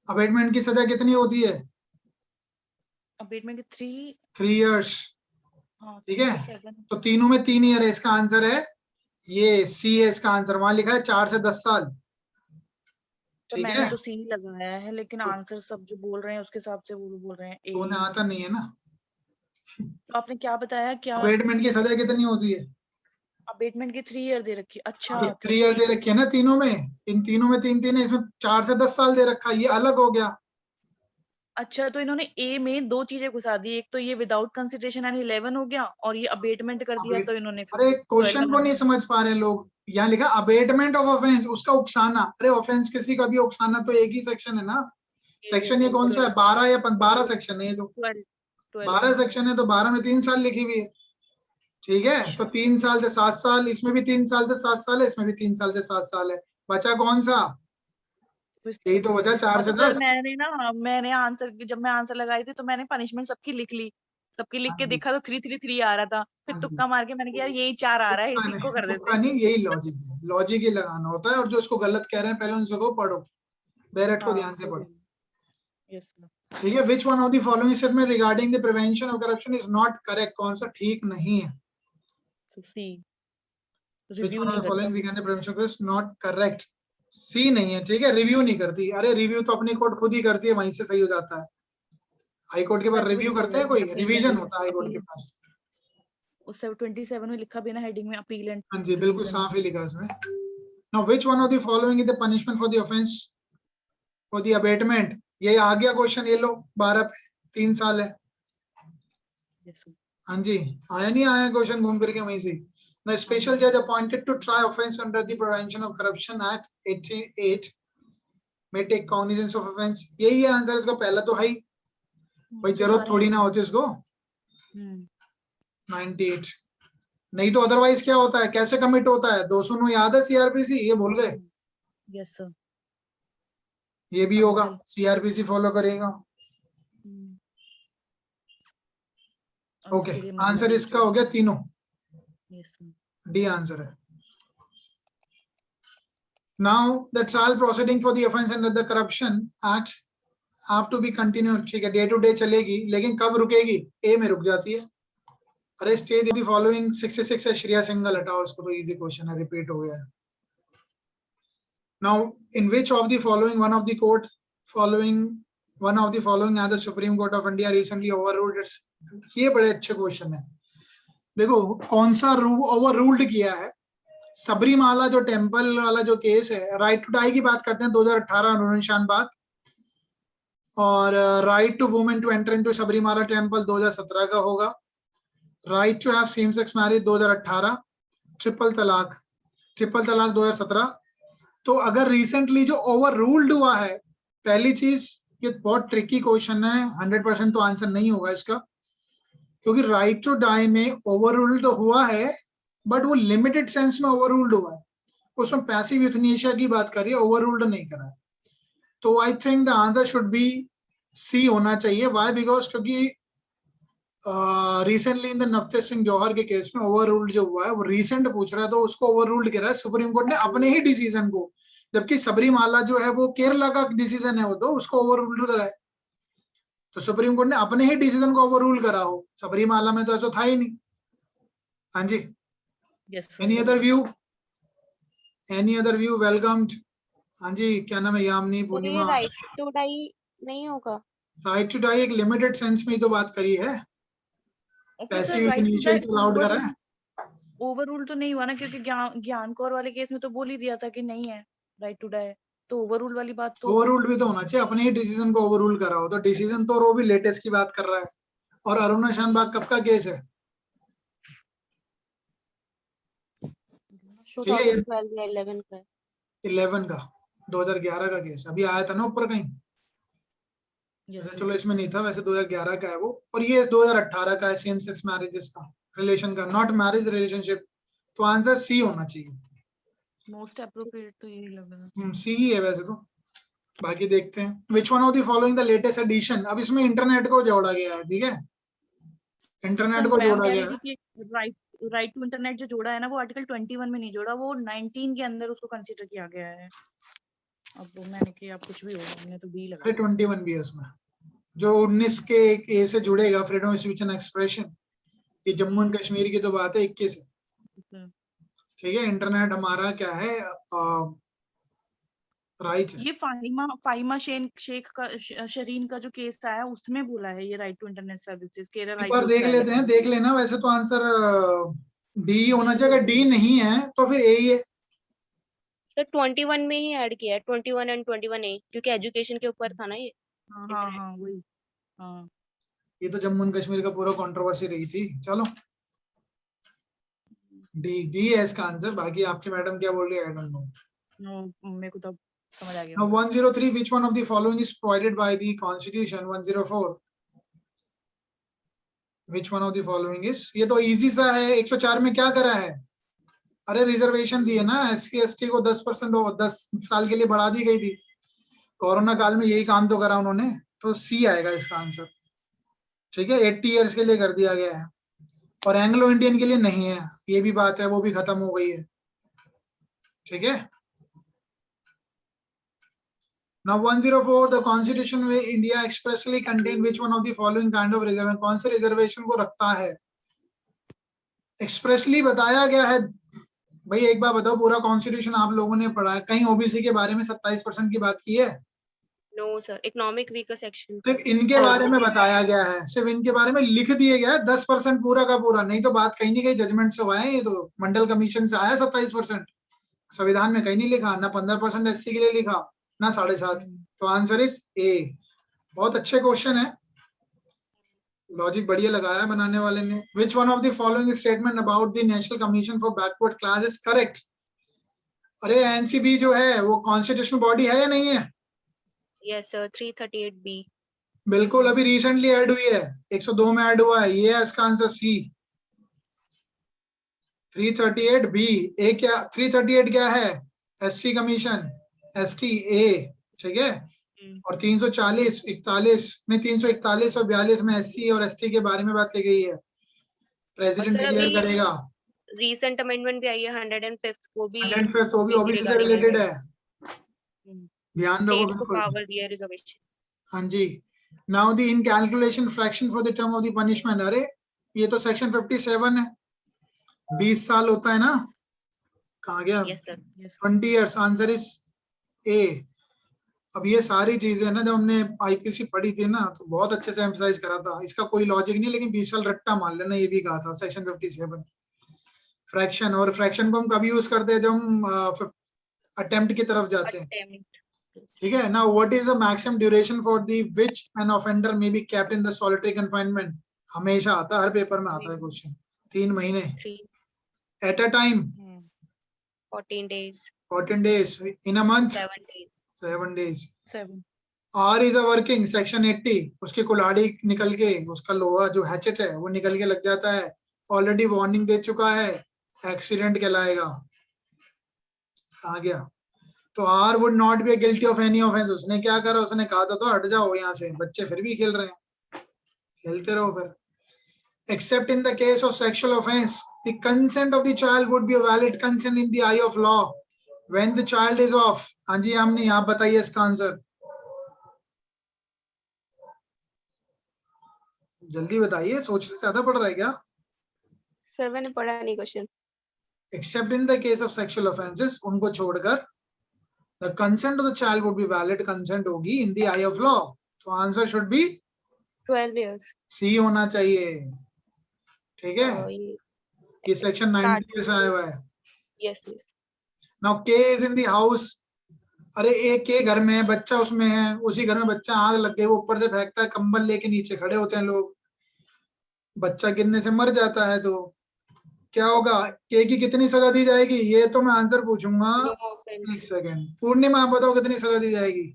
अबेटमेंट की सजा कितनी होती है? अबेटमेंट के 3 years, हाँ ठीक है, 7। तो तीनों में 3 ईयर है, इसका आंसर है ये सी है, इसका आंसर वहां लिखा है 4 से 10 साल, तो ठीक मैंने है। तो सी लगाया है, लेकिन आंसर सब जो बोल रहे हैं उसके हिसाब से वो बोल रहे हैं तो उन्हें ए। आता नहीं है ना। तो आपने क्या बताया, क्या अबेटमेंट की सजा कितनी होती है? अबेटमेंट की 3 year दे रखी है। अच्छा, तो 3 ईयर दे रखी है ना तीनों में, इन तीनों में 3 है, इसमें 4 से 10 साल दे रखा है, ये अलग हो गया। अच्छा, तो इन्होंने ए में 2 चीजें घुसा दी, एक तो ये विदाउट कंसिडरेशन एंड 11 हो गया, और ये अबेटमेंट कर दिया, तो इन्होंने अरे 12 क्वेश्चन को बना नहीं दिया। समझ पा रहे लोग, यहाँ लिखा अबेटमेंट ऑफ ऑफेंस, उसका उकसाना। अरे ऑफेंस किसी का भी उकसाना तो एक ही सेक्शन है ना। सेक्शन ये कौन सा है? 12 या 12 सेक्शन है ये, तो 12 सेक्शन है, तो 12 में 3 साल लिखी हुई है, ठीक है। तो 3 साल से 7 साल, इसमें भी 3 साल से 7 साल है, इसमें भी 3 साल से 7 साल है, बचा कौन सा? यही तो बचा 4 से 10। मैंने आंसर, जब मैं आंसर लगाई थी तो मैंने पनिशमेंट सबकी लिख ली, सबकी लिख के देखा तो 333 आ रहा था, फिर तुक्का मार के मैंने कहा यार यही 4 आ रहा है, इसी को कर देते तुक्का नहीं, यही लॉजिक है, लॉजिक ही लगाना होता है। और जो इसको गलत कह रहे हैं पहले उनसे को पढ़ो, बैरेट को ध्यान से पढ़ो, यस ठीक है। Which one of the following statement regarding the prevention of corruption is not correct, कौन सा ठीक नहीं है? C, which review one of नहीं द करता। Following regarding the prevention of corruption not correct, C नहीं है, ठीक है। रिव्यू नहीं करती, अरे रिव्यू तो अपनी कोर्ट खुद ही करती है, वहीं से सही हो जाता है। हाई कोर्ट के पास रिव्यू करते हैं कोई? रिवीजन होता है हाई कोर्ट के पास। उस 27 में लिखा भी ना हेडिंग में अपील एंड, हाँ जी बिल्कुल साफ ही लिखा है इसमें। Now which one of the following is the punishment for the offence for the abetment? ये आ गया क्वेश्चन, ये लो 12 पे 3 साल है। हाँ जी, आया नहीं आया क्वेश्चन घूम करके वहीं से। The special judge appointed to try offense under the Prevention of Corruption Act 88 may take cognizance of offense, यही है आंसर इसका पहला तो है ही, भाई जरूरत थोड़ी ना होती इसको। 98 नहीं तो अदरवाइज क्या होता है, कैसे कमिट होता है? 209 याद है सीआरपीसी, ये भूल गए? यस सर, ये भी होगा, सीआरपीसी फॉलो करेगा। ओके, आंसर इसका हो गया तीनों, Yes, sir. डी आंसर है. Now the trial proceeding for the offence under the Corruption Act have to be continued. ठीक है, डे टू डे चलेगी, लेकिन कब रुकेगी? ए में रुक जाती है. अरे स्टे द फॉलोइंग 66 है, श्रेया सिंघल हटाओ उसको, तो इजी क्वेश्चन है, रिपीट हो गया है. Now in which of the following one of the following as the Supreme Court of India recently overruled its. ये बड़े अच्छे क्वेश्चन है. देखो कौन सा ओवर रूल्ड किया है. सबरीमाला जो टेम्पल वाला जो केस है, राइट टू डाई की बात करते हैं 2018 अनुशान बाग, और right to women to enter into Sabarimala temple 2017 का होगा. Right to have same sex marriage 2018, triple talaq 2017. तो अगर रिसेंटली जो ओवर रूल्ड हुआ है, पहली चीज ये बहुत ट्रिकी क्वेश्चन है, 100% तो आंसर नहीं होगा इसका, क्योंकि राइट टू डाई में ओवर रूल्ड तो हुआ है, बट वो लिमिटेड सेंस में ओवर रूल्ड हुआ है. उसमें पैसिव यूथनेशिया की बात करिए, ओवर रूल्ड नहीं करा है. तो I think the answer should be C होना चाहिए. व्हाई? बिकॉज क्योंकि recently in the Navtej Singh Johar के केस में ओवर रूल्ड जो हुआ है वो रिसेंट पूछ रहा है, तो उसको ओवर रूल्ड करा है सुप्रीम कोर्ट ने अपने ही डिसीजन को, जबकि सबरीमाला जो है वो केरला का डिसीजन है, वो तो उसको ओवर रूल्ड करा है. तो सुप्रीम कोर्ट ने अपने ही डिसीजन को ओवर रूल करा हो, सबरीमाला में तो ऐसा था ही नहीं. हाँ जी. Yes, sir. Any other view? Welcomed. हाँ जी, क्या नाम है? यामिनी, पूर्णिमा. राइट टू डाई नहीं होगा. राइट टू डाई एक लिमिटेड सेंस में ही तो बात करी है, पैसे यूथनेशिया तो अलाउड करा है. ओवररूल तो नहीं हुआ ना, क्योंकि ज्ञान कौर वाले केस में तो बोल ही दिया था कि नहीं है राइट टू डाई. तो ओवररूल वाली बात तो ओवररूल भी तो होना चाहिए, अपने ही डिसीजन को ओवररूल करा हो. तो डिसीजन तो वो भी लेटेस्ट की बात कर रहा है. और अरुणा शानबाग कब का केस है? 2012 या 11 का है. 11 का, 2011 का केस अभी आया था ना ऊपर कहीं. Yes, sir. चलो इसमें नहीं था, वैसे 2011 का है वो, और ये 2018 का है, सेम सेक्स मैरिजेस का, रिलेशन का, नॉट मैरिज रिलेशनशिप. तो आंसर सी होना चाहिए. मोस्ट एप्रोप्रिएट तो यही लग रहा है. सी ही है वैसे तो. बाकी देखते हैं. Which one of the following the latest edition. अब इसमें इंटरनेट को जोड़ा गया है. ठीक है, इंटरनेट को जोड़ा गया है. राइट टू इंटरनेट जो जोड़ा है ना, वो आर्टिकल 21 में नहीं जोड़ा, वो 19 के अंदर उसको कंसीडर किया गया है. अब वो मैंने कि आप कुछ भी होगा, हमने तो बी लगा. 21 भी है उसमें, जो 19 के ए से जुड़ेगा, freedom of speech and expression. ये जम्मू एंड कश्मीर की तो बात है 21 से. ठीक है, इंटरनेट हमारा क्या है, राइट. ये फाहिमा शेख का शरीन का जो केस आया उसमें बोला है ये right to internet services Kerala. एक बार देख लेते हैं, देख लेना. वैसे तो आंसर डी होना चाहिए. अगर डी नहीं है तो फिर ए ही है. तो 21 में ही ऐड किया है, 21 एंड 21A, क्योंकि एजुकेशन के ऊपर था ना ये. हाँ वही. हाँ, ये तो जम्मू एंड कश्मीर का पूरा कंट्रोवर्सी रही थी. चलो डी है इसका आंसर. बाकी आपकी मैडम क्या बोल रही है, आई डोंट नो. मेरे को तो समझ आ गया. Now 103, which one of the following is provided by the Constitution? 104, which one of the following is? ये तो इजी सा है. 104 में क्या करा है? अरे रिजर्वेशन दी है ना, SC ST को 10% 10 साल के लिए बढ़ा दी गई थी. कोरोना काल में यही काम तो करा उन्होंने. तो सी आएगा इसका आंसर. ठीक है, 80 इयर्स के लिए कर दिया गया है, और एंग्लो इंडियन के लिए नहीं है. ये भी बात है, वो भी खत्म हो गई है. ठीक है. Now 104, the Constitution of India expressly contain which one of the following kind of reservation? कौन से रिजर्वेशन को रखता है? एक्सप्रेसली बताया गया है. भाई एक बार बताओ, पूरा कॉन्स्टिट्यूशन आप लोगों ने पढ़ा है, कहीं ओबीसी के बारे में 27% की बात की है? No sir, economic weaker section. सिर्फ इनके बारे में बताया गया है, सिर्फ इनके बारे में लिख दिए गया है 10% पूरा का पूरा. नहीं तो बात कहीं नहीं, कहीं जजमेंट से हुआ है. ये तो मंडल कमीशन से आया 27%. संविधान में कहीं नहीं लिखा, ना 15% SC के लिए लिखा, ना 7.5. तो आंसर इज ए. बहुत अच्छे क्वेश्चन है, लॉजिक बढ़िया लगाया बनाने वाले ने. विच one of the following statement about the national commission for backward class is correct? अरे एनसीबी जो है वो कॉन्स्टिट्यूशनल बॉडी है या नहीं है? Yes sir, 338B. बिल्कुल, अभी रिसेंटली ऐड हुई है, 102 में ऐड हुआ है. ये है इसका आंसर सी. 338B. ए क्या 338 क्या है? SC commission, ST A. ठीक है. और 340 41 में 341 और 42 में SC और ST के बारे में बात की गई है. प्रेसिडेंट डिक्लेयर करेगा. रिसेंट अमेंडमेंट भी आई है 105th, वो भी 105 वो भी इसी ओबीसी से regarding रिलेटेड है। है, ध्यान रखो स्टेट को बिल्कुल। पावर दिया रिजर्वेशन। हाँ जी। Now the in calculation fraction for the term of the punishment, अरे ये तो सेक्शन 57 है, 20 साल होता है ना, कहाँ गया? Yes sir. 20 years, answer is a. अब ये सारी चीजें ना जब हमने आईपीसी पढ़ी थी ना तो बहुत अच्छे से एम्फसाइज करा था, इसका कोई लॉजिक नहीं, लेकिन 20 साल रट्टा मान लेना, ये भी कहा था सेक्शन 57 फ्रैक्शन। और फ्रैक्शन को हम कभी यूज करते हैं जब हम अटेम्प्ट की तरफ जाते हैं, अटेम्प्ट। ठीक है ना। What is the maximum duration for the which N offender may be kept in the solitary confinement, हमेशा आता है, हर पेपर में आता है क्वेश्चन। 3 महीने 3 at a time, 14 days, 14 days in a month, 7 days, 7 days। 7 R is a working, section 80, उसकी कुल्हाड़ी निकल के, उसका लोहा जो हैचेट है वो निकल के लग जाता है, ऑलरेडी वार्निंग दे चुका है, एक्सीडेंट कहलाएगा। कहा गया? तो R would not be guilty of any offence. उसने क्या करा, उसने कहा था तो हट जाओ यहाँ से, बच्चे फिर भी खेल रहे हैं, खेलते रहो फिर। Except in the case of sexual offense, the consent of the child would be a valid consent in the eye of law when the child is of। हाँ जी हमने, आप बताइए इसका आंसर, जल्दी बताइए, सोचने से ज्यादा पड़ रहा है क्या? सर मैंने पढ़ा नहीं question. Except in the case of sexual offenses, उनको छोड़कर the consent of the child would be valid consent होगी in the eye of law। तो आंसर should be 12 years। सी होना चाहिए, ठीक है। ये सेक्शन 90 से आया हुआ है। Yes yes. Now K is in the house, अरे एक के घर में है, बच्चा उसमें है, उसी घर में बच्चा, आग लग गई, वो ऊपर से फेंकता है, कंबल लेके नीचे खड़े होते हैं लोग, बच्चा गिरने से मर जाता है, तो क्या होगा? के की कितनी सजा दी जाएगी? ये तो मैं आंसर पूछूंगा। No offence. एक सेकेंड, पूर्णिमा आप बताओ कितनी सजा दी जाएगी?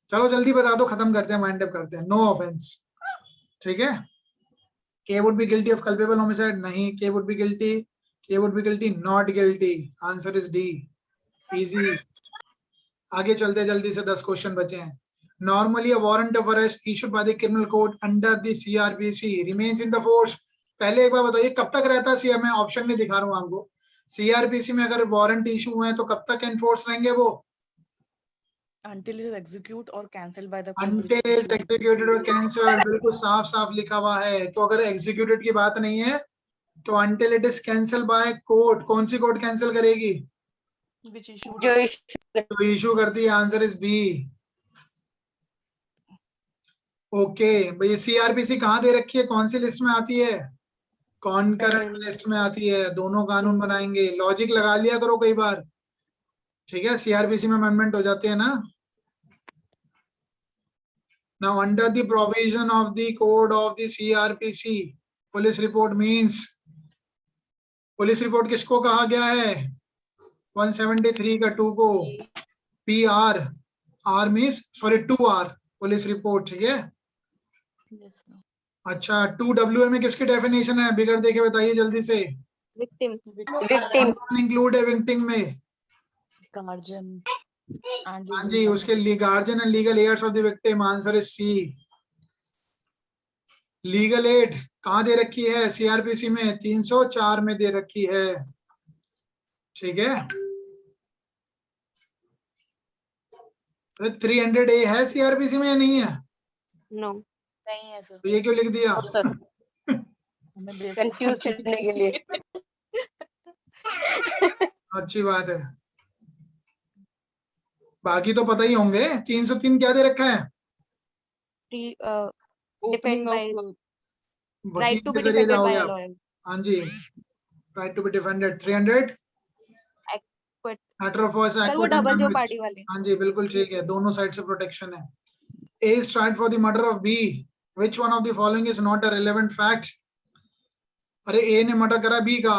चलो जल्दी बता दो, खत्म करते हैं, माइंड अप करते हैं। नो ऑफेंस, ठीक है। के would be guilty of culpable homicide, नहीं। के वुड बी गिल्टी, के would be guilty, not guilty, answer is D, easy. आगे चलते जल्दी से, 10 क्वेश्चन बचे हैं। Normally a warrant of arrest issued by the criminal court under the CRPC remains in the force। पहले एक बार बताइए कब तक रहता है CR, मैं ऑप्शन नहीं दिखा रहा हूँ आपको। CRPC में अगर वारंट इशू हुए हैं तो कब तक एनफोर्स रहेंगे वो? until it is executed or cancelled by the court। Until is executed or cancelled, बिल्कुल साफ साफ लिखा हुआ है। तो अगर एग्जीक्यूटेड की बात नहीं है तो until it is cancelled by court, कौन सी कोर्ट कैंसिल करेगी? which issued जो तो इशू करती है, आंसर इज बी। ओके भाई, सीआरपीसी कहाँ दे रखी है, कौन सी लिस्ट में आती है? कॉन्करेंट लिस्ट में आती है। दोनों कानून बनाएंगे, लॉजिक लगा लिया करो कई बार, ठीक है। सीआरपीसी में अमेंडमेंट हो जाते हैं ना। Now under the provision of the code of the CrPC, police report means, police report किसको कहा गया है? 173 का 2 को P R, R means sorry 2R, police report, ठीक है। yes sir। अच्छा 2WA में किसकी डेफिनेशन है, बिगड़ देके बताइए जल्दी से। विक्टिम। इंक्लूड है विक्टिम में? guardian and हाँ जी, उसके guardian and legal heirs of the victim, answer is C. Legal aid कहाँ दे रखी है? सीआरपीसी में 304 में दे रखी है, ठीक है। 300A है सीआरपीसी में या नहीं है? नो नहीं है सर। तो ये क्यों लिख दिया? हमें कंफ्यूज करने के लिए। अच्छी बात है, बाकी तो पता ही होंगे। 303 क्या दे रखा है? डिपेंड बाय वकील राइट टू के बी जरिए डिफेंडेड जाओगे बाय अ आप। लॉयर। हाँ जी, right to be defended. 300 matter of voice sir वो एक्ट, डबल जो पार्टी वाले। हाँ जी बिल्कुल ठीक है, दोनों साइड से प्रोटेक्शन है। A is tried for the murder of B. Which one of the following is not a relevant fact? अरे A ने मर्डर करा B का,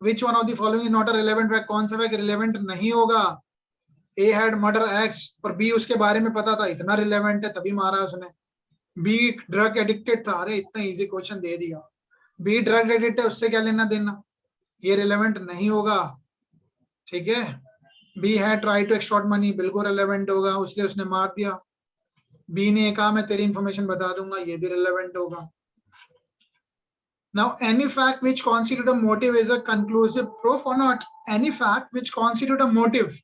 which one of the following is not a relevant fact? कौन सा fact relevant नहीं होगा? A had murder X और B उसके बारे में पता था, इतना रिलेवेंट है तभी मारा उसने। B ड्रग एडिक्टेड था, अरे इतना इजी क्वेश्चन दे दिया। B ड्रग एडिक्टेड है, उससे क्या लेना देना, ये रिलेवेंट नहीं होगा, ठीक है। B had tried to extort money, बिल्कुल रिलेवेंट होगा, उसलिए उसने मार दिया। बी ने कहा मैं तेरी इंफॉर्मेशन बता दूंगा, ये भी रिलेवेंट होगा। Now, any fact which constitute a motive is a conclusive proof or not? Any fact which constitute a motive.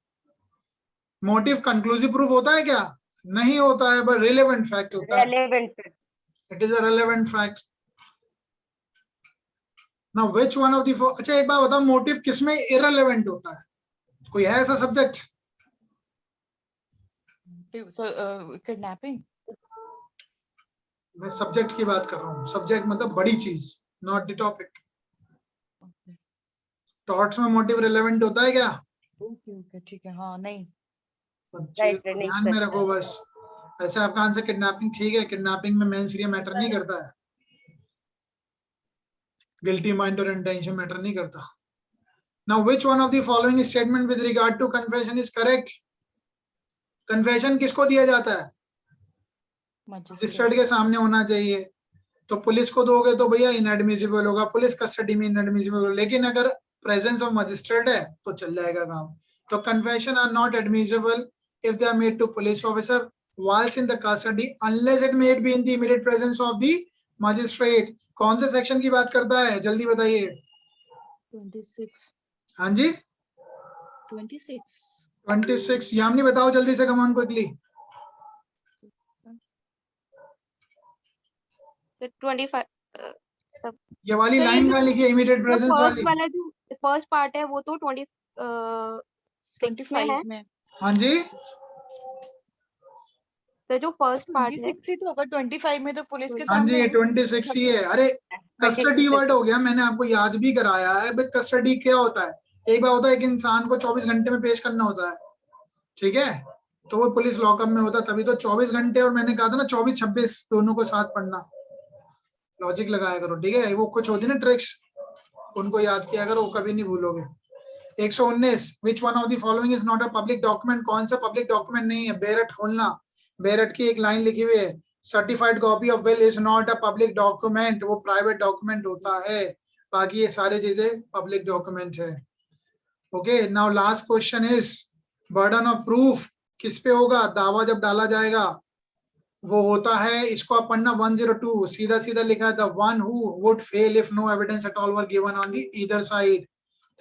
Motive conclusive proof होता है क्या? नहीं होता है, but relevant fact होता है. Relevant. It is a relevant fact. Now, which one of the four? अच्छा एक बार बताओ, motive किसमें irrelevant होता है? कोई है ऐसा subject? So kidnapping. मैं subject की बात कर रहा हूँ. Subject मतलब बड़ी चीज, not the topic. Okay. Torts में motive relevant होता है क्या? Okay, ठीक है. हाँ, नहीं. Right, नहीं ध्यान में करता रखो बस. ऐसे आपका आंसर किडनैपिंग ठीक है. किडनैपिंग में मेंस रे मैटर नहीं करता है. गिल्टी माइंड और इंटेंशन मैटर नहीं करता. Now, which one of the following statement with regard to confession is correct? Confession किसको दिया जाता है? मजिस्ट्रेट के सामने होना चाहिए. तो पुलिस को दोगे तो भैया इनएडमिसिबल होगा, पुलिस कस्टडी में इनएडमिसिबल होगा. लेकिन अगर प्रेजेंस ऑफ मजिस्ट्रेट है तो चल जाएगा काम. तो confession are not admissible if they are made to police officer whilst in the custody unless it may be in the immediate presence of the magistrate. कौन से सेक्शन की बात करता है? जल्दी बताइए. 26. हाँ जी, 26. यामिनी बताओ जल्दी से, कम ऑन क्विकली. तो 25 ये वाली तो लाइन ये क्या लिखी है? इमीडिएट जो प्रेजेंस फर्स्ट वाली. वाला जो फर्स्ट पार्ट है वो तो 26 में है. हाँ जी, तो जो फर्स्ट पार्ट है 26 ही तो होगा. 25 में तो पुलिस के हाँ जी, सामने. 26 ही है. अरे कस्टडी वर्ड हो गया, मैंने आपको याद भी कराया है. बट कस्टडी क्या होता है? एक बार होता है एक इंसान को 24 घंटे में पेश करना होता है, ठीक है, तो वो पुलिस लॉकअप में होता है, तभी तो 24 घंटे. और मैंने कहा था ना 24-26 दोनों को साथ पढ़ना. लॉजिक लगाया करो, ठीक है. वो कुछ होती ना ट्रिक्स, उनको याद किया करो, कभी नहीं भूलोगे. 119. विच one of the following is not a public document? कौन सा पब्लिक डॉक्यूमेंट नहीं है? बेरट खोलना. बेरट की एक लाइन लिखी हुई है, certified copy of will is not a public document. वो प्राइवेट डॉक्यूमेंट होता है. बाकी ये सारी चीजें पब्लिक डॉक्यूमेंट है. Okay, now last question is burden of proof किस पे होगा? दावा जब डाला जाएगा वो होता है, इसको आप पढ़ना 102. सीधा सीधा लिखा है, the one who would fail if no evidence at all were given on the either side.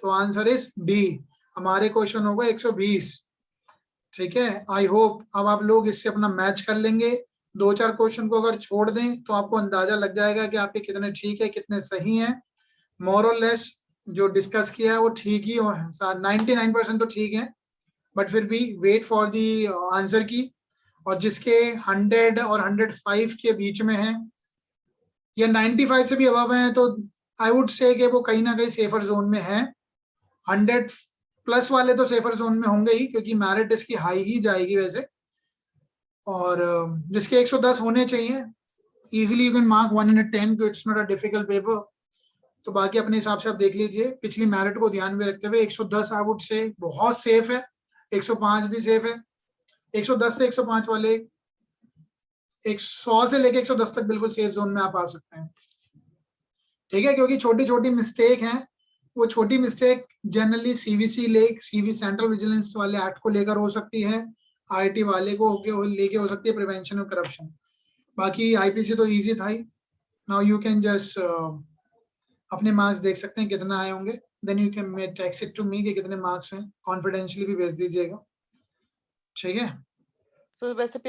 तो आंसर इज डी. हमारे क्वेश्चन होगा 120. ठीक है, आई होप अब आप लोग इससे अपना मैच कर लेंगे. 2-4 क्वेश्चन को अगर छोड़ दें तो आपको अंदाजा लग जाएगा कि आपके कितने ठीक है, कितने सही हैं. मोर और लेस जो डिस्कस किया है वो ठीक ही, और 99% तो ठीक है. बट फिर भी वेट फॉर दी आंसर की. और जिसके 100 और 105 के बीच में है या 95 से भी अबव है, तो आई वुड से कि वो कहीं ना कहीं सेफर जोन में है. 100 प्लस वाले तो सेफर जोन में होंगे ही, क्योंकि मेरिट इसकी हाई ही जाएगी वैसे. और जिसके 110 होने चाहिए, easily you can mark 110, it's not a difficult paper. तो बाकी अपने हिसाब से आप देख लीजिए. पिछली मेरिट को ध्यान में रखते हुए 110 आई वुड से बहुत सेफ है. 105 भी सेफ है. 110 से 105 वाले 100 से लेके 110 तक बिल्कुल सेफ जोन में आप आ सकते हैं. ठीक है, क्योंकि छोटी छोटी मिस्टेक हैं. वो छोटी mistake generally CVC CV central vigilance वाले एक्ट को लेकर हो सकती है, आईटी वाले को लेके हो सकती है, प्रिवेंशन ऑफ करप्शन. बाकी आईपीसी तो इजी था ही. नाउ यू कैन जस्ट अपने मार्क्स देख सकते हैं कितना आए होंगे. Then you can text it to me कि कितने मार्क्स हैं. कॉन्फिडेंशियली भी भेज दीजिएगा, ठीक है. So वैसे